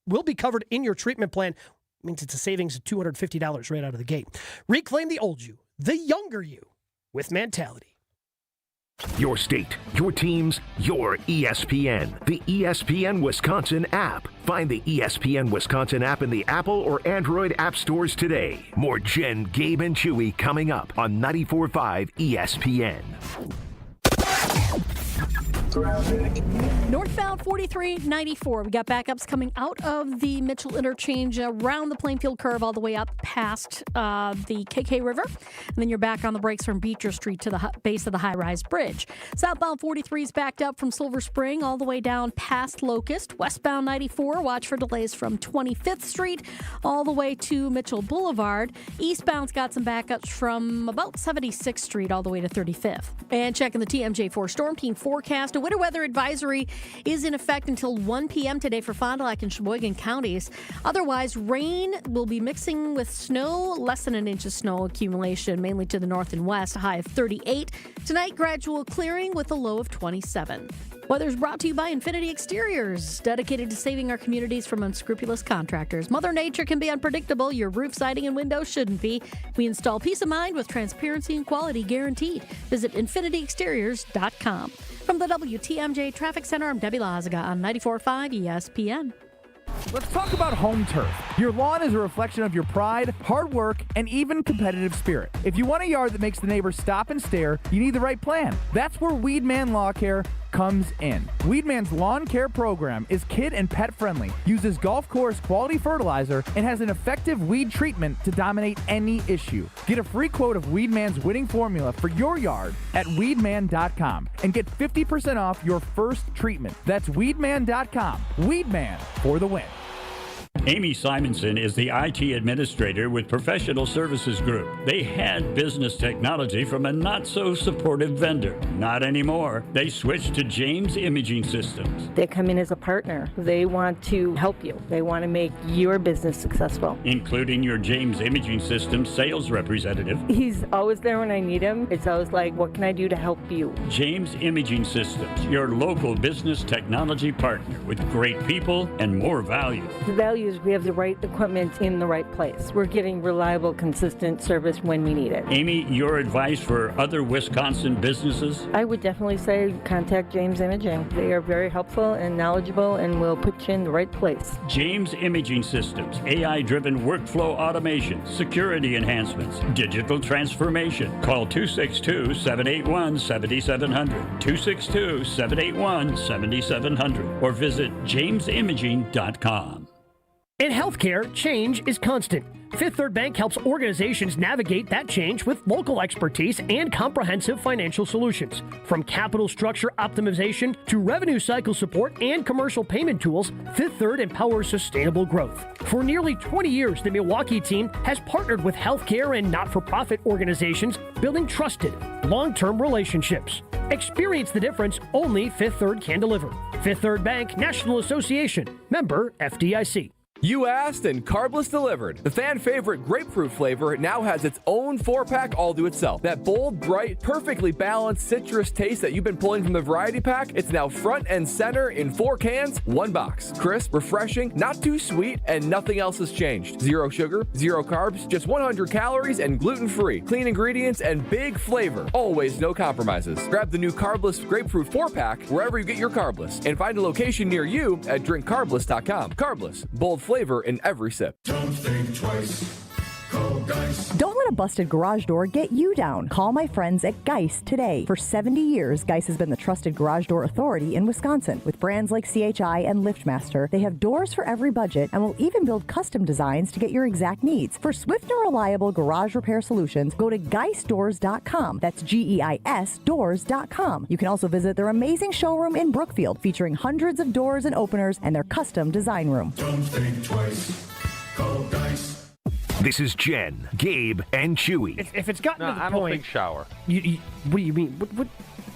will be covered in your treatment plan. It means it's a savings of $250 right out of the gate. Reclaim the old you, the younger you, with Mentality. Your state, your teams, your ESPN. The ESPN Wisconsin app. Find the ESPN Wisconsin app in the Apple or Android app stores today. More Jen, Gabe, and Chewy coming up on 94.5 ESPN. Northbound 4394. We got backups coming out of the Mitchell interchange around the Plainfield curve all the way up past the KK River. And then you're back on the brakes from Beecher Street to the base of the high-rise bridge. Southbound 43 is backed up from Silver Spring all the way down past Locust. Westbound 94, watch for delays from 25th Street all the way to Mitchell Boulevard. Eastbound's got some backups from about 76th Street all the way to 35th. And checking the TMJ4 Storm Team forecast. A winter weather advisory is in effect until 1 p.m. today for Fond du Lac and Sheboygan counties. Otherwise, rain will be mixing with snow, less than an inch of snow accumulation, mainly to the north and west, a high of 38. Tonight, gradual clearing with a low of 27. Weather is brought to you by Infinity Exteriors, dedicated to saving our communities from unscrupulous contractors. Mother Nature can be unpredictable. Your roof, siding, and windows shouldn't be. We install peace of mind with transparency and quality guaranteed. Visit infinityexteriors.com. From the WTMJ Traffic Center, I'm Debbie Lazaga on 94.5 ESPN. Let's talk about home turf. Your lawn is a reflection of your pride, hard work, and even competitive spirit. If you want a yard that makes the neighbors stop and stare, you need the right plan. That's where Weedman Lawn Care comes in. Weedman's lawn care program is kid and pet friendly, uses golf course quality fertilizer, and has an effective weed treatment to dominate any issue. Get a free quote of Weedman's winning formula for your yard at weedman.com and get 50% off your first treatment. That's weedman.com. Weedman for the win. Amy Simonson is the IT administrator with Professional Services Group. They had business technology from a not-so-supportive vendor. Not anymore. They switched to James Imaging Systems. They come in as a partner. They want to help you. They want to make your business successful. Including your James Imaging Systems sales representative. He's always there when I need him. It's always like, what can I do to help you? James Imaging Systems, your local business technology partner with great people and more value. The value is we have the right equipment in the right place. We're getting reliable, consistent service when we need it. Amy, your advice for other Wisconsin businesses? I would definitely say contact James Imaging. They are very helpful and knowledgeable and will put you in the right place. James Imaging Systems, AI-driven workflow automation, security enhancements, digital transformation. Call 262-781-7700, 262-781-7700, or visit jamesimaging.com. In healthcare, change is constant. Fifth Third Bank helps organizations navigate that change with local expertise and comprehensive financial solutions. From capital structure optimization to revenue cycle support and commercial payment tools, Fifth Third empowers sustainable growth. For nearly 20 years, the Milwaukee team has partnered with healthcare and not-for-profit organizations, building trusted, long-term relationships. Experience the difference only Fifth Third can deliver. Fifth Third Bank National Association. Member FDIC. You asked and Carbless delivered. The fan favorite grapefruit flavor now has its own 4-pack all to itself. That bold, bright, perfectly balanced citrus taste that you've been pulling from the variety pack, it's now front and center in 4 cans, 1 box. Crisp, refreshing, not too sweet, and nothing else has changed. 0 sugar, 0 carbs, just 100 calories and gluten-free. Clean ingredients and big flavor. Always no compromises. Grab the new Carbless grapefruit 4-pack wherever you get your Carbless and find a location near you at drinkcarbless.com. Carbless, bold flavor in every sip. Don't think twice. Call Geist. Don't let a busted garage door get you down. Call my friends at Geist today. For 70 years, Geist has been the trusted garage door authority in Wisconsin. With brands like CHI and LiftMaster, they have doors for every budget and will even build custom designs to get your exact needs. For swift and reliable garage repair solutions, go to geistdoors.com. That's GEIS doors.com. You can also visit their amazing showroom in Brookfield, featuring hundreds of doors and openers and their custom design room. Don't think twice. Call Geist. This is Jen, Gabe, and Chewy. If it's gotten to the I point, don't think shower. What do you mean? What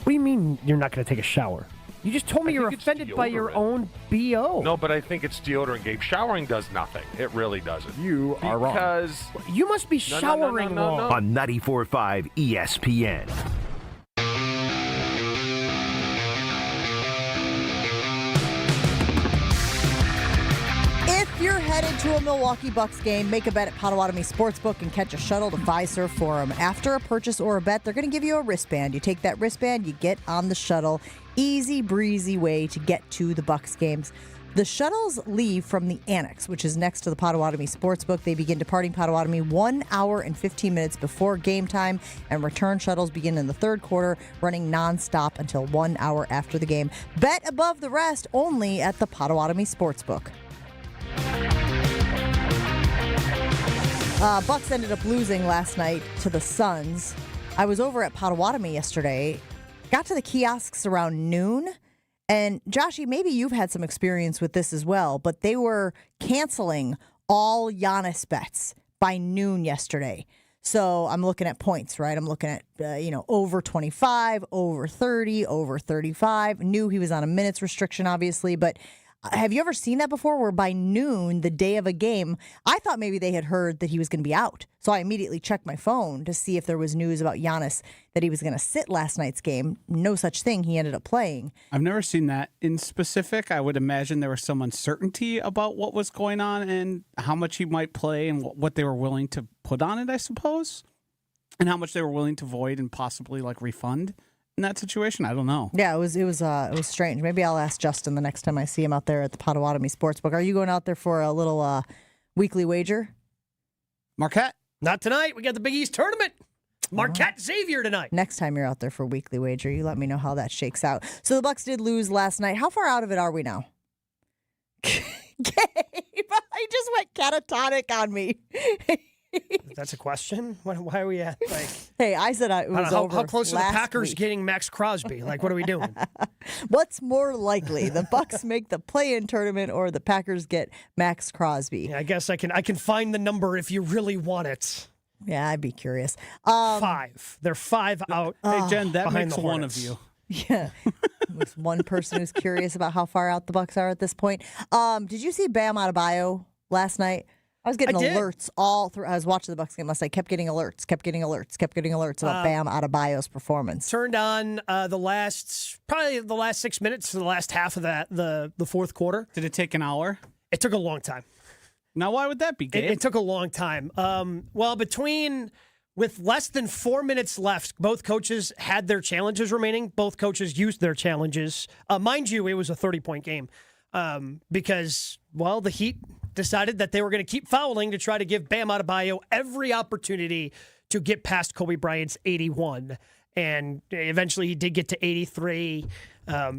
do you mean you're not going to take a shower? You just told me you're offended by your own BO. No, but I think it's deodorant, Gabe. Showering does nothing. It really doesn't. You are wrong. Because you must be showering wrong. On 94.5 ESPN. If you're headed to a Milwaukee Bucks game, make a bet at Potawatomi Sportsbook and catch a shuttle to Fiserv Forum. After a purchase or a bet, they're going to give you a wristband. You take that wristband, you get on the shuttle. Easy breezy way to get to the Bucks games. The shuttles leave from the Annex, which is next to the Potawatomi Sportsbook. They begin departing Potawatomi 1 hour and 15 minutes before game time, and return shuttles begin in the third quarter, running nonstop until 1 hour after the game. Bet above the rest only at the Potawatomi Sportsbook. Bucks ended up losing last night to the Suns. I was over at Potawatomi yesterday, got to the kiosks around noon, and Joshy, maybe you've had some experience with this as well, but they were canceling all Giannis bets by noon yesterday. So I'm looking at points, right? I'm looking at, over 25, over 30, over 35. Knew he was on a minutes restriction, obviously, but have you ever seen that before where by noon, the day of a game, I thought maybe they had heard that he was going to be out. So I immediately checked my phone to see if there was news about Giannis that he was going to sit last night's game. No such thing. He ended up playing. I've never seen that in specific. I would imagine there was some uncertainty about what was going on and how much he might play and what they were willing to put on it, I suppose, and how much they were willing to void and possibly refund. In that situation, I don't know. Yeah, it was strange. Maybe I'll ask Justin the next time I see him out there at the Potawatomi Sportsbook. Are you going out there for a little weekly wager? Marquette? Not tonight. We got the Big East tournament. Marquette Xavier tonight. Next time you're out there for weekly wager, you let me know how that shakes out. So the Bucks did lose last night. How far out of it are we now? Gabe, I just went catatonic on me. That's a question? Why are we at? Hey, I said it was over. How close are the Packers week. Getting Max Crosby? What are we doing? What's more likely, the Bucks make the play-in tournament or the Packers get Max Crosby? Yeah, I guess I can find the number if you really want it. Yeah, I'd be curious. 5. They're 5 out. Hey, Jen, that makes the one of you. Yeah. There's one person who's curious about how far out the Bucks are at this point. Did you see Bam Adebayo last night? I was getting alerts all through. I was watching the Bucks game last night. Kept getting alerts about Bam Adebayo's performance. Turned on the last 6 minutes to the last half of the fourth quarter. Did it take an hour? It took a long time. Now, why would that be, Gabe? It took a long time. With less than 4 minutes left, both coaches had their challenges remaining. Both coaches used their challenges. Mind you, it was a 30-point game because, the Heat decided that they were going to keep fouling to try to give Bam Adebayo every opportunity to get past Kobe Bryant's 81. And eventually he did get to 83.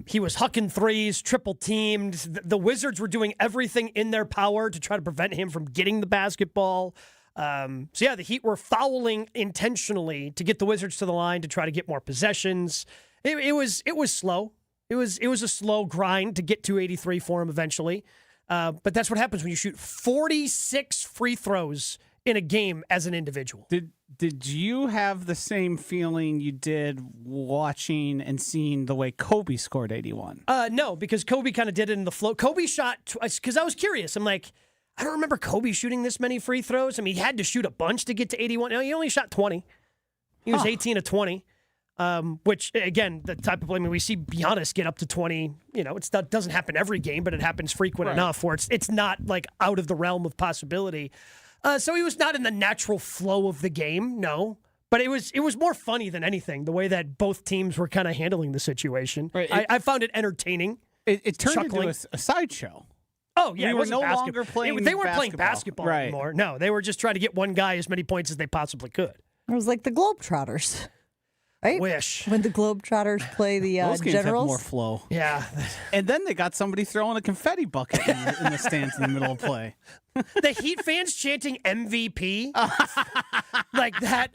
He was hucking threes, triple teamed. The Wizards were doing everything in their power to try to prevent him from getting the basketball. The Heat were fouling intentionally to get the Wizards to the line to try to get more possessions. It was slow. It was a slow grind to get to 83 for him eventually. But that's what happens when you shoot 46 free throws in a game as an individual. Did you have the same feeling you did watching and seeing the way Kobe scored 81? No, because Kobe kind of did it in the flow. Kobe shot, because I was curious. I'm like, I don't remember Kobe shooting this many free throws. I mean, he had to shoot a bunch to get to 81. No, he only shot 20. He was 18 of 20, which, again, the type of play, we see Giannis get up to 20. It doesn't happen every game, but it happens frequent enough where it's not like out of the realm of possibility. So he was not in the natural flow of the game, no. But it was more funny than anything, the way that both teams were kind of handling the situation. Right. I found it entertaining. It turned into a sideshow. Oh, yeah. We were no longer playing They weren't playing basketball anymore. No, they were just trying to get one guy as many points as they possibly could. It was like the Globetrotters. Right? Wish. When the Globetrotters play the Those games Generals. have more flow. Yeah. And then they got somebody throwing a confetti bucket in the stands in the middle of play. The Heat fans chanting MVP like that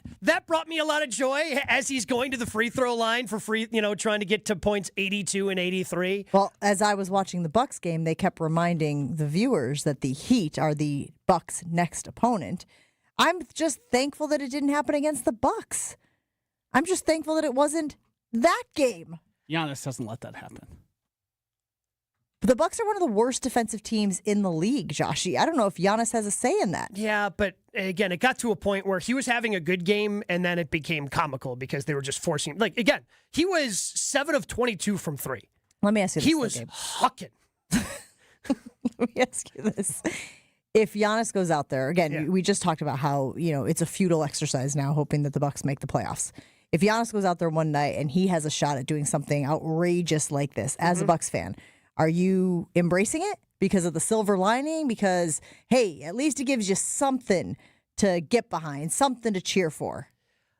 brought me a lot of joy as he's going to the free throw line for free, trying to get to points 82 and 83. Well, as I was watching the Bucks game, they kept reminding the viewers that the Heat are the Bucks' next opponent. I'm just thankful that it didn't happen against the Bucks. I'm just thankful that it wasn't that game. Giannis doesn't let that happen. But the Bucks are one of the worst defensive teams in the league, Joshy. I don't know if Giannis has a say in that. Yeah, but again, it got to a point where he was having a good game, and then it became comical because they were just forcing. Like, again, he was 7 of 22 from 3. Let me ask you this. He was hucking. Let me ask you this. If Giannis goes out there, again, we just talked about how, it's a futile exercise now, hoping that the Bucks make the playoffs. If Giannis goes out there one night and he has a shot at doing something outrageous like this, as a Bucks fan, are you embracing it because of the silver lining? Because, hey, at least it gives you something to get behind, something to cheer for.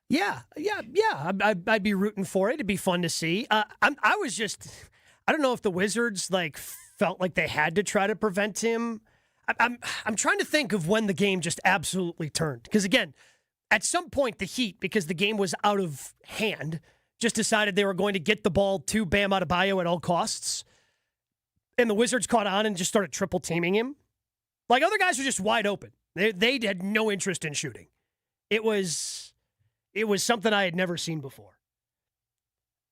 Yeah. I'd be rooting for it. It'd be fun to see. I don't know if the Wizards felt like they had to try to prevent him. I'm trying to think of when the game just absolutely turned. Because, again, at some point, the Heat, because the game was out of hand, just decided they were going to get the ball to Bam Adebayo at all costs. And the Wizards caught on and just started triple teaming him. Like, other guys were just wide open. They had no interest in shooting. It was something I had never seen before.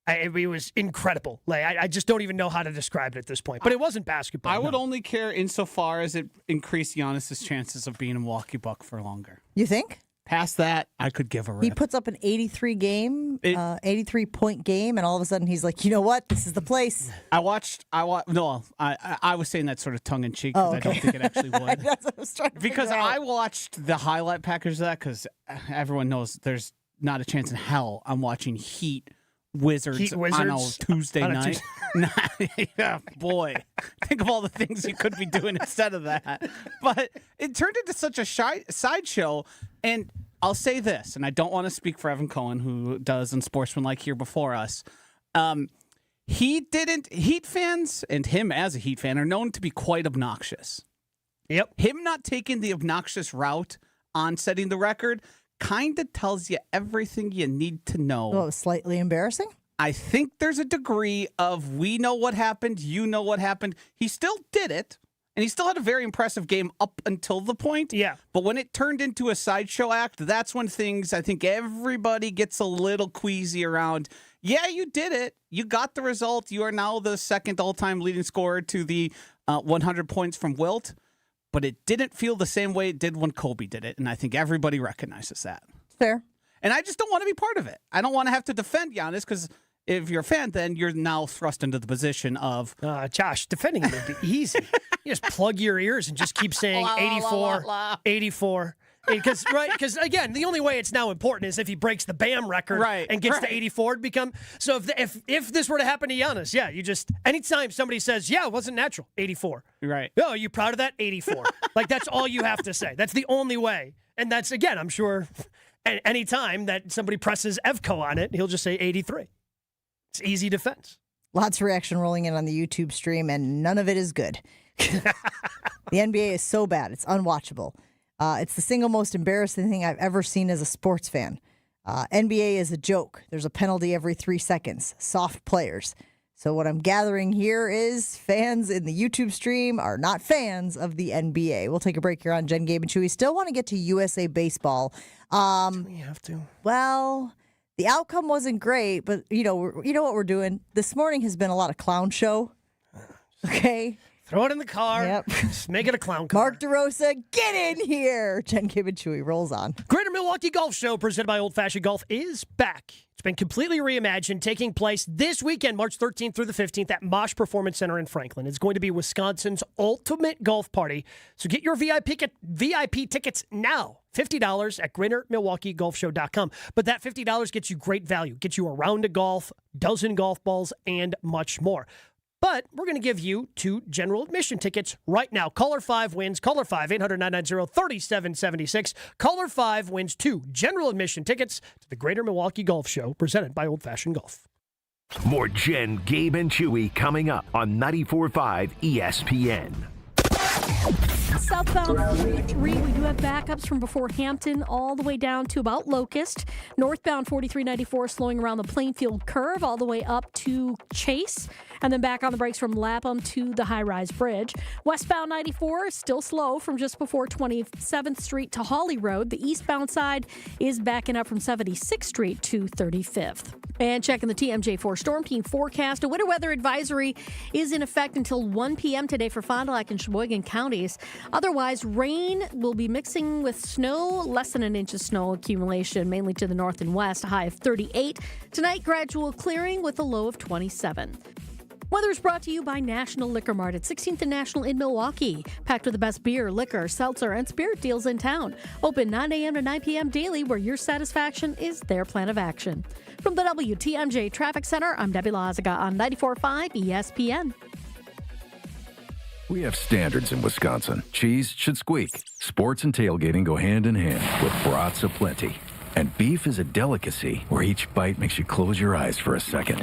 It was incredible. I just don't even know how to describe it at this point. But it wasn't basketball. I would only care insofar as it increased Giannis' chances of being a Milwaukee Buck for longer. You think? Past that, I could give a rip. He puts up an 83-point game, and all of a sudden he's like, you know what? This is the place. I was saying that sort of tongue-in-cheek because I don't think it actually would. That's what I was trying to Because figure out. I watched the highlight package of that because everyone knows there's not a chance in hell I'm watching Heat Wizards on a Tuesday night. Yeah, boy. Think of all the things you could be doing instead of that. But it turned into such a sideshow. And I'll say this, and I don't want to speak for Evan Cohen, who does Unsportsmanlike here before us. Heat fans, and him as a Heat fan, are known to be quite obnoxious. Yep. Him not taking the obnoxious route on setting the record kind of tells you everything you need to know. Oh, slightly embarrassing? I think there's a degree of we know what happened, you know what happened. He still did it, and he still had a very impressive game up until the point. Yeah. But when it turned into a sideshow act, that's when things, I think everybody gets a little queasy around. Yeah, you did it. You got the result. You are now the second all-time leading scorer to the 100 points from Wilt. But it didn't feel the same way it did when Kobe did it, and I think everybody recognizes that. Fair. And I just don't want to be part of it. I don't want to have to defend Giannis because if you're a fan, then you're now thrust into the position of... Josh, defending him would be easy. You just plug your ears and just keep saying 84, 84. Because again, the only way it's now important is if he breaks the BAM record and gets to 84 to become. So if this were to happen to Giannis, you just anytime somebody says, it wasn't natural, 84. Right. Oh, are you proud of that? 84. Like that's all you have to say. That's the only way. And that's again, I'm sure any time that somebody presses Evco on it, he'll just say 83. It's easy defense. Lots of reaction rolling in on the YouTube stream, and none of it is good. The NBA is so bad, it's unwatchable. It's the single most embarrassing thing I've ever seen as a sports fan. NBA is a joke. There's a penalty every 3 seconds. Soft players. So what I'm gathering here is fans in the YouTube stream are not fans of the NBA. We'll take a break here on Jen, Gabe, and Chewy. Still want to get to USA Baseball. Do we have to? Well, the outcome wasn't great, but you know what we're doing? This morning has been a lot of clown show. Okay? Throw it in the car. Yep. Just make it a clown car. Mark DeRosa, get in here. Jen, Gabe, and Chewy rolls on. Greater Milwaukee Golf Show, presented by Old Fashioned Golf, is back. It's been completely reimagined, taking place this weekend, March 13th through the 15th at Mosh Performance Center in Franklin. It's going to be Wisconsin's ultimate golf party. So get your VIP tickets now. $50 at GreaterMilwaukeeGolfShow.com. But that $50 gets you great value. Gets you a round of golf, dozen golf balls, and much more. But we're going to give you 2 general admission tickets right now. Caller 5 wins. Caller 5, 800-990-3776. Caller 5 wins 2 general admission tickets to the Greater Milwaukee Golf Show, presented by Old Fashioned Golf. More Jen, Gabe, and Chewy coming up on 94.5 ESPN. Southbound 43, we do have backups from before Hampton all the way down to about Locust. Northbound 4394 slowing around the Plainfield curve all the way up to Chase. And then back on the brakes from Lapham to the high-rise bridge. Westbound 94 is still slow from just before 27th Street to Hawley Road. The eastbound side is backing up from 76th Street to 35th. And checking the TMJ4 Storm Team forecast, a winter weather advisory is in effect until 1 p.m. today for Fond du Lac and Sheboygan counties. Otherwise, rain will be mixing with snow, less than an inch of snow accumulation, mainly to the north and west, a high of 38. Tonight, gradual clearing with a low of 27. Weather is brought to you by National Liquor Mart at 16th and National in Milwaukee. Packed with the best beer, liquor, seltzer, and spirit deals in town. Open 9 a.m. to 9 p.m. daily, where your satisfaction is their plan of action. From the WTMJ Traffic Center, I'm Debbie Loziga on 94.5 ESPN. We have standards in Wisconsin. Cheese should squeak. Sports and tailgating go hand in hand with brats aplenty. And beef is a delicacy where each bite makes you close your eyes for a second.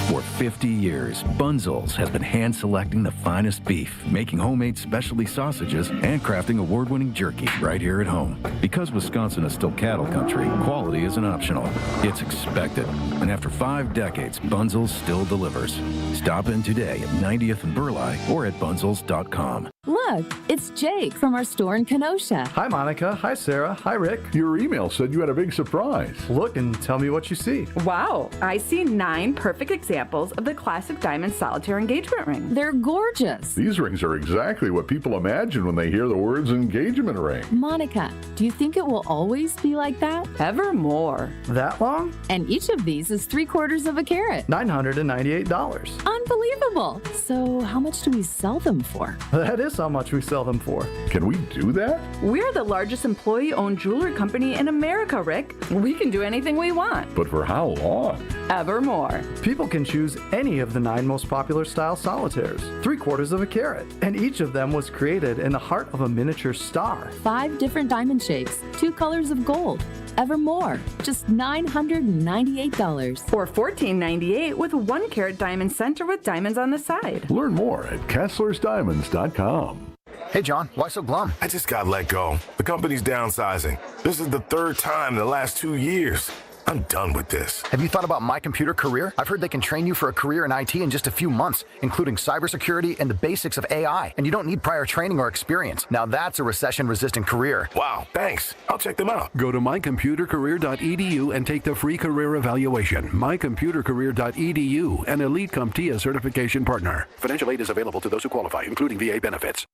For 50 years, Bunzel's has been hand-selecting the finest beef, making homemade specialty sausages, and crafting award-winning jerky right here at home. Because Wisconsin is still cattle country, quality isn't optional. It's expected. And after 5 decades, Bunzel's still delivers. Stop in today at 90th and Burleigh or at bunzels.com. Look, it's Jake from our store in Kenosha. Hi, Monica. Hi, Sarah. Hi, Rick. Your email said you had a big surprise. Look and tell me what you see. Wow, I see 9 perfect examples of the classic diamond solitaire engagement ring. They're gorgeous. These rings are exactly what people imagine when they hear the words engagement ring. Monica, do you think it will always be like that? Ever more. That long? And each of these is 3/4 of a carat. $998. Unbelievable. So how much do we sell them for? That is how much we sell them for. Can we do that? We're the largest employee-owned jewelry company in America, Rick. We can do anything we want. But for how long? Evermore. People can choose any of the 9 most popular style solitaires, 3/4 of a carat, and each of them was created in the heart of a miniature star. 5 different diamond shapes, 2 colors of gold. Evermore. Just $998. Or $1498 with 1 carat diamond center with diamonds on the side. Learn more at KesslersDiamonds.com. Hey, John, why so glum? I just got let go. The company's downsizing. This is the 3rd time in the last 2 years. I'm done with this. Have you thought about My Computer Career? I've heard they can train you for a career in IT in just a few months, including cybersecurity and the basics of AI, and you don't need prior training or experience. Now that's a recession-resistant career. Wow, thanks. I'll check them out. Go to mycomputercareer.edu and take the free career evaluation. mycomputercareer.edu, an Elite CompTIA certification partner. Financial aid is available to those who qualify, including VA benefits.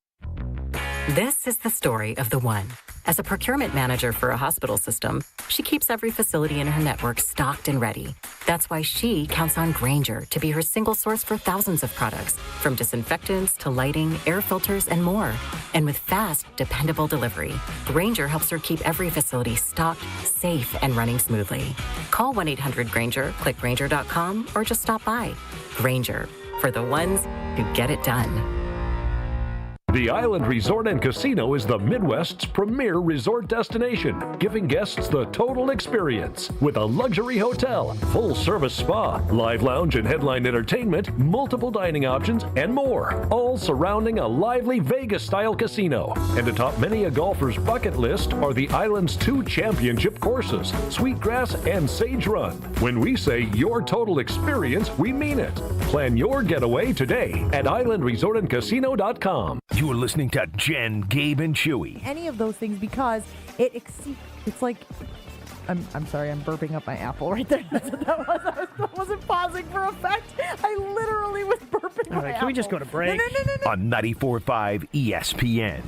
This is the story of the one. As a procurement manager for a hospital system, she keeps every facility in her network stocked and ready. That's why she counts on Grainger to be her single source for thousands of products, from disinfectants to lighting, air filters, and more. And with fast, dependable delivery, Grainger helps her keep every facility stocked, safe, and running smoothly. Call 1-800-GRAINGER, click Grainger.com, or just stop by. Grainger, for the ones who get it done. The Island Resort and Casino is the Midwest's premier resort destination, giving guests the total experience with a luxury hotel, full-service spa, live lounge and headline entertainment, multiple dining options, and more, all surrounding a lively Vegas-style casino. And atop many a golfer's bucket list are the island's 2 championship courses, Sweetgrass and Sage Run. When we say your total experience, we mean it. Plan your getaway today at islandresortandcasino.com. You're listening to Jen, Gabe, and Chewy. Any of those things because it's like, I'm sorry, I'm burping up my apple right there. That's what that was. I wasn't pausing for effect. I literally was burping my apple. Can we just go to break? No. On 94.5 ESPN.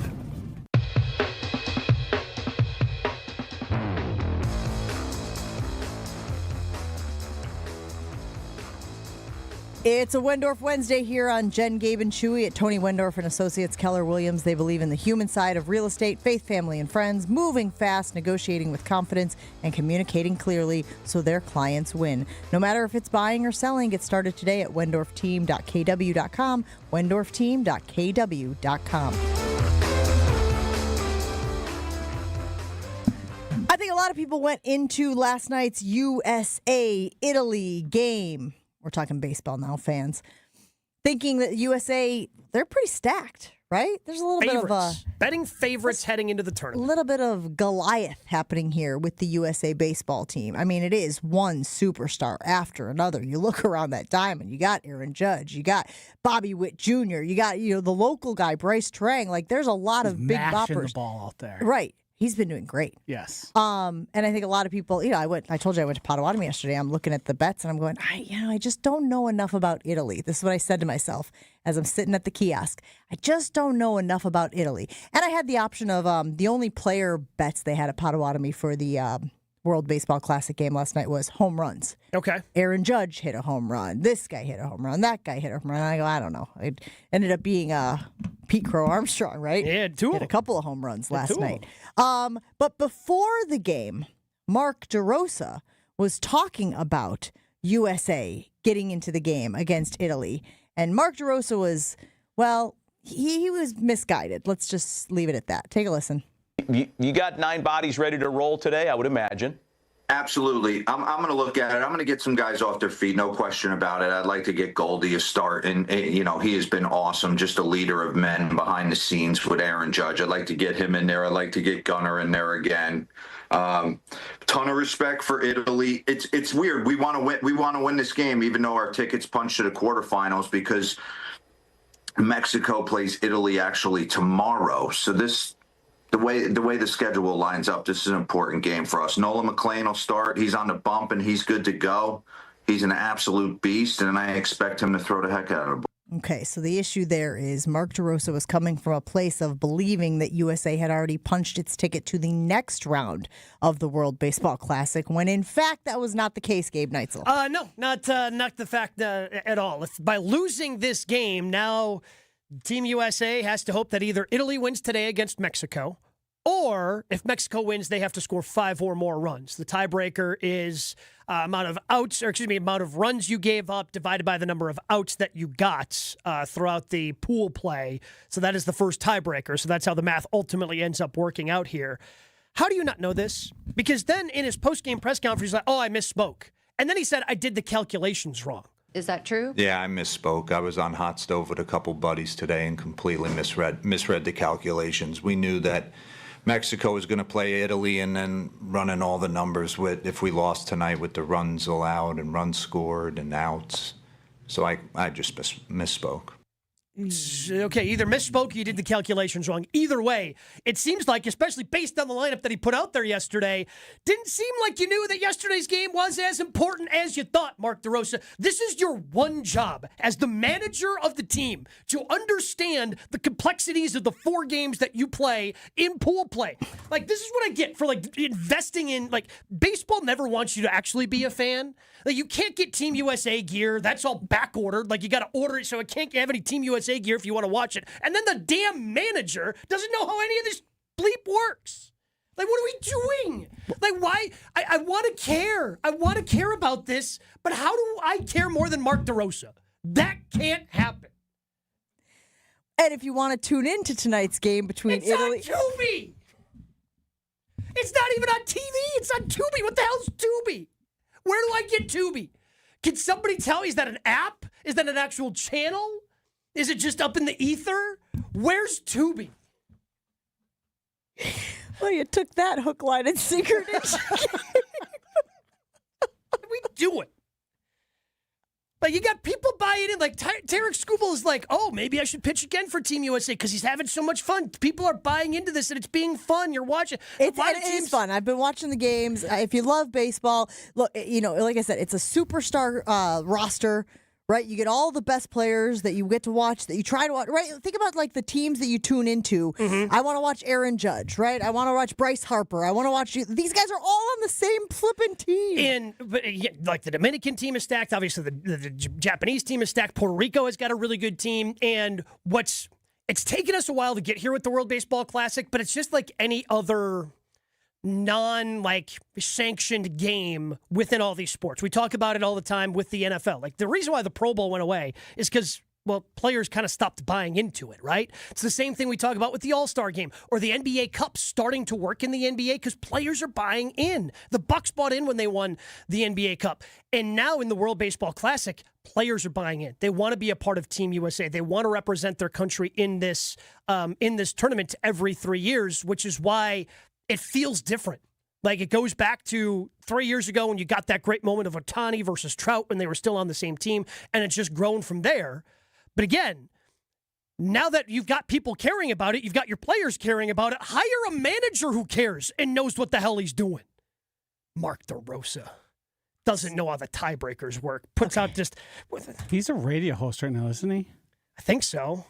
It's a Wendorf Wednesday here on Jen, Gabe, and Chewy at Tony Wendorf and Associates Keller Williams. They believe in the human side of real estate, faith, family, and friends, moving fast, negotiating with confidence, and communicating clearly so their clients win. No matter if it's buying or selling, get started today at wendorfteam.kw.com, wendorfteam.kw.com. I think a lot of people went into last night's USA-Italy game. We're talking baseball now, fans. Thinking that USA, they're pretty stacked, right? There's a little bit of betting favorites heading into the tournament. A little bit of Goliath happening here with the USA baseball team. I mean, it is one superstar after another. You look around that diamond, you got Aaron Judge, you got Bobby Witt Jr., you got the local guy Bryce Trang. Like, there's a lot of big boppers. The ball out there, right? He's been doing great. Yes. And I think a lot of people, I told you I went to Potawatomi yesterday. I'm looking at the bets and I'm going, I just don't know enough about Italy. This is what I said to myself as I'm sitting at the kiosk. I just don't know enough about Italy. And I had the option of the only player bets they had at Potawatomi for the World Baseball Classic game last night was home runs. Okay. Aaron Judge hit a home run. This guy hit a home run. That guy hit a home run. And I go, I don't know. It ended up being Pete Crow Armstrong, right? Yeah, hit a couple of home runs last night. But before the game, Mark DeRosa was talking about USA getting into the game against Italy. And Mark DeRosa was, he was misguided. Let's just leave it at that. Take a listen. You got 9 bodies ready to roll today, I would imagine. Absolutely. I'm going to look at it. I'm going to get some guys off their feet, no question about it. I'd like to get Goldie a start, and he has been awesome, just a leader of men behind the scenes with Aaron Judge. I'd like to get him in there. I'd like to get Gunnar in there again. Ton of respect for Italy. It's weird. We want to win. We want to win this game, even though our tickets punched to the quarterfinals, because Mexico plays Italy actually tomorrow. So the way the schedule lines up, this is an important game for us. Nolan McLean will start. He's on the bump, and he's good to go. He's an absolute beast, and I expect him to throw the heck out of the ball. Okay, so the issue there is Mark DeRosa was coming from a place of believing that USA had already punched its ticket to the next round of the World Baseball Classic, when in fact that was not the case, Gabe Neitzel. No, not the fact at all. If by losing this game, now Team USA has to hope that either Italy wins today against Mexico, or if Mexico wins, they have to score 5 or more runs. The tiebreaker is amount of runs you gave up divided by the number of outs that you got throughout the pool play. So that is the first tiebreaker. So that's how the math ultimately ends up working out here. How do you not know this? Because then in his post-game press conference, he's like, I misspoke. And then he said, I did the calculations wrong. Is that true? Yeah, I misspoke. I was on hot stove with a couple buddies today and completely misread the calculations. We knew that Mexico was going to play Italy and then running all the numbers with if we lost tonight with the runs allowed and runs scored and outs. So I just misspoke. Okay, either misspoke or you did the calculations wrong. Either way, it seems like, especially based on the lineup that he put out there yesterday, didn't seem like you knew that yesterday's game was as important as you thought, Mark DeRosa. This is your one job as the manager of the team, to understand the complexities of the 4 games that you play in pool play. Like, this is what I get for, like, investing in, like, baseball never wants you to actually be a fan. Like, you can't get Team USA gear. That's all back-ordered. Like, you got to order it, so it can't have any Team USA gear if you want to watch it. And then the damn manager doesn't know how any of this bleep works. Like, what are we doing? Like, why? I want to care. I want to care about this, but how do I care more than Mark DeRosa? That can't happen. And if you want to tune in to tonight's game between Italy... It's on Tubi! It's not even on TV. It's on Tubi. What the hell's Tubi? Where do I get Tubi? Can somebody tell me, is that an app? Is that an actual channel? Is it just up in the ether? Where's Tubi? Well, you took that hook, line, and sinker, didn't you? What are we doing? Like, you got people buying in. Like, Tarek Skubal is like, oh, maybe I should pitch again for Team USA because he's having so much fun. People are buying into this, and it's being fun. You're watching. It is fun. I've been watching the games. If you love baseball, look, like I said, it's a superstar roster. Right, you get all the best players that you get to watch, that you try to watch. Right, think about like the teams that you tune into. Mm-hmm. I want to watch Aaron Judge. Right, I want to watch Bryce Harper. I want to watch these guys are all on the same flipping team. Like the Dominican team is stacked. Obviously, the Japanese team is stacked. Puerto Rico has got a really good team. And it's taken us a while to get here with the World Baseball Classic, but it's just like any other sanctioned game within all these sports. We talk about it all the time with the NFL. Like, the reason why the Pro Bowl went away is because, well, players kind of stopped buying into it, right? It's the same thing we talk about with the All-Star game or the NBA Cup starting to work in the NBA because players are buying in. The Bucks bought in when they won the NBA Cup. And now in the World Baseball Classic, players are buying in. They want to be a part of Team USA. They want to represent their country in this tournament every 3 years, which is why it feels different. Like, it goes back to 3 years ago when you got that great moment of Ohtani versus Trout when they were still on the same team, and it's just grown from there. But again, now that you've got people caring about it, you've got your players caring about it, hire a manager who cares and knows what the hell he's doing. Mark DeRosa doesn't know how the tiebreakers work. Puts out just... He's a radio host right now, isn't he? I think so.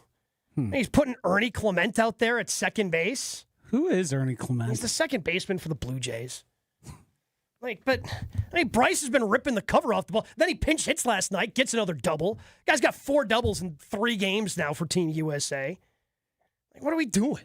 He's putting Ernie Clement out there at second base. Who is Ernie Clement? He's the second baseman for the Blue Jays. Bryce has been ripping the cover off the ball. Then he pinch hits last night, gets another double. Guy's got 4 doubles in 3 games now for Team USA. Like, what are we doing?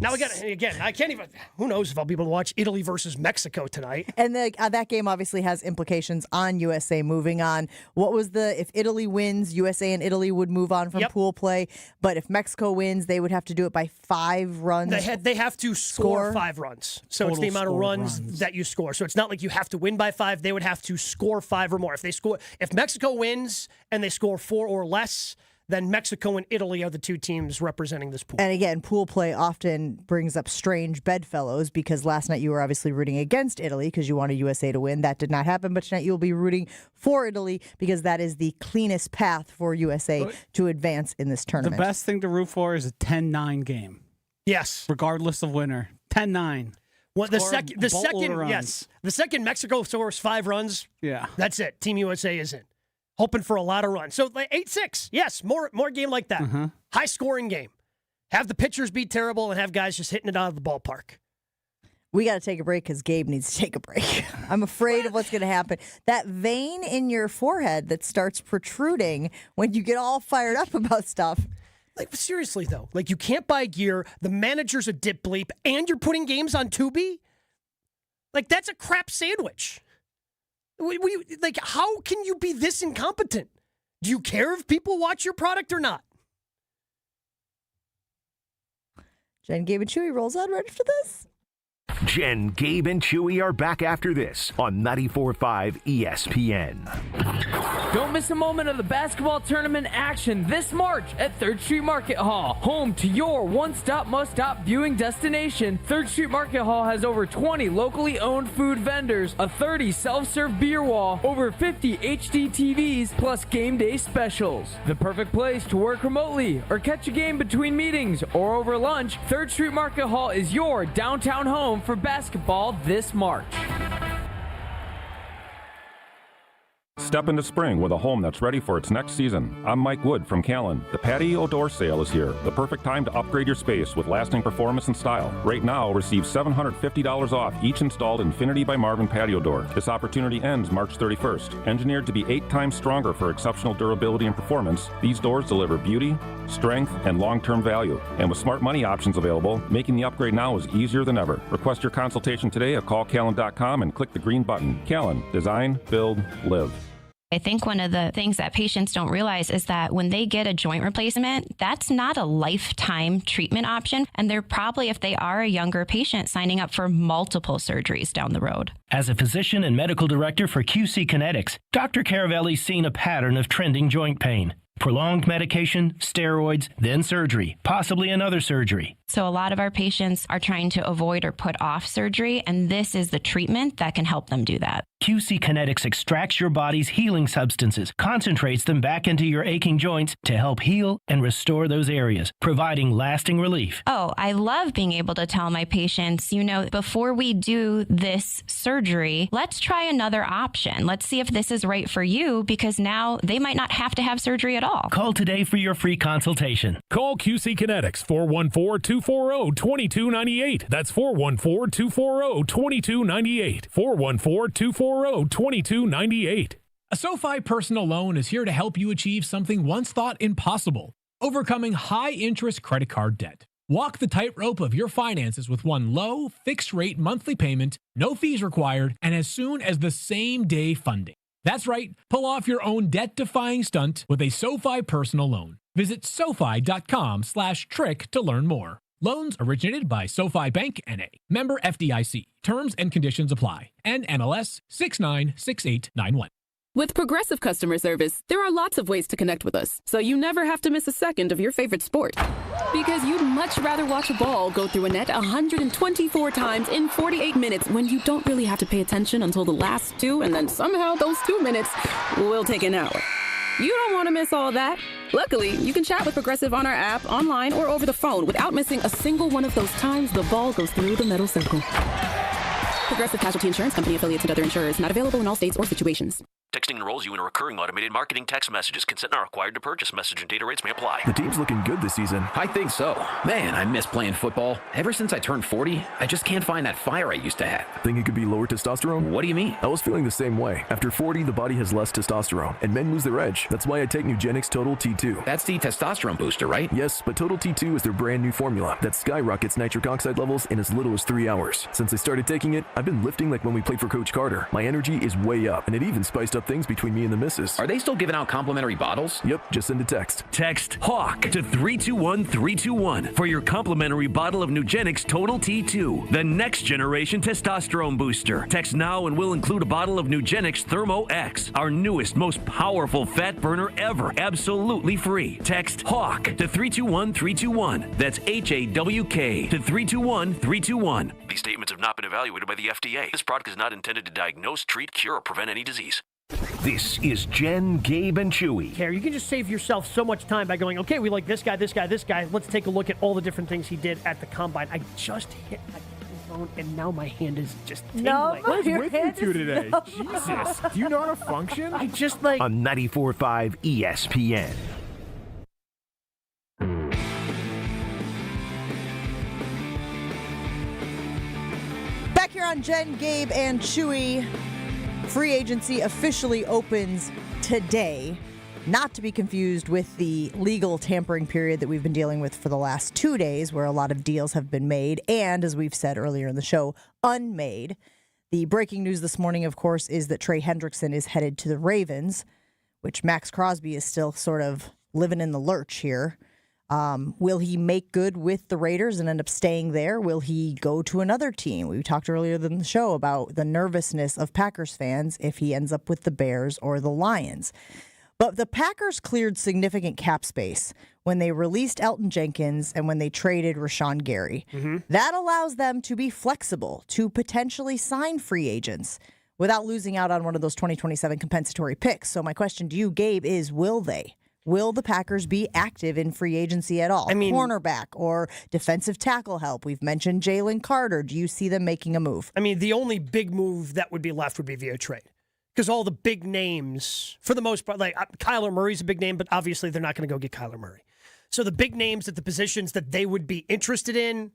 Now we got, again, I can't even, who knows if I'll be able to watch Italy versus Mexico tonight. And that game obviously has implications on USA moving on. If Italy wins, USA and Italy would move on from pool play. But if Mexico wins, they would have to do it by 5 runs. They have to score 5 runs. So Total it's the amount of runs that you score. So it's not like you have to win by 5. They would have to score 5 or more. If Mexico wins and they score 4 or less, then Mexico and Italy are the 2 teams representing this pool. And again, pool play often brings up strange bedfellows because last night you were obviously rooting against Italy because you wanted USA to win. That did not happen, but tonight you'll be rooting for Italy because that is the cleanest path for USA to advance in this tournament. The best thing to root for is a 10-9 game. Yes. Regardless of winner. 10-9. Well, the second Mexico scores 5 runs, that's it. Team USA is in. Hoping for a lot of runs. So, 8-6. Yes, more game like that. Mm-hmm. High-scoring game. Have the pitchers be terrible and have guys just hitting it out of the ballpark. We got to take a break because Gabe needs to take a break. I'm afraid of what's going to happen. That vein in your forehead that starts protruding when you get all fired up about stuff. Like, seriously, though. Like, you can't buy gear. The manager's a dip bleep, and you're putting games on Tubi? Like, that's a crap sandwich. How can you be this incompetent? Do you care if people watch your product or not? Jen, Gabe, and Chewy rolls on ready for this. Jen, Gabe, and Chewy are back after this on 94.5 ESPN. Don't miss a moment of the basketball tournament action this March at 3rd Street Market Hall, home to your one-stop must-stop viewing destination. 3rd Street Market Hall has over 20 locally owned food vendors, a 30 self-serve beer wall, over 50 HD TVs, plus game day specials. The perfect place to work remotely or catch a game between meetings or over lunch. 3rd Street Market Hall is your downtown home for basketball this March. Step into spring with a home that's ready for its next season. I'm Mike Wood from Callan. The patio door sale is here. The perfect time to upgrade your space with lasting performance and style. Right now, receive $750 off each installed Infinity by Marvin patio door. This opportunity ends March 31st. Engineered to be 8 times stronger for exceptional durability and performance, these doors deliver beauty, strength, and long-term value. And with smart money options available, making the upgrade now is easier than ever. Request your consultation today at callcallan.com and click the green button. Callan. Design, build, live. I think one of the things that patients don't realize is that when they get a joint replacement, that's not a lifetime treatment option. And they're probably, if they are a younger patient, signing up for multiple surgeries down the road. As a physician and medical director for QC Kinetics, Dr. Caravelli's seen a pattern of trending joint pain. Prolonged medication, steroids, then surgery, possibly another surgery. So a lot of our patients are trying to avoid or put off surgery, and this is the treatment that can help them do that. QC Kinetics extracts your body's healing substances, concentrates them back into your aching joints to help heal and restore those areas, providing lasting relief. Oh, I love being able to tell my patients, before we do this surgery, let's try another option. Let's see if this is right for you, because now they might not have to have surgery at all. Call today for your free consultation. Call QC Kinetics, 414-240-2298. That's 414-240-2298. 414-240-2298. A SoFi personal loan is here to help you achieve something once thought impossible: overcoming high-interest credit card debt. Walk the tightrope of your finances with one low, fixed-rate monthly payment, no fees required, and as soon as the same-day funding. That's right, pull off your own debt-defying stunt with a SoFi personal loan. Visit SoFi.com/trick to learn more. Loans originated by SoFi Bank N.A. Member FDIC. Terms and conditions apply. NMLS 696891. With Progressive Customer Service, there are lots of ways to connect with us, so you never have to miss a second of your favorite sport. Because you'd much rather watch a ball go through a net 124 times in 48 minutes when you don't really have to pay attention until the last 2, and then somehow those 2 minutes will take an hour. You don't want to miss all that. Luckily, you can chat with Progressive on our app, online, or over the phone without missing a single one of those times the ball goes through the metal circle. Progressive Casualty Insurance Company, affiliates, and other insurers. Not available in all states or situations. Texting enrolls you in recurring automated marketing text messages. Consent not required to purchase. Message and data rates may apply. The team's looking good this season. I think so. Man, I miss playing football. Ever since I turned 40, I just can't find that fire I used to have. Think it could be lower testosterone? What do you mean? I was feeling the same way. After 40, the body has less testosterone, and men lose their edge. That's why I take Nugenix Total T2. That's the testosterone booster, right? Yes, but Total T2 is their brand new formula that skyrockets nitric oxide levels in as little as 3 hours. Since I started taking it, I've been lifting like when we played for Coach Carter. My energy is way up, and it even spiced up things between me and the missus. Are they still giving out complimentary bottles? Yep, just send a text. Text HAWK to 321-321 for your complimentary bottle of Nugenix Total T2, the next generation testosterone booster. Text now and we'll include a bottle of Nugenix Thermo X, our newest, most powerful fat burner ever, absolutely free. Text HAWK to 321-321. That's HAWK to 321-321. These statements have not been evaluated by the FDA. This product is not intended to diagnose, treat, cure, or prevent any disease. This is Jen, Gabe, and Chewy. You can just save yourself so much time by going, okay, we like this guy, this guy, this guy. Let's take a look at all the different things he did at the combine. I just hit my phone, and now my hand is just tingling. What is with you two today? Jesus. Do you know how to function? I just On 94.5 ESPN. Back here on Jen, Gabe, and Chewy. Free agency officially opens today, not to be confused with the legal tampering period that we've been dealing with for the last 2 days, where a lot of deals have been made and, as we've said earlier in the show, unmade. The breaking news this morning, of course, is that Trey Hendrickson is headed to the Ravens, which Max Crosby is still sort of living in the lurch here. Will he make good with the Raiders and end up staying there? Will he go to another team? We talked earlier in the show about the nervousness of Packers fans if he ends up with the Bears or the Lions. But the Packers cleared significant cap space when they released Elton Jenkins and when they traded Rashan Gary. That allows them to be flexible, to potentially sign free agents without losing out on one of those 2027 compensatory picks. So my question to you, Gabe, is will they? Will the Packers be active in free agency at all? I mean, cornerback or defensive tackle help. We've mentioned Jalen Carter. Do you see them making a move? I mean, the only big move that would be left would be via trade. Because all the big names, for the most part, like Kyler Murray's a big name, but obviously they're not going to go get Kyler Murray. So the big names at the positions that they would be interested in,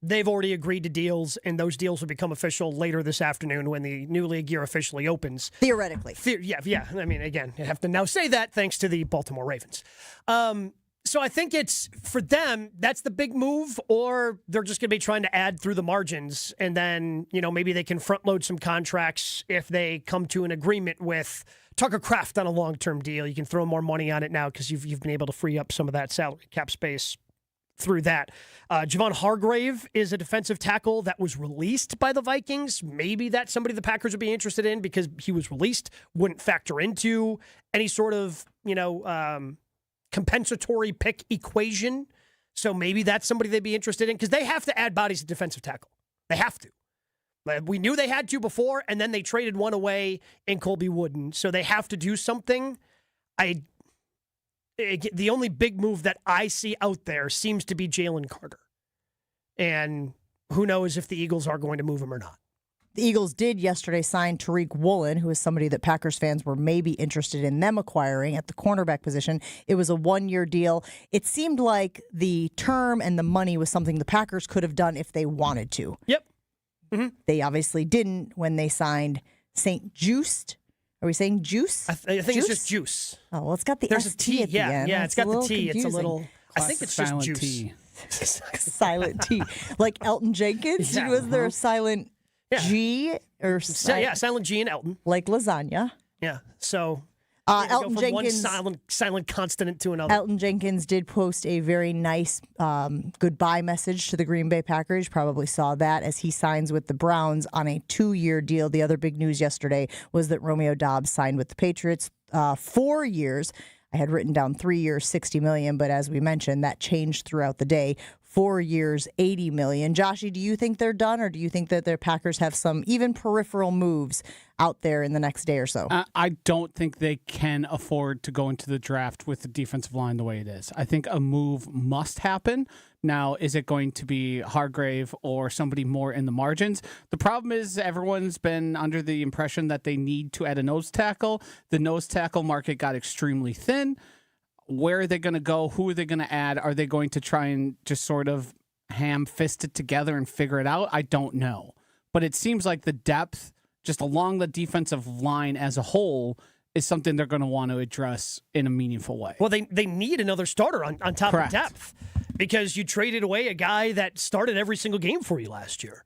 they've already agreed to deals, and those deals will become official later this afternoon when the new league year officially opens. Theoretically. Yeah. I mean, again, you have to now say that thanks to the Baltimore Ravens. So I think it's, for them, that's the big move, or they're just going to be trying to add through the margins, and then, maybe they can front load some contracts if they come to an agreement with Tucker Kraft on a long-term deal. You can throw more money on it now because you've been able to free up some of that salary cap space through that. Javon Hargrave is a defensive tackle that was released by the Vikings. Maybe that's somebody the Packers would be interested in because he was released, wouldn't factor into any sort of, compensatory pick equation. So maybe that's somebody they'd be interested in because they have to add bodies at defensive tackle. They have to. We knew they had to before, and then they traded one away in Colby Wooden. So they have to do something. The only big move that I see out there seems to be Jalen Carter. And who knows if the Eagles are going to move him or not. The Eagles did yesterday sign Tariq Woolen, who is somebody that Packers fans were maybe interested in them acquiring at the cornerback position. It was a one-year deal. It seemed like the term and the money was something the Packers could have done if they wanted to. Yep. They obviously didn't when they signed St. Juiced. Are we saying Juice? I think it's just Juice. Oh, well, it's got the There's ST a T at the end. Yeah, it's got the T. Confusing. It's a little... I think it's just Juice. T. Silent T. Like Elton Jenkins? Yeah. Was there a silent G? Or silent G in Elton. Like lasagna. Yeah, so... Elton go from Jenkins, one silent consonant to another. Elton Jenkins did post a very nice goodbye message to the Green Bay Packers. You probably saw that as he signs with the Browns on a 2-year deal. The other big news yesterday was that Romeo Doubs signed with the Patriots 4 years. I had written down 3 years, $60 million, but as we mentioned, that changed throughout the day. 4 years, $80 million. Joshy, do you think they're done, or do you think that their Packers have some even peripheral moves out there in the next day or so? I don't think they can afford to go into the draft with the defensive line the way it is. I think a move must happen. Now, is it going to be Hargrave or somebody more in the margins? The problem is everyone's been under the impression that they need to add a nose tackle. The nose tackle market got extremely thin. Where are they going to go? Who are they going to add? Are they going to try and just sort of ham-fist it together and figure it out? I don't know. But it seems like the depth just along the defensive line as a whole is something they're going to want to address in a meaningful way. Well, they need another starter on top Correct. of depth because you traded away a guy that started every single game for you last year.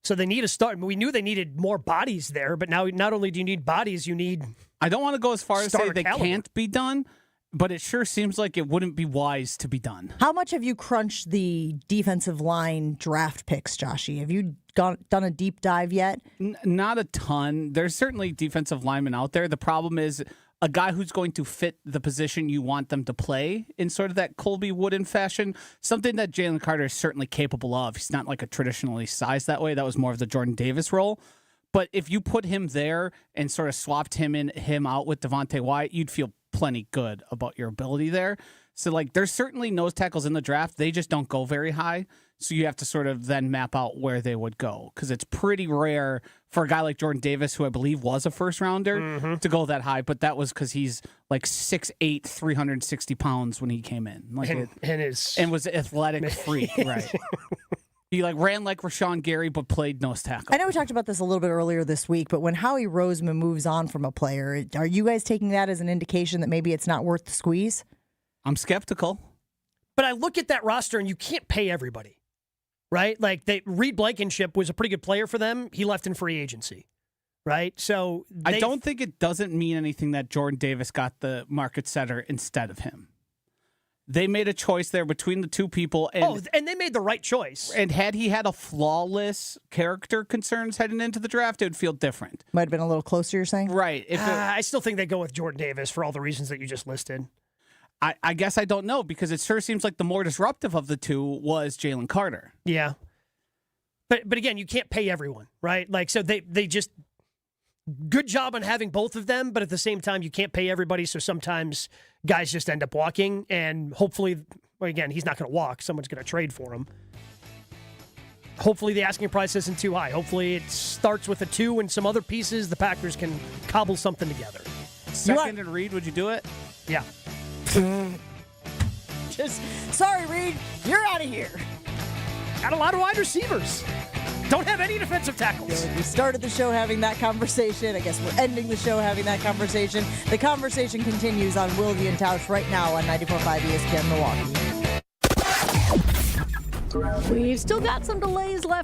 So they need a start. We knew they needed more bodies there, but now not only do you need bodies, you need I don't want to go as far as say they caliber. can't be done, but it sure seems like it wouldn't be wise to be done. How much have you crunched the defensive line draft picks, Joshy? Have you done a deep dive yet? Not a ton. There's certainly defensive linemen out there. The problem is a guy who's going to fit the position you want them to play in sort of that Colby Wooden fashion, something that Jalen Carter is certainly capable of. He's not like a traditionally sized that way. That was more of the Jordan Davis role. But if you put him there and sort of swapped him out with Devontae Wyatt, you'd feel plenty good about your ability there. So, like, there's certainly nose tackles in the draft. They just don't go very high. So you have to sort of then map out where they would go because it's pretty rare for a guy like Jordan Davis, who I believe was a first rounder, to go that high. But that was because he's like 6'8", 360 pounds when he came in. Like and was athletic freak, right? He ran like Rashan Gary, but played nose tackle. I know we talked about this a little bit earlier this week, but when Howie Roseman moves on from a player, are you guys taking that as an indication that maybe it's not worth the squeeze? I'm skeptical. But I look at that roster, and you can't pay everybody, right? Like, Reed Blankenship was a pretty good player for them. He left in free agency, right? So I don't think it doesn't mean anything that Jordan Davis got the market setter instead of him. They made a choice there between the two people. And, and they made the right choice. And had he had a flawless character concerns heading into the draft, it would feel different. Might have been a little closer, you're saying? Right. I still think they go with Jordan Davis for all the reasons that you just listed. I guess I don't know, because it sure seems like the more disruptive of the two was Jalen Carter. Yeah. But again, you can't pay everyone, right? Like, so they just... Good job on having both of them, but at the same time, you can't pay everybody, so sometimes guys just end up walking, and hopefully, well, again, he's not going to walk. Someone's going to trade for him. Hopefully the asking price isn't too high. Hopefully it starts with a 2 and some other pieces. The Packers can cobble something together. Second and Reed, would you do it? Yeah. Just, sorry, Reed, you're out of here. Got a lot of wide receivers. Don't have any defensive tackles. We started the show having that conversation. I guess we're ending the show having that conversation. The conversation continues on Wilde and Tausch right now on 94.5 ESPN Milwaukee. We've still got some delays left